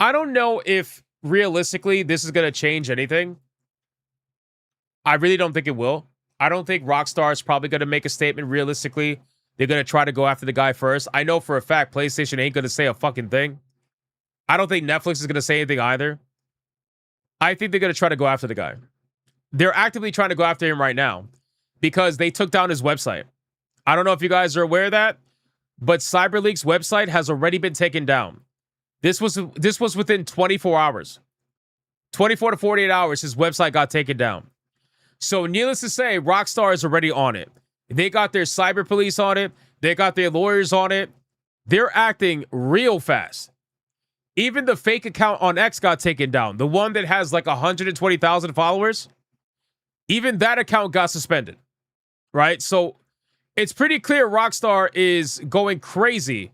I don't know if realistically this is going to change anything. I really don't think it will. I don't think Rockstar is probably going to make a statement realistically. They're going to try to go after the guy first. I know for a fact PlayStation ain't going to say a fucking thing. I don't think Netflix is going to say anything either. I think they're going to try to go after the guy. They're actively trying to go after him right now because they took down his website. I don't know if you guys are aware of that, but CyberLeak's website has already been taken down. This was within 24 hours. 24 to 48 hours, his website got taken down. So needless to say, Rockstar is already on it. They got their cyber police on it. They got their lawyers on it. They're acting real fast. Even the fake account on X got taken down. The one that has like 120,000 followers. Even that account got suspended. Right? So it's pretty clear Rockstar is going crazy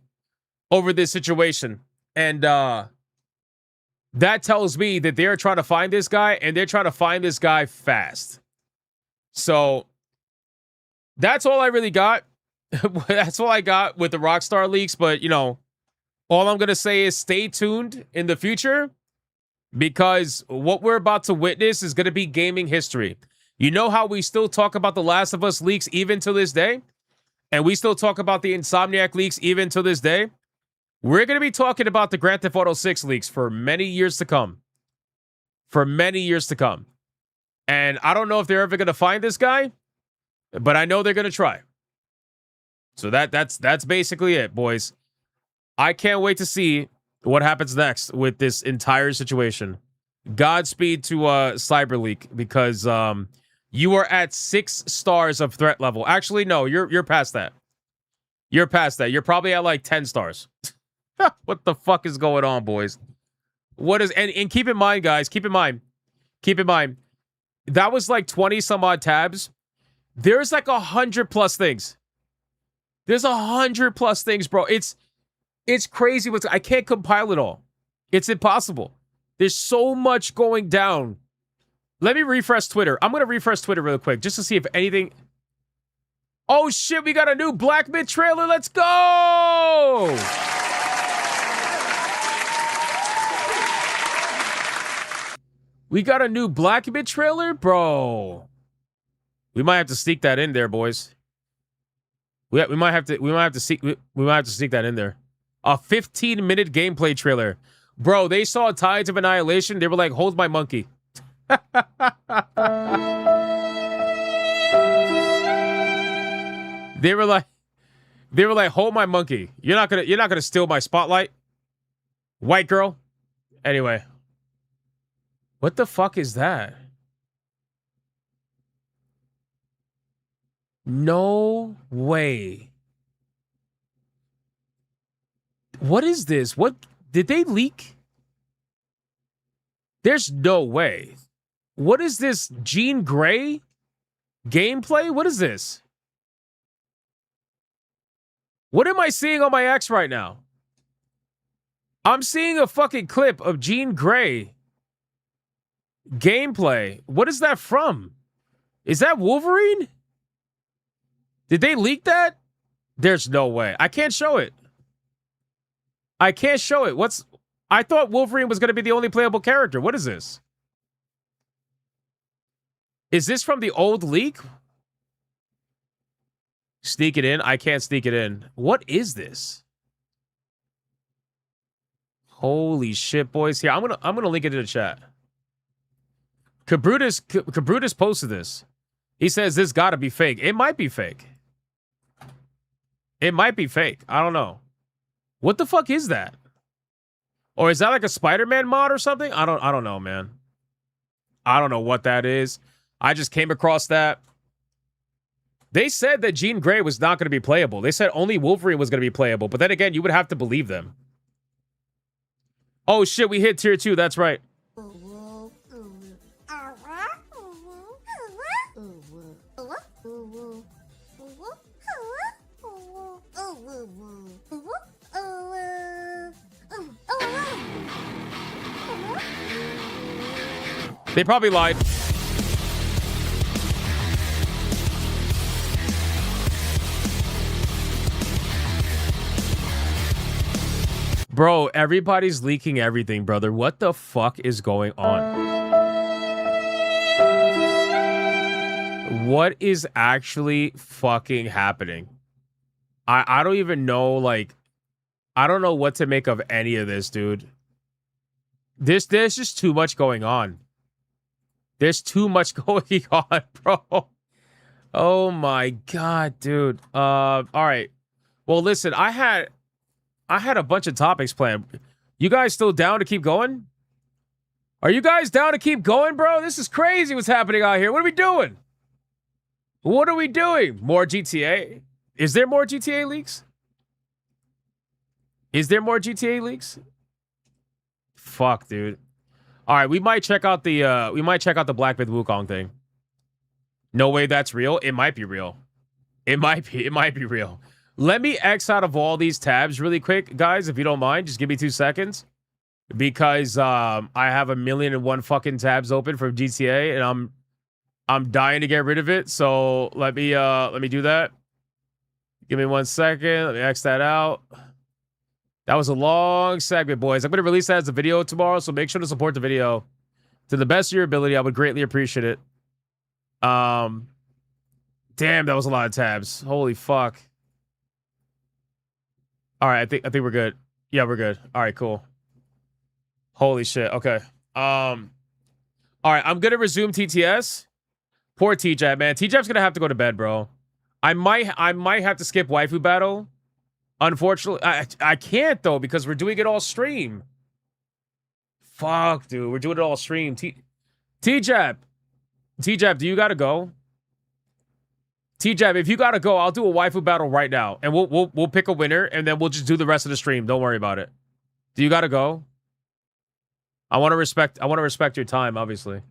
over this situation. And that tells me that they're trying to find this guy, and they're trying to find this guy fast. So that's all I really got. That's all I got with the Rockstar leaks. But, you know, all I'm going to say is stay tuned in the future, because what we're about to witness is going to be gaming history. You know how we still talk about the Last of Us leaks even to this day? And we still talk about the Insomniac leaks even to this day? We're going to be talking about the Grand Theft Auto 6 leaks for many years to come. For many years to come. And I don't know if they're ever going to find this guy, but I know they're going to try. So that's basically it, boys. I can't wait to see what happens next with this entire situation. Godspeed to CyberLeak, because you are at 6 stars of threat level. Actually, no, you're past that. You're past that. You're probably at like 10 stars. What the fuck is going on, boys? What is, and keep in mind, guys, keep in mind, that was like 20 some odd tabs. There's like 100 plus things. There's 100 plus things, bro. It's crazy. I can't compile it all. It's impossible. There's so much going down. Let me refresh Twitter. I'm going to refresh Twitter real quick just to see if anything. Oh shit, we got a new Black Myth trailer. Let's go! We got a new Black Myth trailer, bro. We might have to sneak that in there, boys. We might have to sneak that in there. A 15-minute gameplay trailer. Bro, they saw Tides of Annihilation. They were like, hold my monkey. They were like, hold my monkey. You're not gonna steal my spotlight. White girl. Anyway. What the fuck is that? No way. What is this? What did they leak? There's no way. What is this? Jean Grey gameplay? What is this? What am I seeing on my X right now? I'm seeing a fucking clip of Jean Grey gameplay. What is that from? Is that Wolverine? Did they leak that? There's no way. I can't show it. I can't show it. I thought Wolverine was going to be the only playable character. What is this? Is this from the old leak? Sneak it in? I can't sneak it in. What is this? Holy shit, boys. Here, I'm gonna link it in the chat. Cabrutus posted this. He says this gotta be fake. It might be fake. It might be fake. I don't know. What the fuck is that? Or is that like a Spider-Man mod or something? I don't know, man. I don't know what that is. I just came across that. They said that Jean Grey was not going to be playable. They said only Wolverine was going to be playable. But then again, you would have to believe them. Oh shit, we hit tier 2. That's right. They probably lied. Bro, everybody's leaking everything, brother. What the fuck is going on? What is actually fucking happening? I don't even know, like, I don't know what to make of any of this, dude. There's just too much going on. There's too much going on, bro. Oh my god, dude. All right. Well, listen, I had a bunch of topics planned. You guys still down to keep going? Are you guys down to keep going, bro? This is crazy what's happening out here. What are we doing? What are we doing? More GTA? Is there more GTA leaks? Is there more GTA leaks? Fuck, dude. All right, we might check out the Black Myth Wukong thing. No way that's real. It might be real. It might be real. Let me X out of all these tabs really quick, guys, if you don't mind. Just give me 2 seconds. Because I have 1,000,001 fucking tabs open for GTA, and I'm dying to get rid of it. So let me do that. Give me 1 second. Let me X that out. That was a long segment, boys. I'm going to release that as a video tomorrow, so make sure to support the video to the best of your ability. I would greatly appreciate it. Damn, that was a lot of tabs. Holy fuck. All right, I think we're good. Yeah, we're good. All right, cool. Holy shit. Okay. All right, I'm going to resume TTS. Poor TJ, man. TJ's going to have to go to bed, bro. I might have to skip Waifu Battle. Unfortunately, I can't, though, because we're doing it all stream. Fuck, dude. We're doing it all stream. TJab, do you got to go? TJab, if you got to go, I'll do a Waifu Battle right now. And we'll pick a winner, and then we'll just do the rest of the stream. Don't worry about it. Do you got to go? I want to respect your time, obviously.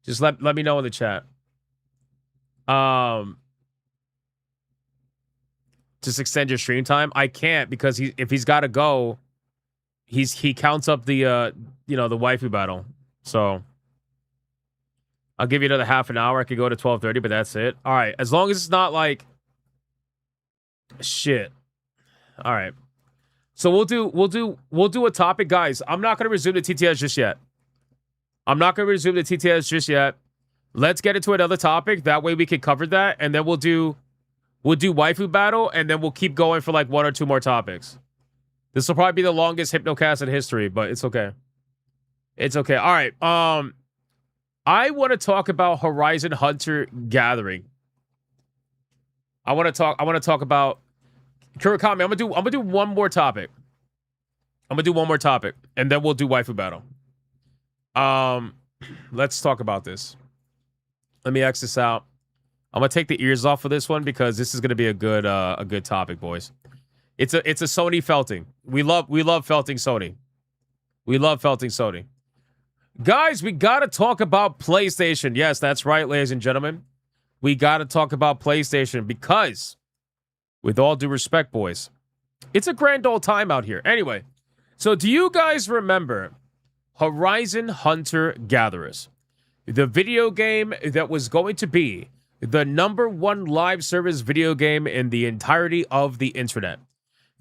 Just let me know in the chat. Just extend your stream time. I can't because if he's got to go, he counts up the the Waifu Battle. So I'll give you another half an hour. I could go to 12:30, but that's it. All right, as long as it's not like shit. All right. So we'll do a topic, guys. I'm not going to resume the TTS just yet. Let's get into another topic. That way we can cover that, and then we'll do Waifu Battle, and then we'll keep going for like 1 or 2 more topics. This will probably be the longest Hypnocast in history, but it's okay. It's okay. All right. I want to talk about Horizon Hunter Gathering. I want to talk about Kurakami. I'm gonna do one more topic. And then we'll do Waifu Battle. Let's talk about this. Let me X this out. I'm gonna take the ears off for this one because this is gonna be a good topic, boys. It's a Sony felting. We love felting Sony. We love felting Sony. Guys, we gotta talk about PlayStation. Yes, that's right, ladies and gentlemen. We gotta talk about PlayStation because, with all due respect, boys, it's a grand old time out here. Anyway, so do you guys remember Horizon Hunter Gatherers? The video game that was going to be the #1 live service video game in the entirety of the internet.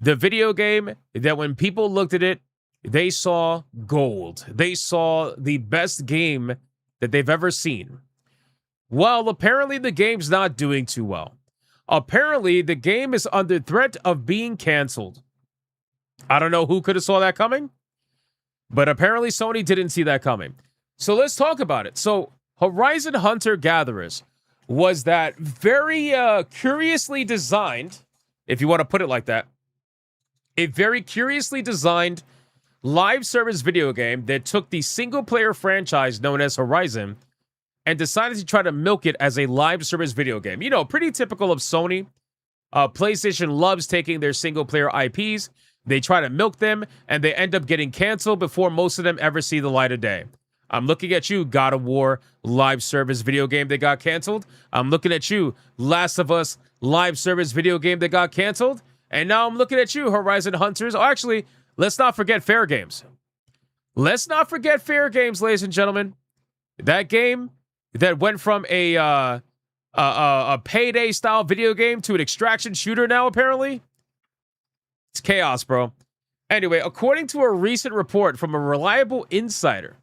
The video game that when people looked at it, they saw gold. They saw the best game that they've ever seen. Well, apparently the game's not doing too well. Apparently the game is under threat of being canceled. I don't know who could have saw that coming, but apparently Sony didn't see that coming. So let's talk about it. So Horizon Hunter Gatherers was that very curiously designed, if you want to put it like that, a very curiously designed live service video game that took the single-player franchise known as Horizon and decided to try to milk it as a live service video game. You know, pretty typical of Sony. PlayStation loves taking their single-player IPs. They try to milk them, and they end up getting canceled before most of them ever see the light of day. I'm looking at you, God of War live service video game that got canceled. I'm looking at you, Last of Us live service video game that got canceled. And now I'm looking at you, Horizon Hunters. Oh, actually, let's not forget Fair Games. Let's not forget Fair Games, ladies and gentlemen. That game that went from a payday-style video game to an extraction shooter now, apparently. It's chaos, bro. Anyway, according to a recent report from a reliable insider,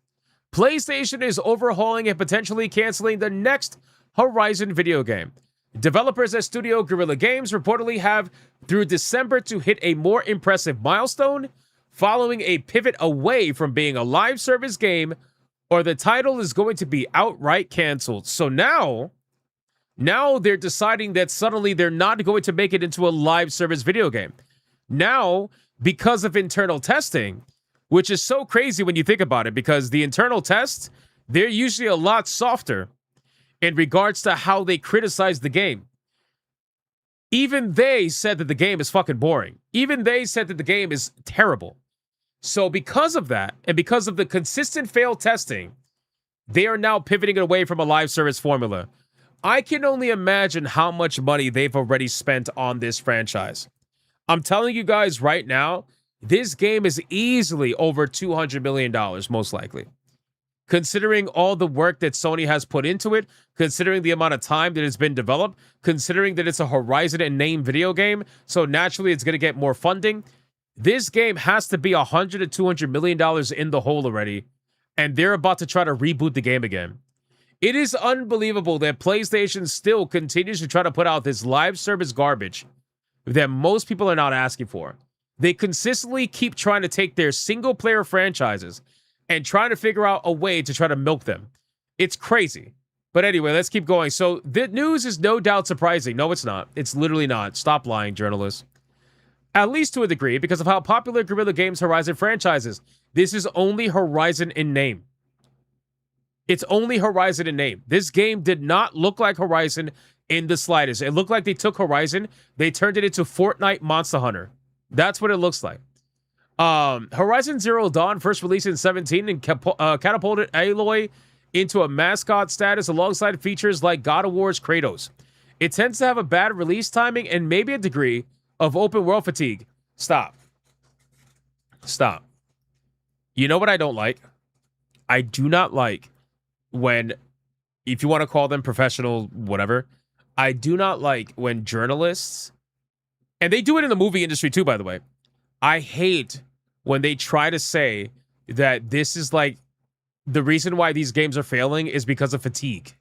PlayStation is overhauling and potentially canceling the next Horizon video game. Developers at Studio Guerrilla Games reportedly have through December to hit a more impressive milestone, following a pivot away from being a live service game, or the title is going to be outright canceled. So now they're deciding that suddenly they're not going to make it into a live service video game. Now, because of internal testing, which is so crazy when you think about it, because the internal tests, they're usually a lot softer in regards to how they criticize the game. Even they said that the game is fucking boring. Even they said that the game is terrible. So because of that, and because of the consistent failed testing, they are now pivoting away from a live service formula. I can only imagine how much money they've already spent on this franchise. I'm telling you guys right now, this game is easily over $200 million, most likely. Considering all the work that Sony has put into it, considering the amount of time that it's been developed, considering that it's a Horizon and name video game, so naturally it's going to get more funding. This game has to be $100 to $200 million in the hole already, and they're about to try to reboot the game again. It is unbelievable that PlayStation still continues to try to put out this live service garbage that most people are not asking for. They consistently keep trying to take their single-player franchises and trying to figure out a way to try to milk them. It's crazy. But anyway, let's keep going. So the news is no doubt surprising. No, it's not. It's literally not. Stop lying, journalists. At least to a degree, because of how popular Guerrilla Games' Horizon franchise is. This is only Horizon in name. It's only Horizon in name. This game did not look like Horizon in the slightest. It looked like they took Horizon, they turned it into Fortnite Monster Hunter. That's what it looks like. Horizon Zero Dawn first released in 2017 and catapulted Aloy into a mascot status alongside features like God of War's Kratos. It tends to have a bad release timing and maybe a degree of open world fatigue. Stop. You know what I don't like? I do not like when, if you want to call them professional, whatever, I do not like when journalists, and they do it in the movie industry too, by the way. I hate when they try to say that this is like the reason why these games are failing is because of fatigue.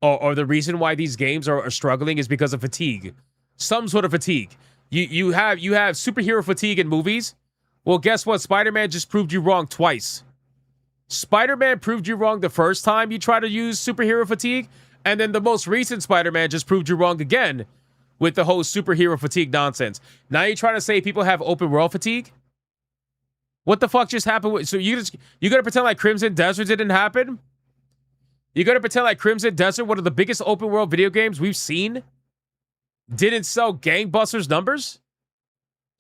Or the reason why these games are struggling is because of fatigue. Some sort of fatigue. You have superhero fatigue in movies. Well, guess what? Spider-Man just proved you wrong twice. Spider-Man proved you wrong the first time you tried to use superhero fatigue, and then the most recent Spider-Man just proved you wrong again with the whole superhero fatigue nonsense. Now you're trying to say people have open world fatigue? What the fuck just happened? So you gonna pretend like Crimson Desert didn't happen? You gonna pretend like Crimson Desert, one of the biggest open world video games we've seen, didn't sell gangbusters numbers?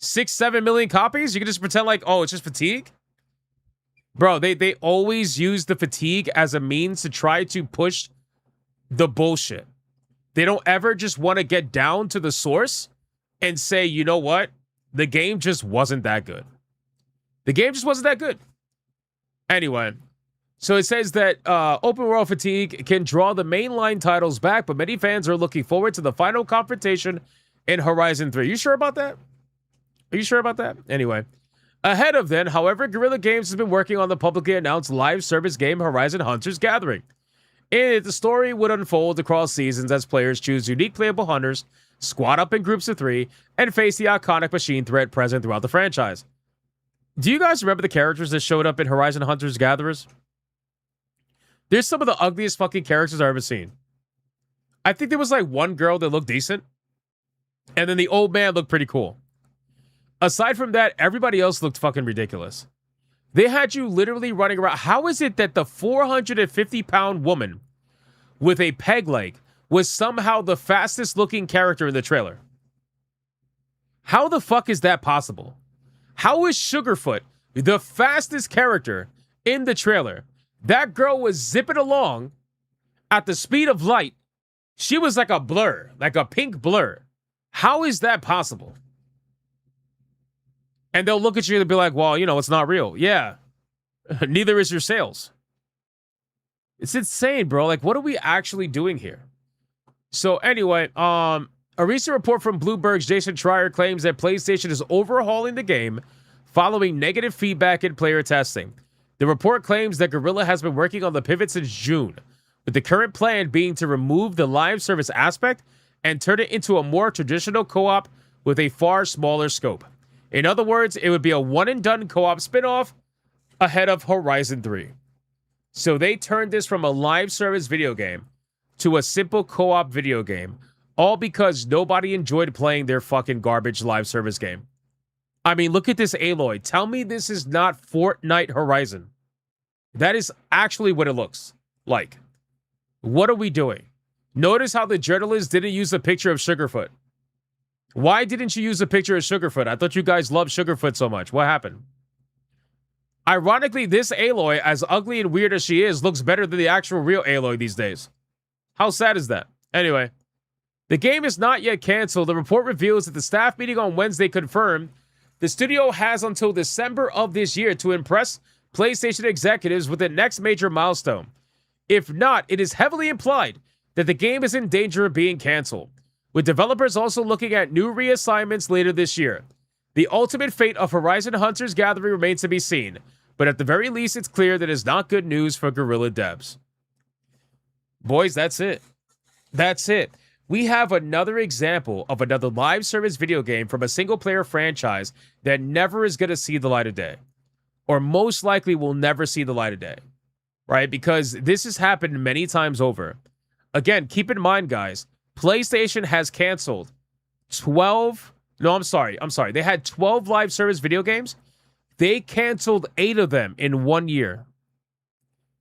6-7 million copies? You can just pretend like, oh, it's just fatigue? Bro, they always use the fatigue as a means to try to push the bullshit. They don't ever just want to get down to the source and say, you know what? The game just wasn't that good. The game just wasn't that good. Anyway, so it says that open world fatigue can draw the mainline titles back, but many fans are looking forward to the final confrontation in Horizon 3. You sure about that? Are you sure about that? Anyway, ahead of then, however, Guerrilla Games has been working on the publicly announced live service game Horizon Hunters Gathering. In it, the story would unfold across seasons as players choose unique playable hunters, squad up in groups of 3, and face the iconic machine threat present throughout the franchise. Do you guys remember the characters that showed up in Horizon Hunters Gatherers? There's some of the ugliest fucking characters I've ever seen. I think there was like one girl that looked decent, and then the old man looked pretty cool. Aside from that, everybody else looked fucking ridiculous. They had you literally running around. How is it that the 450-pound woman with a peg leg was somehow the fastest looking character in the trailer? How the fuck is that possible? How is Sugarfoot the fastest character in the trailer? That girl was zipping along at the speed of light. She was like a blur, like a pink blur. How is that possible? And they'll look at you and be like, well, you know, it's not real. Yeah. Neither is your sales. It's insane, bro. Like, what are we actually doing here? So anyway, a recent report from Bloomberg's Jason Schreier claims that PlayStation is overhauling the game following negative feedback in player testing. The report claims that Guerrilla has been working on the pivot since June, with the current plan being to remove the live service aspect and turn it into a more traditional co-op with a far smaller scope. In other words, it would be a one-and-done co-op spin-off ahead of Horizon 3. So they turned this from a live service video game to a simple co-op video game, all because nobody enjoyed playing their fucking garbage live service game. I mean, look at this Aloy. Tell me this is not Fortnite Horizon. That is actually what it looks like. What are we doing? Notice how the journalist didn't use a picture of Sugarfoot. Why didn't you use a picture of Sugarfoot? I thought you guys loved Sugarfoot so much. What happened? Ironically, this Aloy, as ugly and weird as she is, looks better than the actual real Aloy these days. How sad is that? Anyway, the game is not yet canceled. The report reveals that the staff meeting on Wednesday confirmed the studio has until December of this year to impress PlayStation executives with the next major milestone. If not, it is heavily implied that the game is in danger of being canceled, with developers also looking at new reassignments later this year. The ultimate fate of Horizon Hunters Gathering remains to be seen, but at the very least, it's clear that it's not good news for Guerrilla devs. Boys, that's it. That's it. We have another example of another live service video game from a single-player franchise that never is going to see the light of day, or most likely will never see the light of day, right? Because this has happened many times over. Again, keep in mind, guys, PlayStation has canceled 12... No, I'm sorry. They had 12 live service video games. They canceled 8 of them in 1 year.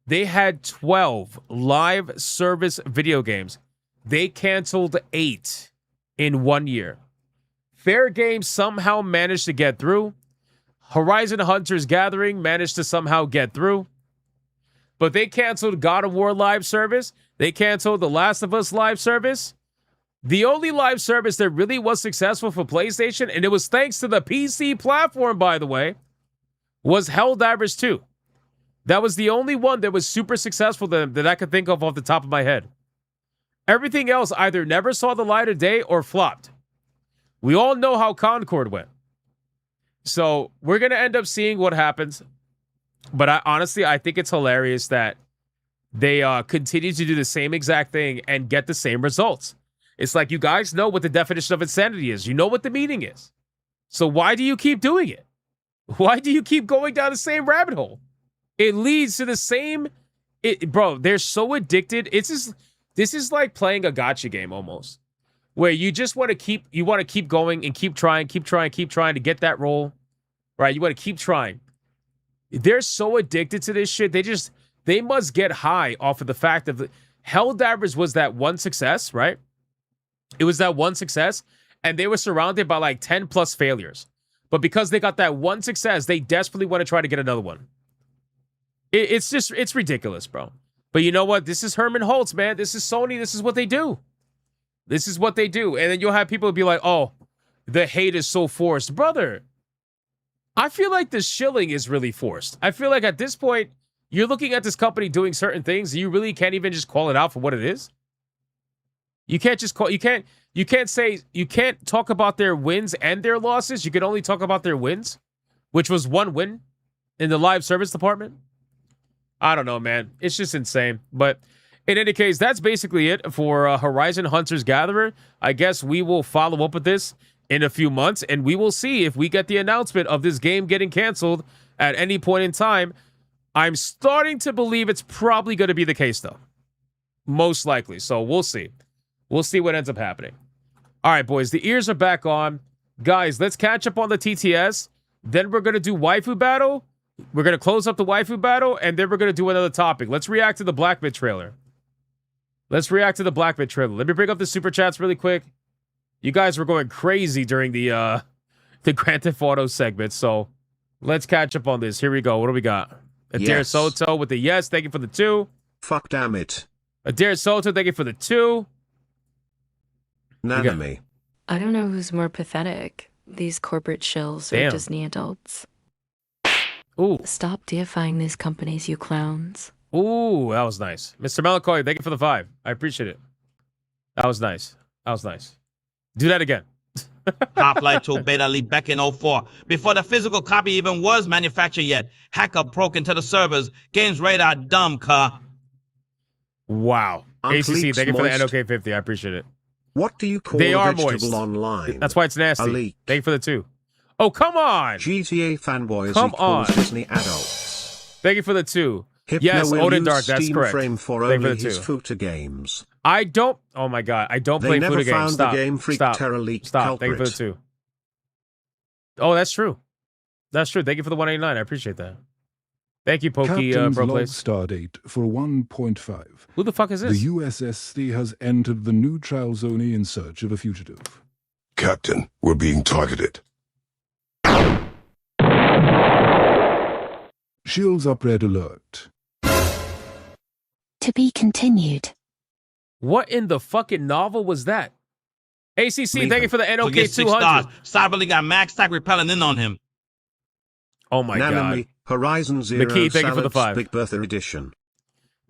They had 12 live service video games. They canceled 8 in 1 year. Fair Game somehow managed to get through. Horizon Hunters Gathering managed to somehow get through. But they canceled God of War live service. They canceled The Last of Us live service. The only live service that really was successful for PlayStation, and it was thanks to the PC platform, by the way, was Helldivers 2. That was the only one that was super successful that I could think of off the top of my head. Everything else either never saw the light of day or flopped. We all know how Concord went. So we're going to end up seeing what happens. But I think it's hilarious that they continue to do the same exact thing and get the same results. It's like, you guys know what the definition of insanity is. You know what the meaning is. So why do you keep doing it? Why do you keep going down the same rabbit hole? It leads to the same... bro, they're so addicted. This is like playing a gacha game almost, where you just want to keep going and keep trying to get that roll, right? You want to keep trying. They're so addicted to this shit. They must get high off of the fact of Helldivers was that one success, right? It was that one success, and they were surrounded by like 10 plus failures. But because they got that one success, they desperately want to try to get another one. It's ridiculous, bro. But you know what? This is Herman Holtz, man. This is Sony. This is what they do. This is what they do. And then you'll have people be like, oh, the hate is so forced. Brother, I feel like the shilling is really forced. I feel like at this point, you're looking at this company doing certain things, and you really can't even just call it out for what it is. You can't just call, you can't talk about their wins and their losses. You can only talk about their wins, which was one win in the live service department. I don't know, man. It's just insane. But in any case, that's basically it for Horizon Hunters Gatherer. I guess we will follow up with this in a few months, and we will see if we get the announcement of this game getting canceled at any point in time. I'm starting to believe it's probably going to be the case, though. Most likely. So we'll see. We'll see what ends up happening. All right, boys. The ears are back on. Guys, let's catch up on the TTS. Then we're going to do Waifu Battle. We're going to close up the Waifu Battle, and then we're going to do another topic. Let's react to the Black Myth trailer. Let me bring up the Super Chats really quick. You guys were going crazy during the Grand Theft Auto segment, so let's catch up on this. Here we go. What do we got? Adair Soto with the yes. Thank you for the 2. Fuck damn it. Adair Soto, thank you for the 2. Nanami. I don't know who's more pathetic, these corporate shills or Disney adults. Ooh. Stop deifying these companies, you clowns. Ooh, that was nice. Mr. Melancholy, thank you for the 5. I appreciate it. That was nice. Do that again. Half-Life 2 beta leaked back in 04, before the physical copy even was manufactured yet. Hacker broke into the servers. Games radar dumb, cuh. Wow. ACC, thank you for the NOK50. I appreciate it. What do you call they a are vegetable moist. online? That's why it's nasty. Thank you for the 2. Oh, come on. GTA fanboys come on. Disney adults. Thank you for the 2. Hypno yes, Odin Dark, that's Steam correct. Frame for Thank only you for the 2. his Futa games. I don't. Oh my god, I don't play never Futa games. found Stop. the Game Freak Stop. Terra Leak Stop. culprit. Thank you for the 2. Oh, that's true. That's true. Thank you for the 189. I appreciate that. Thank you, Pokey Captain's Pro log Plays. stardate for 1.5. Who the fuck is this? The USS has entered the neutral zone in search of a fugitive. Captain, we're being targeted. Shields up red alert. To be continued. What in the fucking novel was that? ACC, thank you for the NOK 200. Cyberly got max stack repelling in on him. Oh my god. Horizon Zero McKee, thank you for the 5. Big Bertha edition.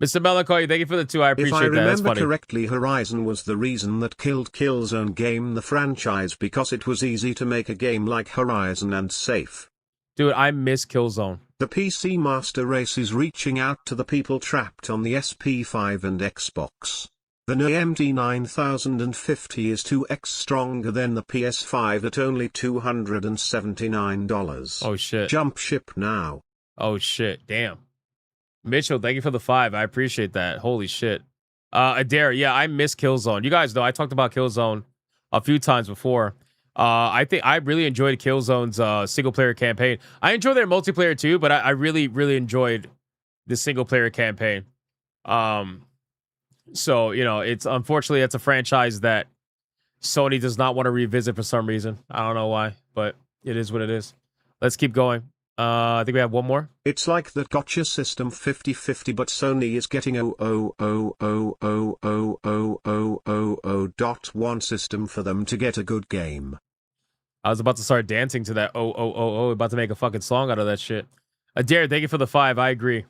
Mr. Melancholy, thank you for the 2. I appreciate that. If I That's remember funny. correctly, Horizon was the reason that killed Killzone game the franchise because it was easy to make a game like Horizon and safe. Dude, I miss Killzone. The PC Master Race is reaching out to the people trapped on the SP5 and Xbox. The AMD 9050 is 2x stronger than the PS5 at only $279. Oh shit. Jump ship now. Oh shit. Damn. Mitchell, thank you for the 5. I appreciate that. Holy shit. Adair, yeah, I miss Killzone. You guys know I talked about Killzone a few times before. I think I really enjoyed Killzone's single player campaign. I enjoy their multiplayer too, but I really, really enjoyed the single player campaign. So, you know, it's unfortunately it's a franchise that Sony does not want to revisit for some reason. I don't know why, but it is what it is. Let's keep going. I think we have one more. It's like that gotcha system 50-50, but Sony is getting 0.1 system for them to get a good game. I was about to start dancing to that about to make a fucking song out of that shit. Adair, thank you for the 5. I agree.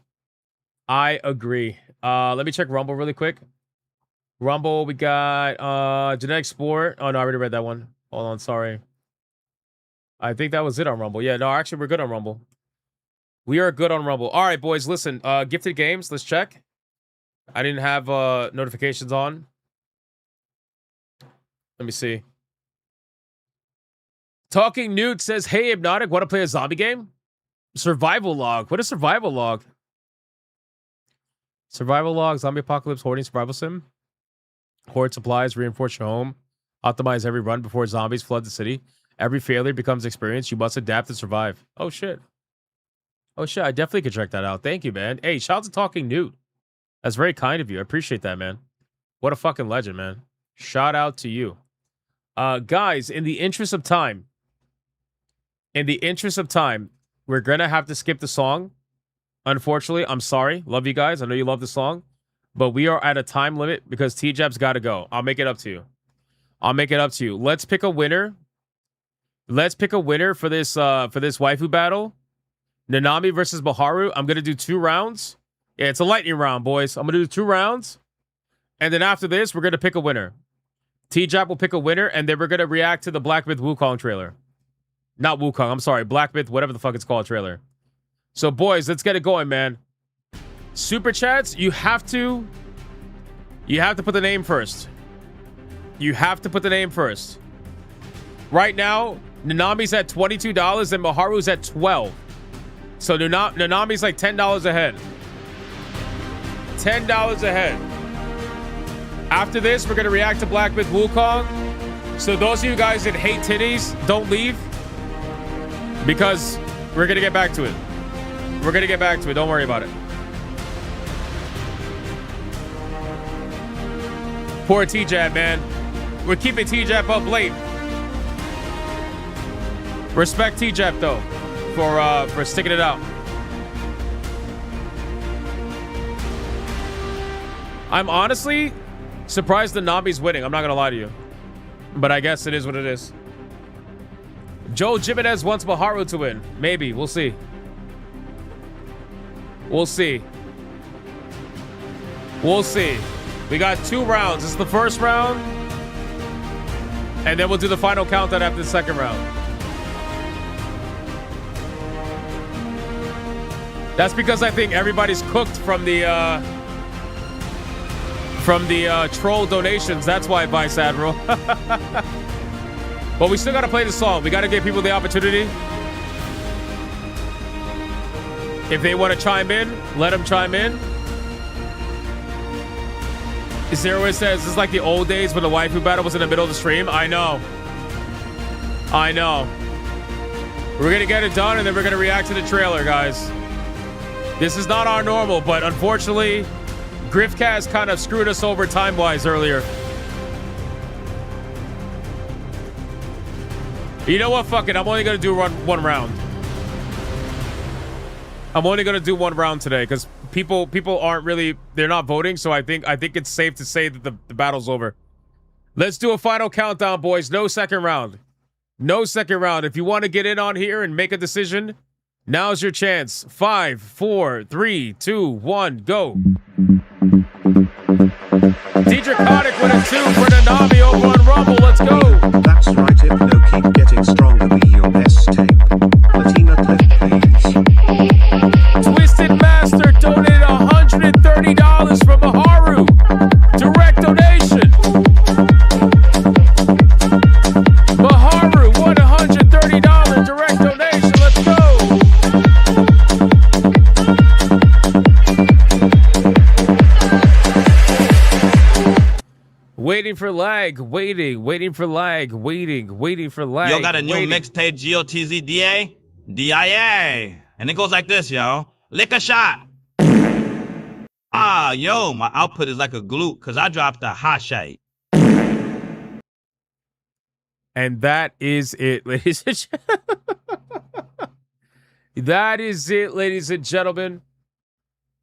Let me check Rumble really quick. Rumble, we got Genetic Sport. Oh no, I already read that one. Hold on, sorry. I think that was it on Rumble. Yeah, no, actually we're good on Rumble. We are good on Rumble. All right, boys, listen. Gifted games, let's check. I didn't have notifications on. Let me see. Talking Newt says, hey, Hypnotic, want to play a zombie game? Survival log. What is survival log? Survival log, zombie apocalypse, hoarding, survival sim. Hoard supplies, reinforce your home. Optimize every run before zombies flood the city. Every failure becomes experience. You must adapt and survive. Oh, shit. Oh, shit. I definitely could check that out. Thank you, man. Hey, shout out to Talking Newt. That's very kind of you. I appreciate that, man. What a fucking legend, man. Shout out to you. Guys, in the interest of time, we're going to have to skip the song. Unfortunately, I'm sorry. Love you guys. I know you love the song. But we are at a time limit because T-Jab's got to go. I'll make it up to you. Let's pick a winner. Let's pick a winner for this waifu battle. Nanami versus Baharu. I'm going to do 2 rounds. Yeah, it's a lightning round, boys. I'm going to do 2 rounds. And then after this, we're going to pick a winner. T-Jab will pick a winner, and then we're going to react to the Black Myth Wukong trailer. Not Wukong, I'm sorry. Black Myth, whatever the fuck it's called, trailer. So, boys, let's get it going, man. Super chats, you have to put the name first. Right now, Nanami's at $22 and Maharu's at $12. So Nanami's like $10 ahead. $10 ahead. After this, we're gonna react to Black Myth Wukong. So those of you guys that hate titties, don't leave. Because we're gonna get back to it. Don't worry about it. Poor T-Jab, man. We're keeping T-Jab up late. Respect T-Jab, though, for sticking it out. I'm honestly surprised the Nami's winning. I'm not going to lie to you. But I guess it is what it is. Joe Jimenez wants Baharu to win. Maybe. We'll see. We'll see. We got 2 rounds. This is the first round. And then we'll do the final countdown after the second round. That's because I think everybody's cooked from the troll donations. That's why, Vice Admiral. But we still got to play the song. We got to give people the opportunity. If they want to chime in, let them chime in. Zero says, this is like the old days when the waifu battle was in the middle of the stream. I know. We're going to get it done, and then we're going to react to the trailer, guys. This is not our normal, but unfortunately, Griffcast kind of screwed us over time-wise earlier. You know what? Fuck it. I'm only going to do one round. I'm only going to do 1 round today because people aren't really, they're not voting, so I think it's safe to say that the battle's over. Let's do a final countdown, boys. No second round. If you want to get in on here and make a decision, now's your chance. 5, 4, 3, 2, 1, go. Draconic with a 2 for Nanami over on Rumble. Let's go. That's right, Hypno. Keep getting stronger. Be your best tape. Latina clip, please. Twisted Master donated $130 from Maharu. Direct donation. Maharu, $130 direct donation. Let's go. Waiting for lag. Waiting for lag. Yo, got a new mixtape, GOTZ DA? DIA. And it goes like this, yo. Lick a shot. Ah, yo, my output is like a glute because I dropped a hot shot. And that is it, ladies and gentlemen.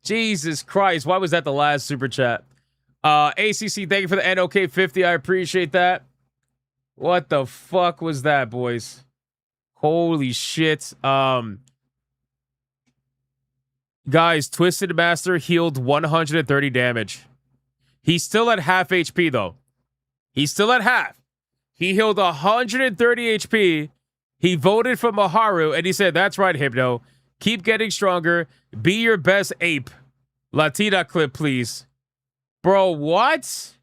Jesus Christ. Why was that the last super chat? ACC, thank you for the NOK 50. I appreciate that. What the fuck was that, boys? Holy shit. Guys, Twisted Master healed 130 damage. He's still at half HP, though. He's still at half. He healed 130 HP. He voted for Maharu, and he said, that's right, Hypno. Keep getting stronger. Be your best ape. Latina clip, please. Bro, what?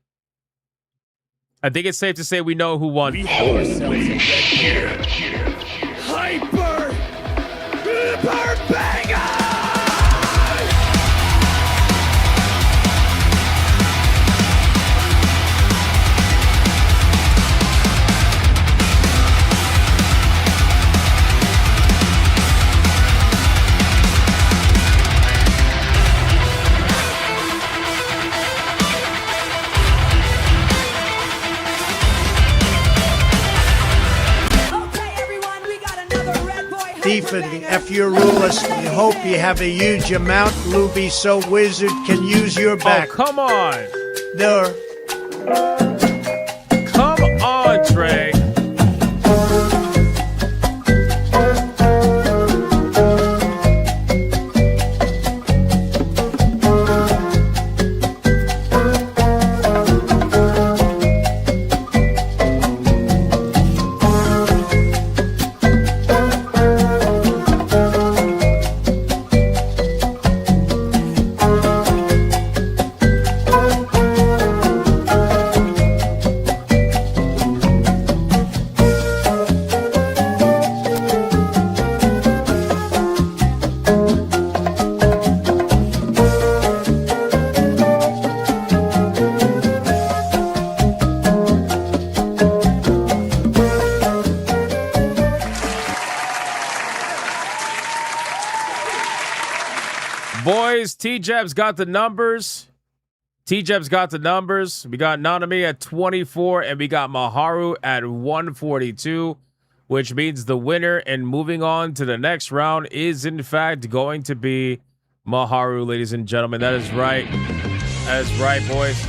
I think it's safe to say we know who won. Hyper Banger! Tifa, the F your rulers. We hope you have a huge amount. Luby So Wizard can use your back. Oh, come on. There. Come on, Trey. Boys, T-Jab's got the numbers. T-Jab's got the numbers. We got Nanami at 24, and we got Maharu at 142, which means the winner and moving on to the next round is, in fact, going to be Maharu, ladies and gentlemen. That is right. That is right, boys.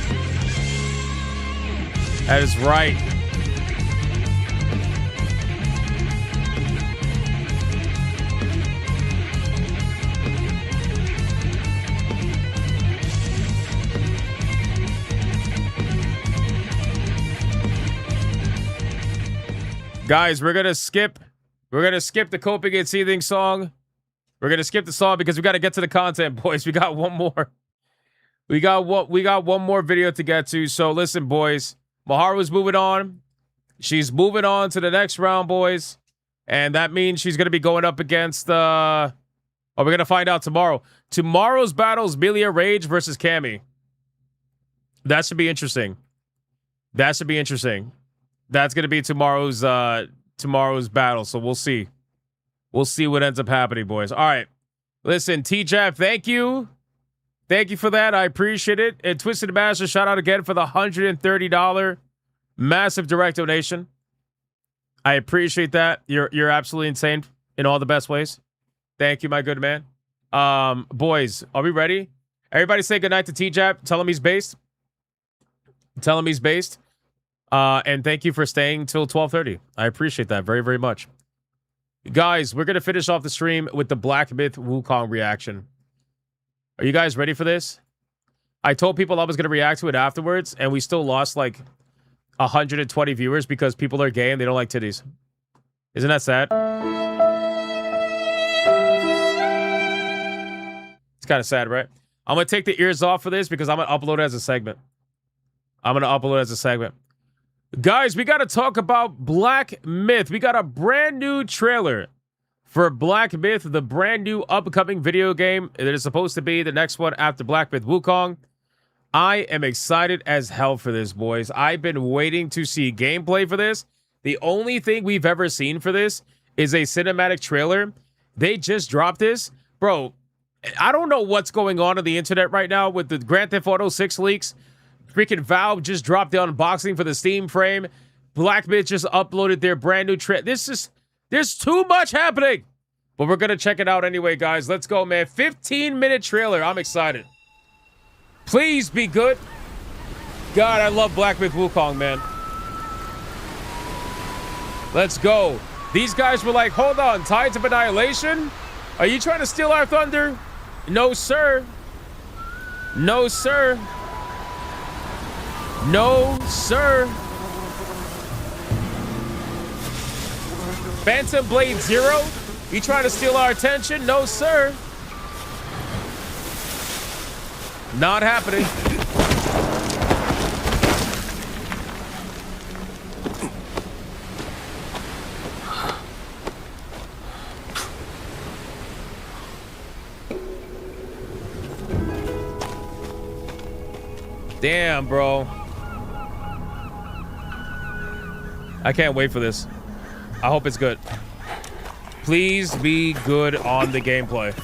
That is right. Guys, we're gonna skip the Coping and Seething song. We're gonna skip the song because we gotta get to the content, boys. We got one more. We got one more video to get to. So listen, boys. Maharu's moving on. She's moving on to the next round, boys. And that means she's gonna be going up against we're gonna find out tomorrow. Tomorrow's battle is Melia Rage versus Cammy. That should be interesting. That should be interesting. That's going to be tomorrow's battle, so we'll see. We'll see what ends up happening, boys. All right. Listen, T-Jab, thank you. Thank you for that. I appreciate it. And Twisted Master, shout out again for the $130 massive direct donation. I appreciate that. You're absolutely insane in all the best ways. Thank you, my good man. Boys, are we ready? Everybody say goodnight to T-Jab. Tell him he's based. Tell him he's based. And thank you for staying till 12:30. I appreciate that very, very much. Guys, we're going to finish off the stream with the Black Myth Wukong reaction. Are you guys ready for this? I told people I was going to react to it afterwards, and we still lost like 120 viewers because people are gay and they don't like titties. Isn't that sad? It's kind of sad, right? I'm going to take the ears off for this because I'm going to upload it as a segment. Guys, we got to talk about Black Myth. We got a brand new trailer for Black Myth, the brand new upcoming video game that is supposed to be the next one after Black Myth Wukong. I am excited as hell for this, boys. I've been waiting to see gameplay for this. The only thing we've ever seen for this is a cinematic trailer. They just dropped this. Bro, I don't know what's going on the internet right now with the Grand Theft Auto 6 leaks. Freaking Valve just dropped the unboxing for the Steam frame. Black Myth just uploaded their brand new trailer. There's too much happening. But we're going to check it out anyway, guys. Let's go, man. 15-minute trailer. I'm excited. Please be good. God, I love Black Myth Wukong, man. Let's go. These guys were like, hold on, Tides of Annihilation? Are you trying to steal our thunder? No, sir. No, sir. No, sir. Phantom Blade Zero? You trying to steal our attention? No, sir. Not happening. Damn, bro. I can't wait for this. I hope it's good. Please be good on the gameplay.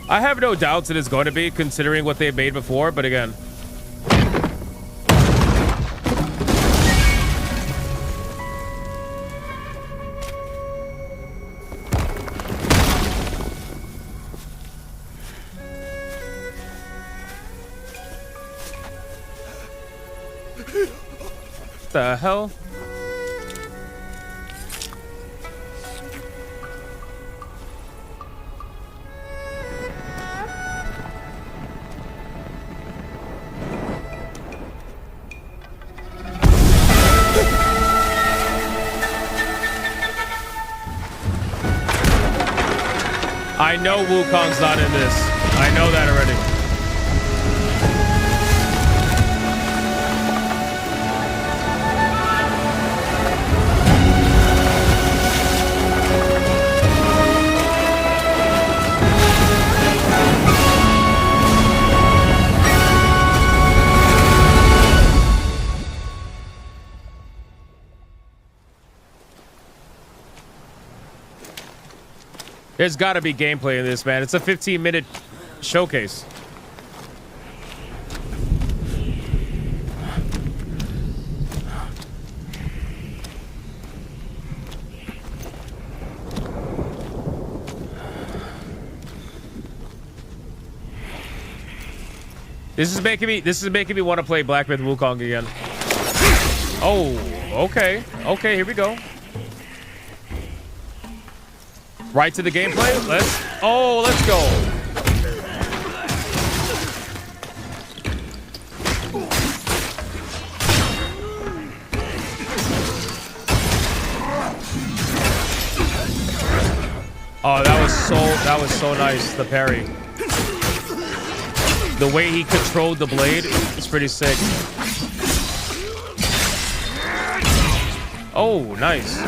I have no doubts that it's going to be, considering what they've made before, but again. The hell? I know Wukong's not in this. I know that already. There's got to be gameplay in this, man. It's a 15-minute showcase. This is making me want to play Black Myth Wukong again. Oh, okay. Okay, here we go. Right to the gameplay. Let's go. Oh, that was so nice, the parry. The way he controlled the blade is pretty sick. Oh, nice.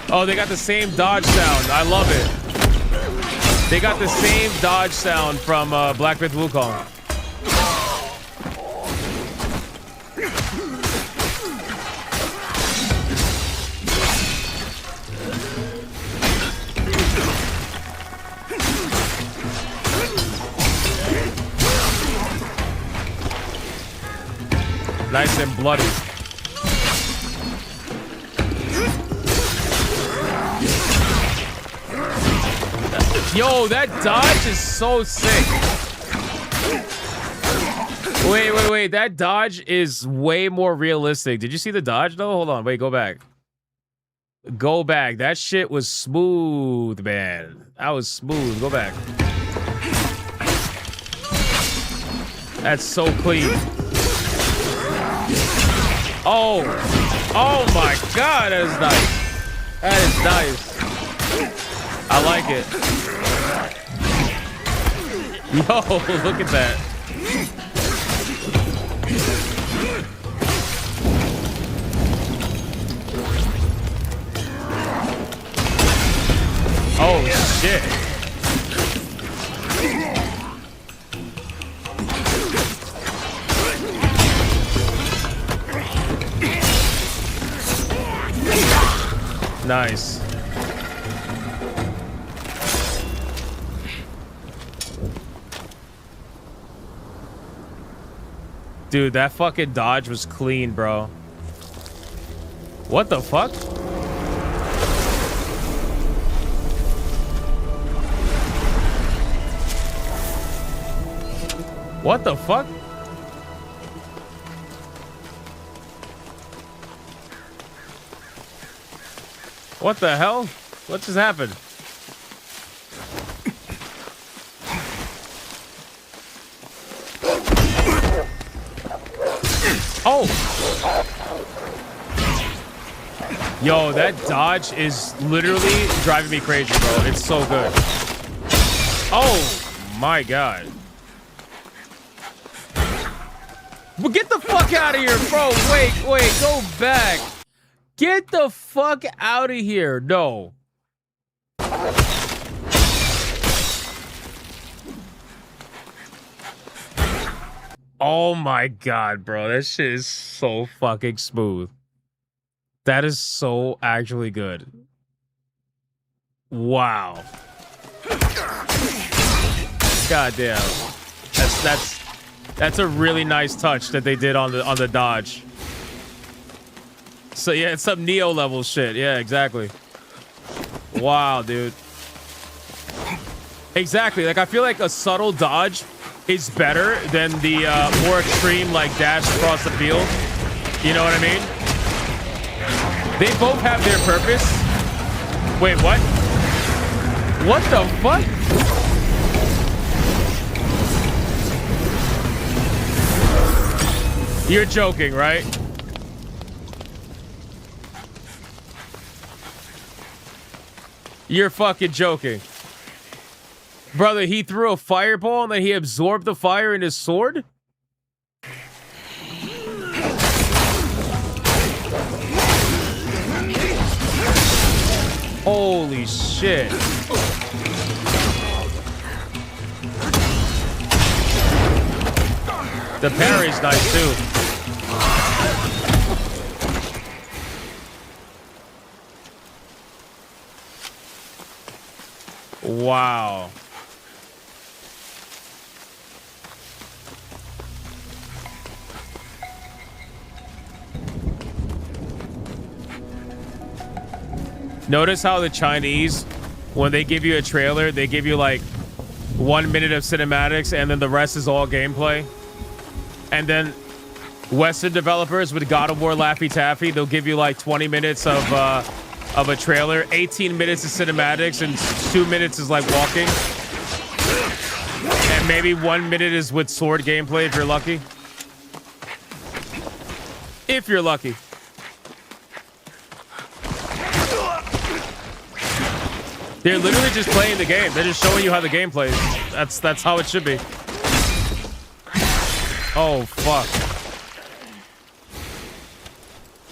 Oh, they got the same dodge sound. I love it. They got the same dodge sound from Black Myth Wukong. Nice and bloody. Yo, that dodge is so sick. Wait. That dodge is way more realistic. Did you see the dodge though? Hold on. Wait, go back. Go back. That shit was smooth, man. That was smooth. Go back. That's so clean. Oh my God, that is nice. That is nice. I like it. Yo, look at that. Oh shit. Nice. Dude, that fucking dodge was clean, bro. What the fuck? What the fuck? What the hell? What just happened? Oh! Yo, that dodge is literally driving me crazy, bro. It's so good. Oh my God. But get the fuck out of here, bro. Wait, go back. Get the fuck out of here. No. Oh my god, bro. That shit is so fucking smooth. That is so actually good. Wow. God damn. That's a really nice touch that they did on the dodge. So yeah, it's some Neo level shit. Yeah, exactly. Wow, dude. Exactly. Like I feel like a subtle dodge is better than the more extreme like dash across the field. You know what I mean? They both have their purpose. Wait, what? What the fuck? You're joking, right? You're fucking joking. Brother, he threw a fireball and then he absorbed the fire in his sword? Holy shit. The parry's nice too. Wow. Notice how the Chinese, when they give you a trailer, they give you like 1 minute of cinematics and then the rest is all gameplay. And then Western developers with God of War Laffy Taffy, they'll give you like 20 minutes of a trailer, 18 minutes of cinematics, and 2 minutes is like walking. And maybe 1 minute is with sword gameplay if you're lucky. If you're lucky. They're literally just playing the game. They're just showing you how the game plays. That's how it should be. Oh, fuck.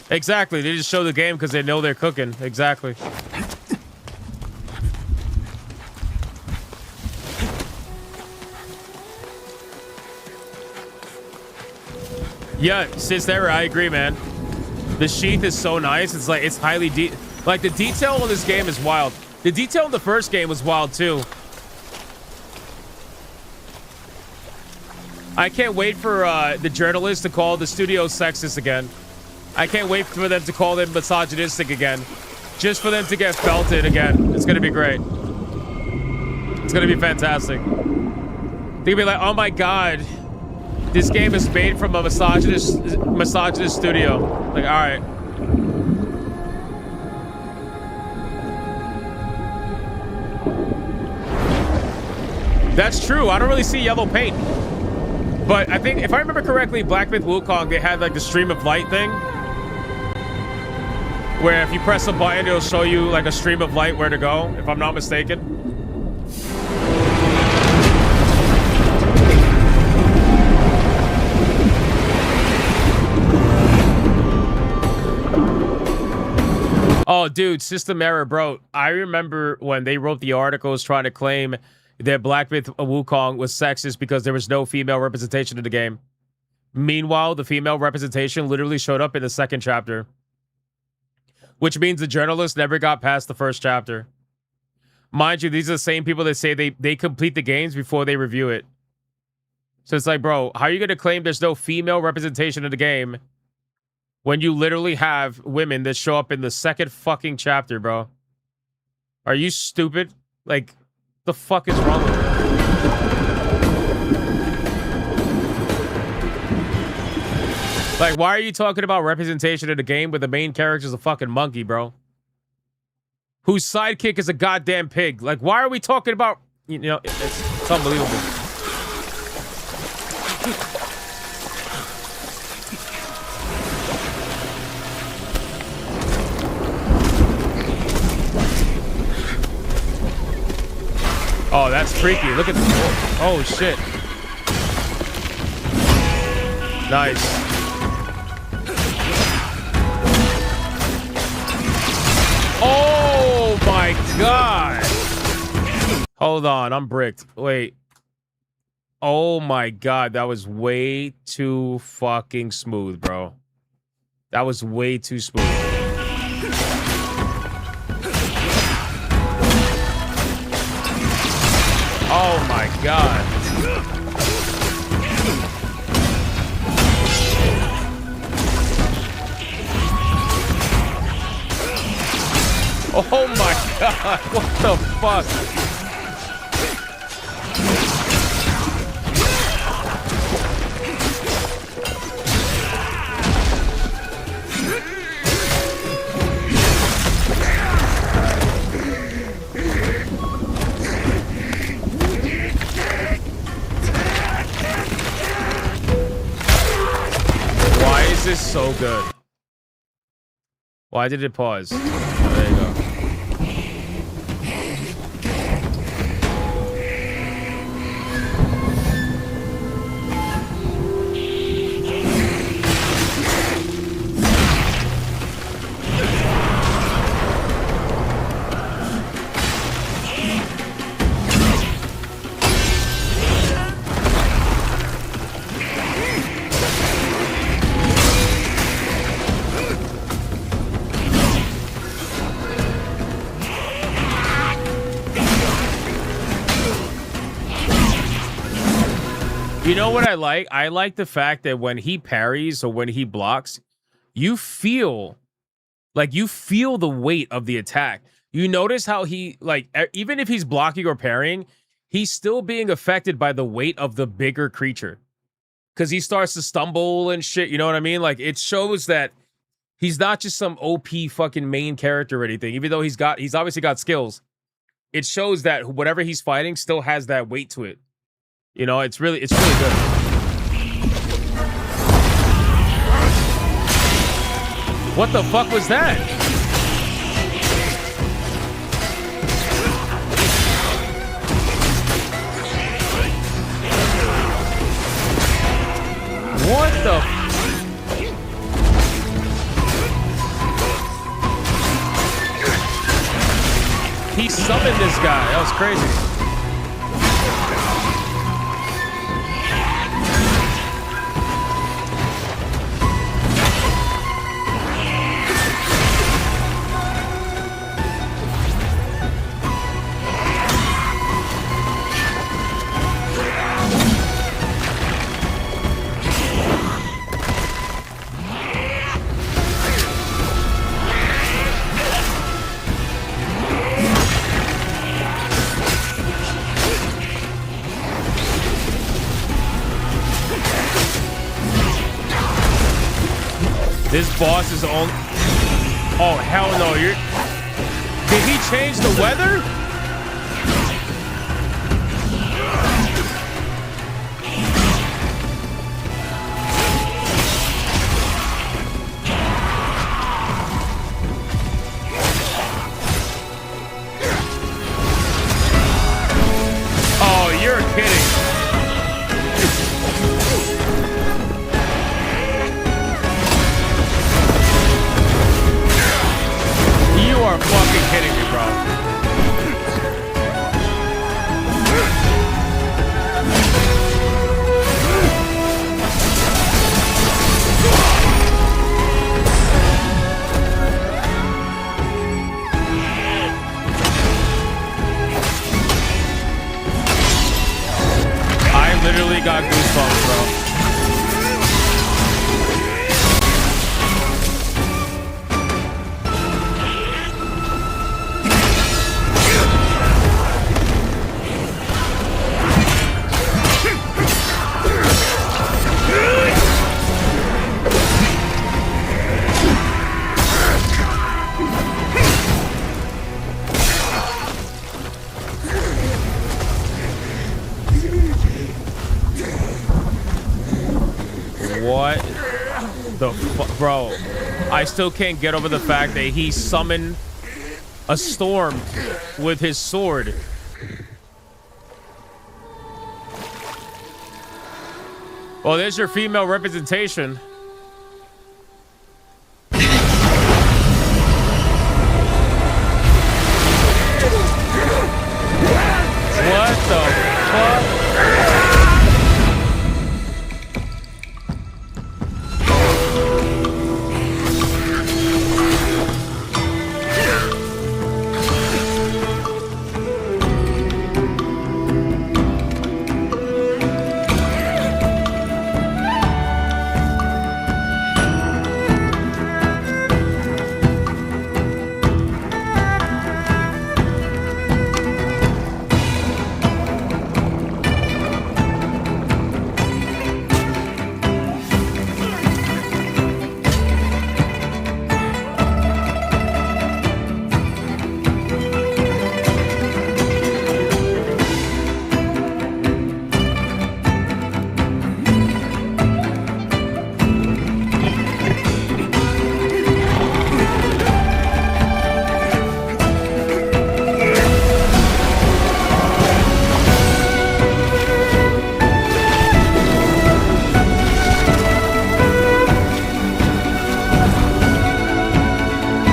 Exactly. They just show the game because they know they're cooking. Exactly. Yeah, Sis there, I agree, man. The sheath is so nice. It's like, it's highly like the detail on this game is wild. The detail in the first game was wild too. I can't wait for the journalists to call the studio sexist again. I can't wait for them to call them misogynistic again. Just for them to get felted again. It's gonna be great. It's gonna be fantastic. They'll be like, oh my god, this game is made from a misogynist studio. Like, alright. That's true. I don't really see yellow paint. But I think, if I remember correctly, Black Myth Wukong, they had like the stream of light thing. Where if you press a button, it'll show you like a stream of light where to go, if I'm not mistaken. Oh, dude, system error, bro. I remember when they wrote the articles trying to claim that Black Myth Wukong was sexist because there was no female representation in the game. Meanwhile, the female representation literally showed up in the second chapter. Which means the journalists never got past the first chapter. Mind you, these are the same people that say they complete the games before they review it. So it's like, bro, how are you going to claim there's no female representation in the game when you literally have women that show up in the second fucking chapter, bro? Are you stupid? Like, the fuck is wrong with you? Like, why are you talking about representation in the game where the main character is a fucking monkey, bro? Whose sidekick is a goddamn pig? Like, why are we talking about... You know, it's unbelievable. Oh, that's freaky. Look at this. Oh, shit. Nice. Oh my god. Hold on, I'm bricked. Wait. Oh my god, that was way too fucking smooth, bro. That was way too smooth. Oh my god. Oh my god, what the fuck? Why is this so good? Why did it pause? Oh, there you go. You know what I like? I like the fact that when he parries or when he blocks, you feel the weight of the attack. You notice how he, like, even if he's blocking or parrying, he's still being affected by the weight of the bigger creature. Because he starts to stumble and shit, you know what I mean? Like, it shows that he's not just some OP fucking main character or anything, even though he's obviously got skills. It shows that whatever he's fighting still has that weight to it. You know, it's really good. What the fuck was that? What the? He summoned this guy. That was crazy. This boss is on. Oh, hell no. Did he change the weather? Oh, you're kidding. You are fucking kidding me, bro. I literally got goosebumps, bro. What the fuck, bro? I still can't get over the fact that he summoned a storm with his sword. Well, there's your female representation. What the fuck?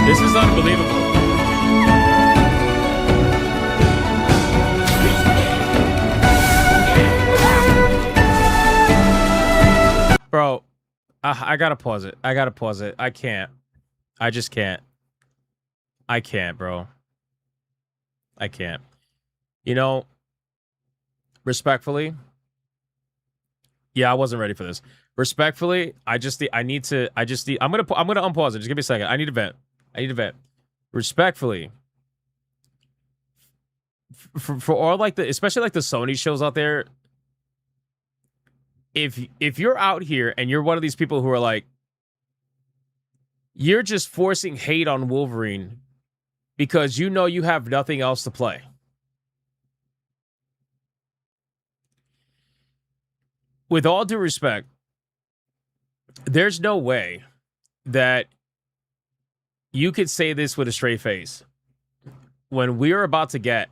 This is unbelievable. Bro, I gotta pause it. I gotta pause it. I can't. I just can't. I can't, bro. I can't. You know, respectfully, yeah, I wasn't ready for this. Respectfully, I'm gonna unpause it. Just give me a second. I need to vent. Respectfully, for all like especially like the Sony shows out there, if you're out here and you're one of these people who are like, you're just forcing hate on Wolverine because you know you have nothing else to play. With all due respect, there's no way that you could say this with a straight face. When we're about to get,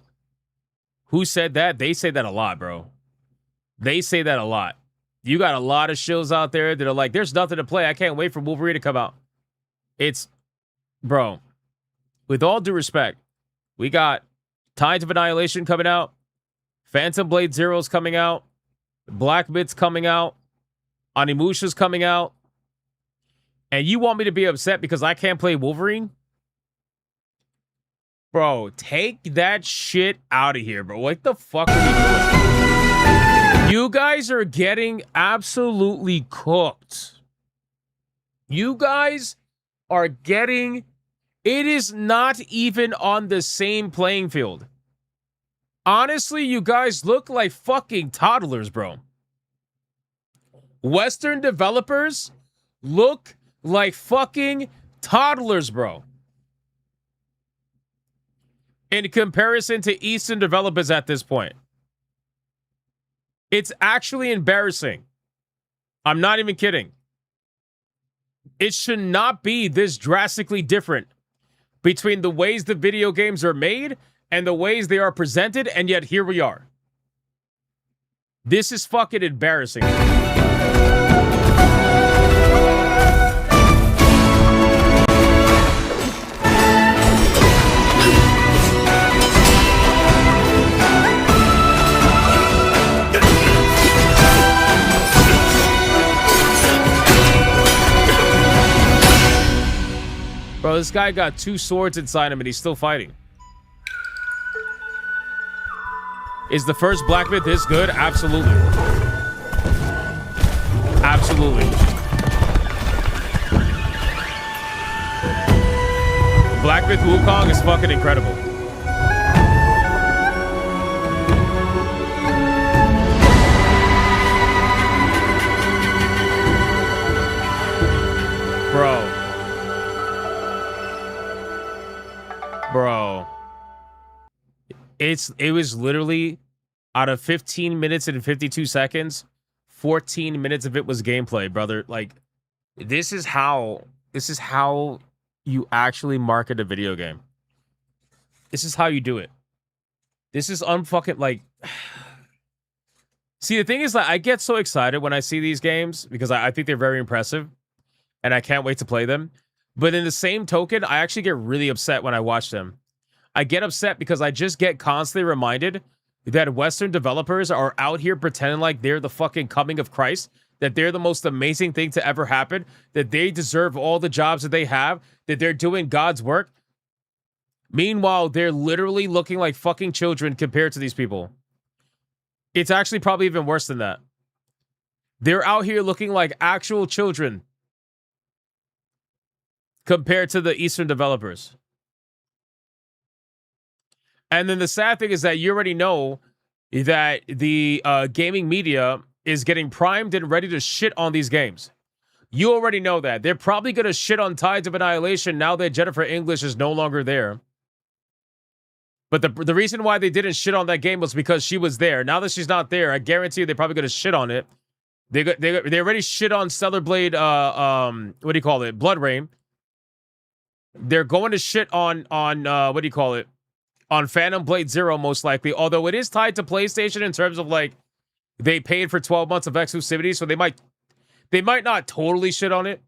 who said that? They say that a lot, bro. They say that a lot. You got a lot of shows out there that are like, there's nothing to play. I can't wait for Wolverine to come out. It's, bro, with all due respect, we got Tides of Annihilation coming out. Phantom Blade Zero's coming out. Black Myth's coming out. Onimusha's coming out. And you want me to be upset because I can't play Wolverine? Bro, take that shit out of here, bro. What the fuck are we doing? You guys are getting absolutely cooked. You guys are getting... It is not even on the same playing field. Honestly, you guys look like fucking toddlers, bro. Western developers look like fucking toddlers, bro. In comparison to Eastern developers at this point. It's actually embarrassing. I'm not even kidding. It should not be this drastically different between the ways the video games are made and the ways they are presented, and yet here we are. This is fucking embarrassing. Bro, this guy got 2 swords inside him and he's still fighting. Is the first Black Myth this good? Absolutely. Absolutely. Black Myth Wukong is fucking incredible. Bro. It was literally out of 15 minutes and 52 seconds, 14 minutes of it was gameplay, brother. Like, this is how you actually market a video game. This is how you do it. This is unfucking like See, the thing is, like, I get so excited when I see these games because I think they're very impressive, and I can't wait to play them. But in the same token, I actually get really upset when I watch them. I get upset because I just get constantly reminded that Western developers are out here pretending like they're the fucking coming of Christ, that they're the most amazing thing to ever happen, that they deserve all the jobs that they have, that they're doing God's work. Meanwhile, they're literally looking like fucking children compared to these people. It's actually probably even worse than that. They're out here looking like actual children compared to the Eastern developers. And then the sad thing is that you already know that the gaming media is getting primed and ready to shit on these games. You already know that. They're probably going to shit on Tides of Annihilation now that Jennifer English is no longer there. But the reason why they didn't shit on that game was because she was there. Now that she's not there, I guarantee you they're probably going to shit on it. They already shit on Stellar Blade, what do you call it? Blood Rain. They're going to shit on what do you call it? On Phantom Blade Zero, most likely. Although it is tied to PlayStation in terms of, like, they paid for 12 months of exclusivity, so they might not totally shit on it.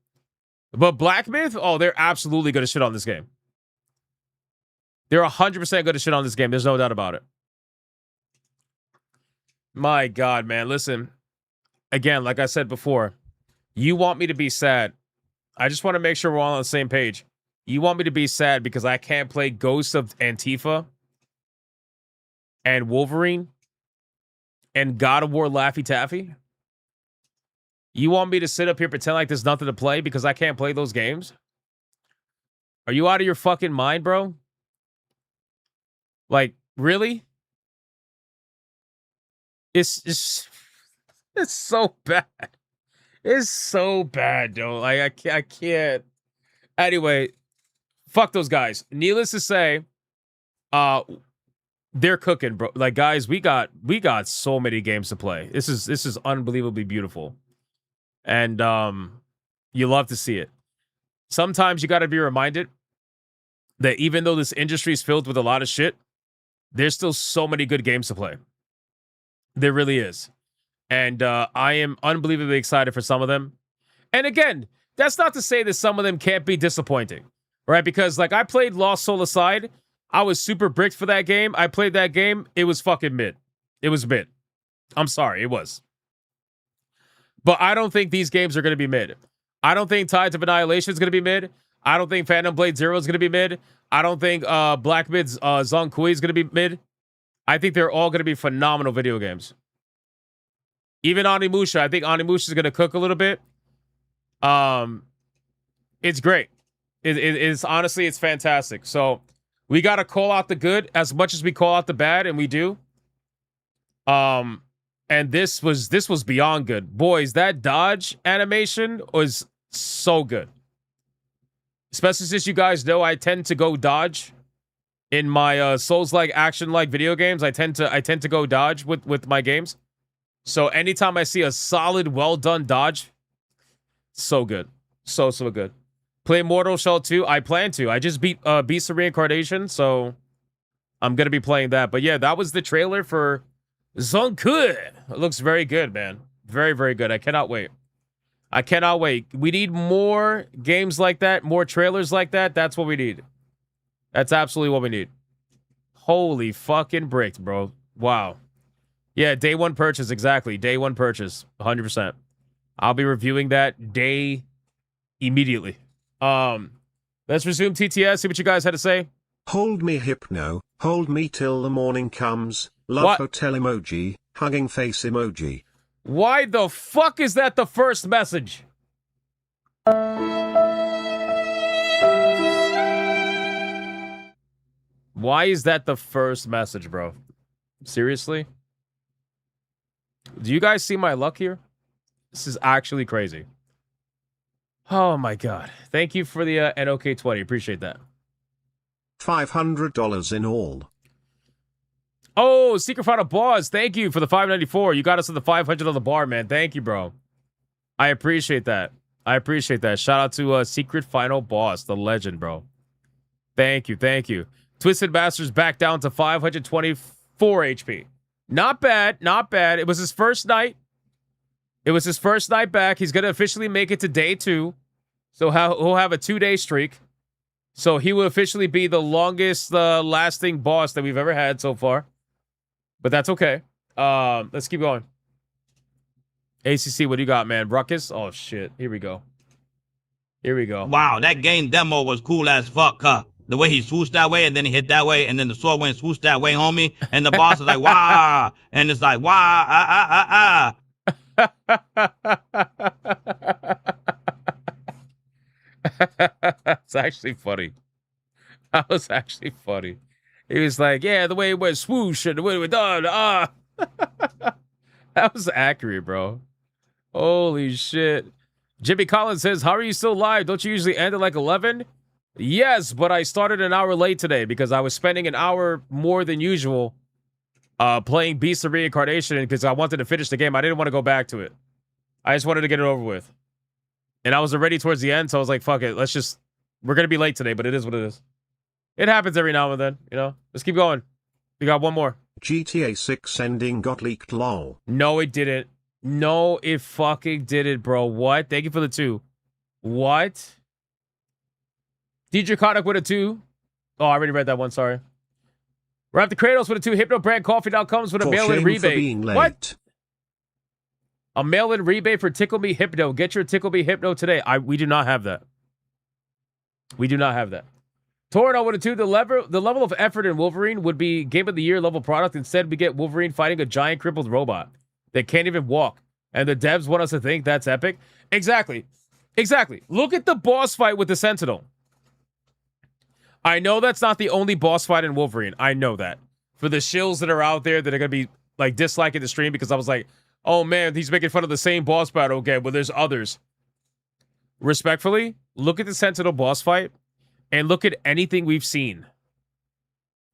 But Black Myth, oh, they're absolutely going to shit on this game. They're 100% going to shit on this game. There's no doubt about it. My God, man. Listen, again, like I said before, you want me to be sad. I just want to make sure we're all on the same page. You want me to be sad because I can't play Ghosts of Antifa and Wolverine and God of War Laffy Taffy? You want me to sit up here pretend like there's nothing to play because I can't play those games? Are you out of your fucking mind, bro? Like, really? It's so bad. It's so bad, though. Like, I can't. Anyway, fuck those guys. Needless to say, they're cooking, bro. Like, guys, we got so many games to play. This is unbelievably beautiful. And you love to see it. Sometimes you got to be reminded that even though this industry is filled with a lot of shit, there's still so many good games to play. There really is. And I am unbelievably excited for some of them. And again, that's not to say that some of them can't be disappointing, right? Because, like, I played Lost Soul Aside. I was super bricked for that game. I played that game. It was fucking mid. It was mid. I'm sorry. It was. But I don't think these games are going to be mid. I don't think Tides of Annihilation is going to be mid. I don't think Phantom Blade Zero is going to be mid. I don't think Black Mid's Zong Kui is going to be mid. I think they're all going to be phenomenal video games. Even Onimusha. I think Onimusha is going to cook a little bit. It's great. It's honestly, it's fantastic. So we got to call out the good as much as we call out the bad, and we do. And this was beyond good. Boys, that dodge animation was so good. Especially since you guys know I tend to go dodge in my Souls-like, action-like video games. I tend to go dodge with my games. So anytime I see a solid, well-done dodge, so good. So good. Play Mortal Shell 2? I plan to. I just beat Beast of Reincarnation, so I'm going to be playing that. But yeah, that was the trailer for Zong Kui. It looks very good, man. Very, very good. I cannot wait. I cannot wait. We need more games like that, more trailers like that. That's what we need. That's absolutely what we need. Holy fucking bricks, bro. Wow. Yeah, day one purchase, exactly. Day one purchase, 100%. I'll be reviewing that day immediately. Let's resume TTS, see what you guys had to say. Hold me, Hypno. Hold me till the morning comes. Love What? hotel emoji. Hugging face emoji. Why the fuck is that the first message? Why is that the first message, bro? Seriously? Do you guys see my luck here? This is actually crazy. Oh my god. Thank you for the NOK20. Appreciate that. $500 in all. Oh, Secret Final Boss. Thank you for the $594. You got us to the $500 on the bar, man. Thank you, bro. I appreciate that. I appreciate that. Shout out to Secret Final Boss, the legend, bro. Thank you. Thank you. Twisted Masters back down to 524 HP. Not bad, not bad. It was his first night. It was his first night back. He's going to officially make it to day 2. So he'll have a 2-day streak. So he will officially be the longest lasting boss that we've ever had so far. But that's okay. Let's keep going. ACC, what do you got, man? Ruckus? Oh, shit. Here we go. Here we go. Wow, that game demo was cool as fuck, huh? The way he swooshed that way, and then he hit that way, and then the sword went swoosh that way, homie. And the boss is like, wow. And it's like, wow, That's actually funny. That was actually funny. He was like, yeah, the way it went swoosh and the way it went done. That was accurate, bro. Holy shit. Jimmy Collins says, how are you still live? Don't you usually end at like 11? Yes, but I started an hour late today because I was spending an hour more than usual playing Beast of Reincarnation because I wanted to finish the game. I didn't want to go back to it. I just wanted to get it over with. And I was already towards the end, so I was like, fuck it. We're going to be late today, but it is what it is. It happens every now and then, you know? Let's keep going. We got one more. GTA 6 ending got leaked, lol. No, it didn't. No, it fucking didn't, bro. What? Thank you for the 2. What? DJ Kodak with a 2. Oh, I already read that one, sorry. We're after Kratos with a 2. HypnoBrandCoffee.com comes with a mail-in rebate. What? A mail-in rebate for Tickle Me Hypno. Get your Tickle Me Hypno today. We do not have that. We do not have that. Torno with a 2. The level of effort in Wolverine would be Game of the Year level product. Instead, we get Wolverine fighting a giant crippled robot that can't even walk. And the devs want us to think that's epic. Exactly. Exactly. Look at the boss fight with the Sentinel. I know that's not the only boss fight in Wolverine. I know that. For the shills that are out there that are going to be like disliking the stream because I was like, oh man, he's making fun of the same boss battle again. Well, there's others. Respectfully, look at the Sentinel boss fight and look at anything we've seen.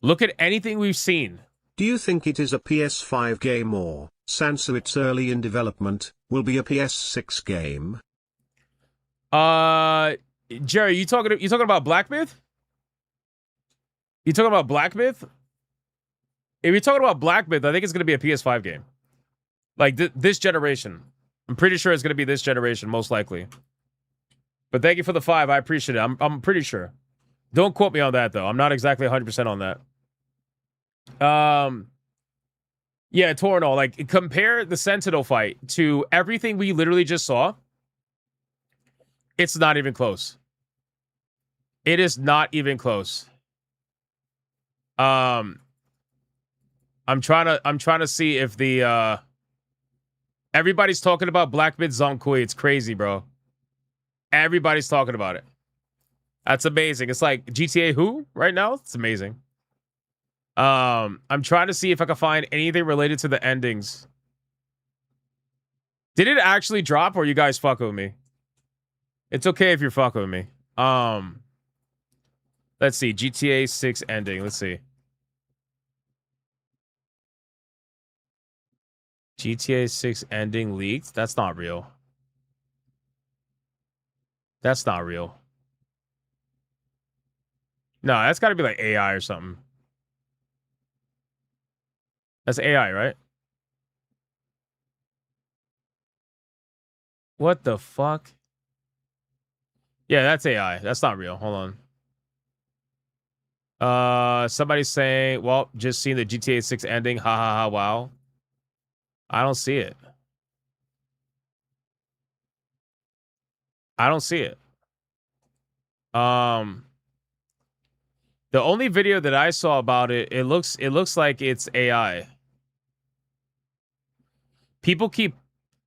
Look at anything we've seen. Do you think it is a PS5 game or, since it's early in development, will be a PS6 game? Jerry, you talking about Black Myth? You talking about Black Myth? If you're talking about Black Myth, I think it's going to be a PS5 game. Like this generation. I'm pretty sure it's going to be this generation, most likely. But thank you for the 5. I appreciate it. I'm pretty sure. Don't quote me on that, though. I'm not exactly 100% on that. Yeah, Torno, like, compare the Sentinel fight to everything we literally just saw. It's not even close. It is not even close. I'm trying to see if the everybody's talking about Black Myth Zonkui. It's crazy, bro. Everybody's talking about it. That's amazing. It's like GTA who right now? It's amazing. I'm trying to see if I can find anything related to the endings. Did it actually drop or you guys fucking with me? It's okay if you're fucking with me. Let's see. GTA 6 ending. Let's see. GTA 6 ending leaked? That's not real. That's not real. No, that's got to be like AI or something. That's AI, right? What the fuck? Yeah, that's AI. That's not real. Hold on. Somebody's saying, well, just seen the GTA 6 ending. Ha ha ha, wow. I don't see it. I don't see it. The only video that I saw about it, it looks like it's AI. People keep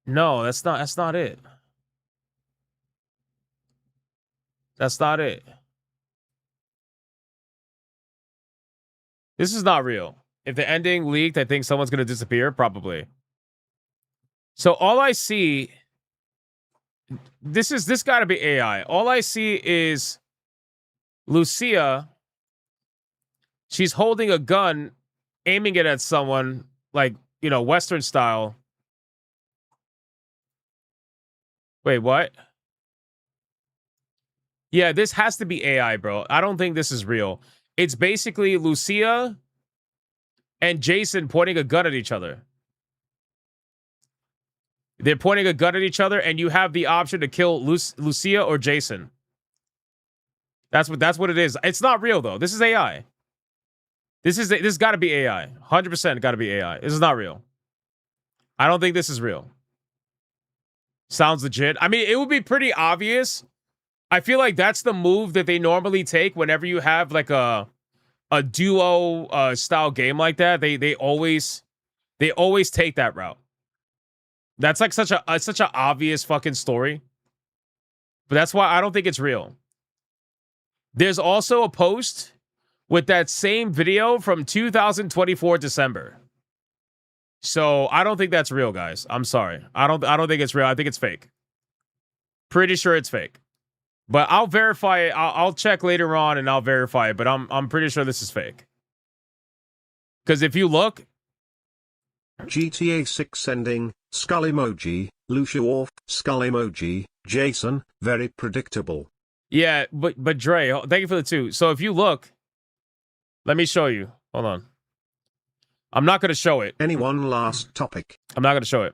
no, that's not it. That's not it. This is not real. If the ending leaked, I think someone's gonna disappear, probably. So all I see, this gotta be AI. All I see is Lucia. She's holding a gun, aiming it at someone, like, you know, Western style. Wait, what? Yeah, this has to be AI, bro. I don't think this is real. It's basically Lucia and Jason pointing a gun at each other. They're pointing a gun at each other, and you have the option to kill Lucia or Jason. That's what it is. It's not real though. This is AI. This got to be AI. 100% got to be AI. This is not real. I don't think this is real. Sounds legit. I mean, it would be pretty obvious. I feel like that's the move that they normally take whenever you have like a duo style game like that. They always take that route. That's like such an obvious fucking story. But that's why I don't think it's real. There's also a post with that same video from 2024 December. So I don't think that's real, guys. I'm sorry. I don't think it's real. I think it's fake. Pretty sure it's fake. But I'll verify it. I'll check later on and I'll verify it. But I'm pretty sure this is fake. Because if you look, GTA 6 ending, skull emoji, Lucia Wolf, skull emoji, Jason, very predictable. yeah, but Dre, thank you for the 2. So if you look, let me show you. Hold on. I'm not going to show it. Anyone last topic? I'm not going to show it.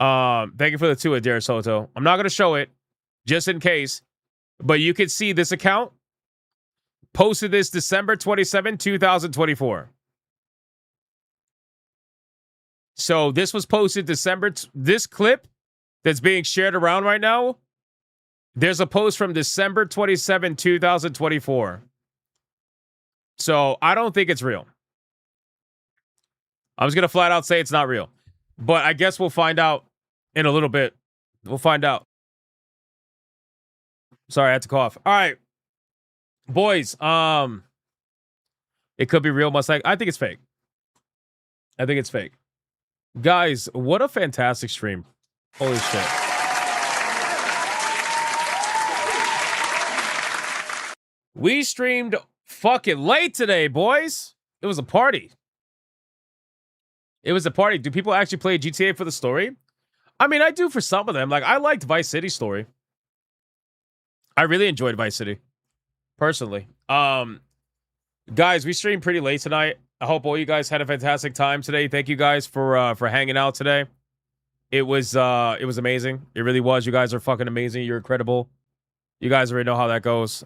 Thank you for the 2, Adair Soto. I'm not going to show it, just in case. But you can see this account posted this December 27, 2024. So this was posted December. This clip that's being shared around right now, there's a post from December 27, 2024. So I don't think it's real. I'm just going to flat out say it's not real. But I guess we'll find out in a little bit. We'll find out. Sorry, I had to cough. All right. Boys, it could be real. I think it's fake. I think it's fake. Guys, what a fantastic stream. Holy shit. We streamed fucking late today, boys. It was a party. It was a party. Do people actually play GTA for the story? I mean, I do for some of them. Like, I liked Vice City story. I really enjoyed Vice City. Personally. Guys, we streamed pretty late tonight. I hope all you guys had a fantastic time today. Thank you guys for hanging out today. It was amazing. It really was. You guys are fucking amazing. You're incredible. You guys already know how that goes.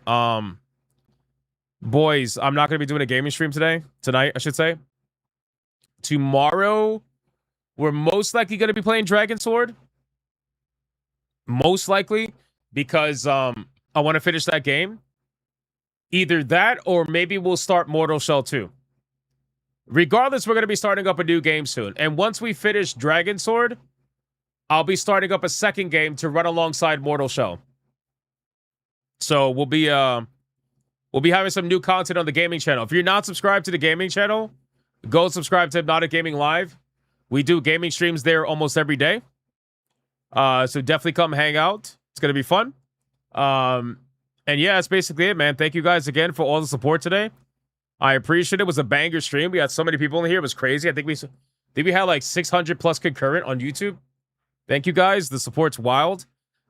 Boys, I'm not going to be doing a gaming stream tonight, I should say. Tomorrow, we're most likely going to be playing Dragon Sword. Most likely, because I want to finish that game. Either that, or maybe we'll start Mortal Shell 2. Regardless, we're going to be starting up a new game soon. And once we finish Dragon Sword, I'll be starting up a second game to run alongside Mortal Shell. So we'll be having some new content on the gaming channel. If you're not subscribed to the gaming channel, go subscribe to Hypnotic Gaming Live. We do gaming streams there almost every day. So definitely come hang out. It's going to be fun. And yeah, that's basically it, man. Thank you guys again for all the support today. I appreciate it. It was a banger stream. We had so many people in here. It was crazy. I think we had like 600 plus concurrent on YouTube. Thank you guys. The support's wild.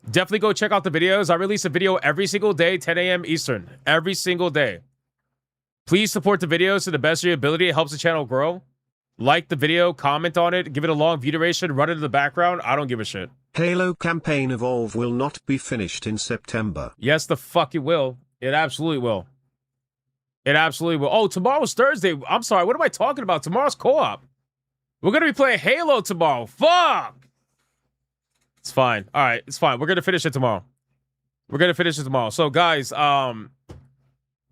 Definitely go check out the videos. I release a video every single day, 10 a.m. Eastern. Every single day. Please support the videos to the best of your ability. It helps the channel grow. Like the video, comment on it, give it a long view duration, run it in the background. I don't give a shit. Halo campaign Evolve will not be finished in September. Yes, the fuck it will. It absolutely will. It absolutely will. Oh, tomorrow's Thursday. I'm sorry. What am I talking about? Tomorrow's co-op. We're going to be playing Halo tomorrow. Fuck. It's fine. All right. It's fine. We're going to finish it tomorrow. So, guys,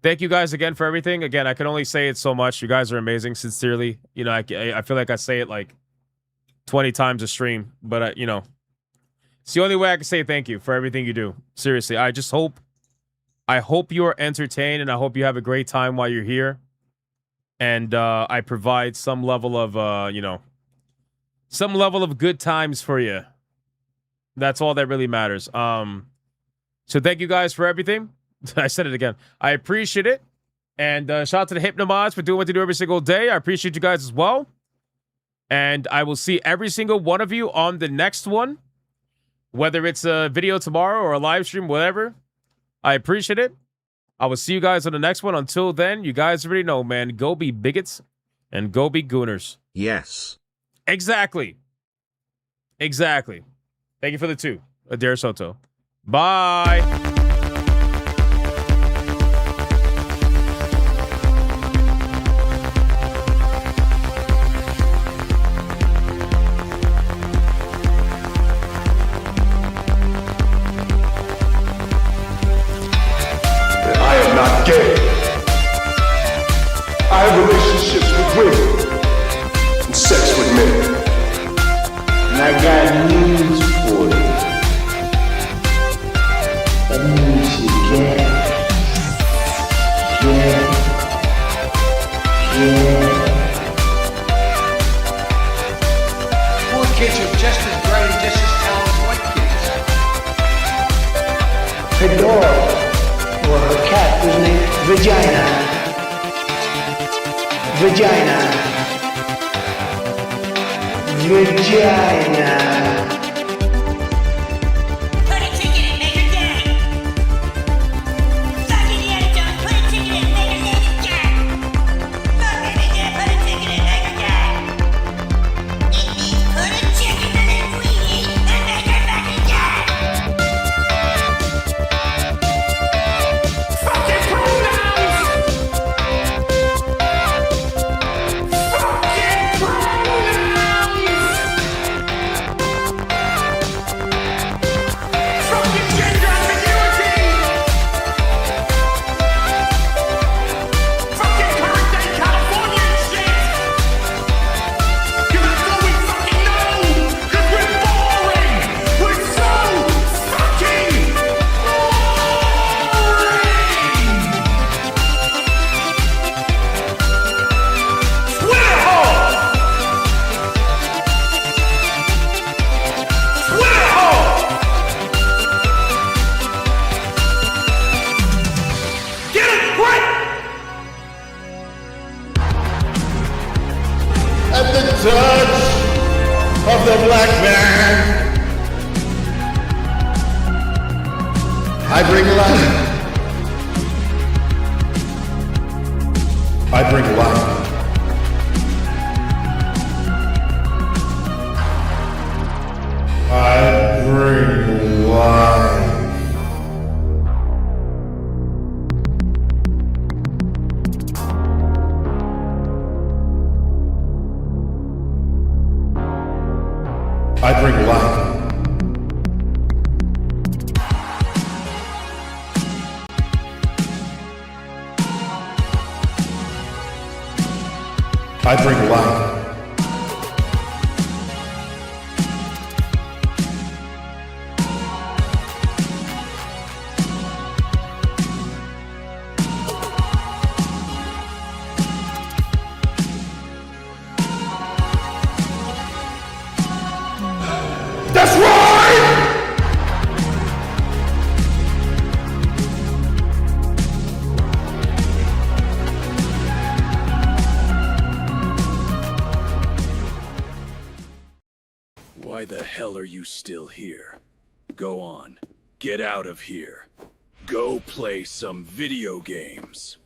thank you guys again for everything. Again, I can only say it so much. You guys are amazing. Sincerely. You know, I feel like I say it like 20 times a stream. But, you know, it's the only way I can say thank you for everything you do. Seriously. I hope you are entertained, and I hope you have a great time while you're here. And I provide some level of, some level of good times for you. That's all that really matters. So thank you guys for everything. I said it again. I appreciate it. And shout out to the Hypnomods for doing what they do every single day. I appreciate you guys as well. And I will see every single one of you on the next one. Whether it's a video tomorrow or a live stream, whatever. I appreciate it. I will see you guys on the next one. Until then, you guys already know, man. Go be bigots And go be Gooners. Yes. Exactly. Exactly. Thank you for the 2. Adair Soto. Bye. I am not gay. I have relationships with women and sex with men. And I got news for you. That means you can't. Poor kids are just as bright and just as talented as white kids. Her dog or her cat was named Vagina. Put a ticket in Major Jack. Suck it, Indiana Jones. Put a ticket in Major Jack. Look, baby, just put a ticket in Major Jack. It means put a chicken in it greedy and Major fucking Jack. Fucking pronouns! Fucking pronouns! Fucking gender ambiguity! Fucking current day California shit! 'Cause that's all we fucking know! 'Cause we're boring! We're so fucking boring! Twitter hole! Twitter hole! Get a grip! At the touch of the black man, I bring life. I bring life. I bring life. I bring life. I bring life. That's right! Why the hell are you still here? Go on. Get out of here. Go play some video games.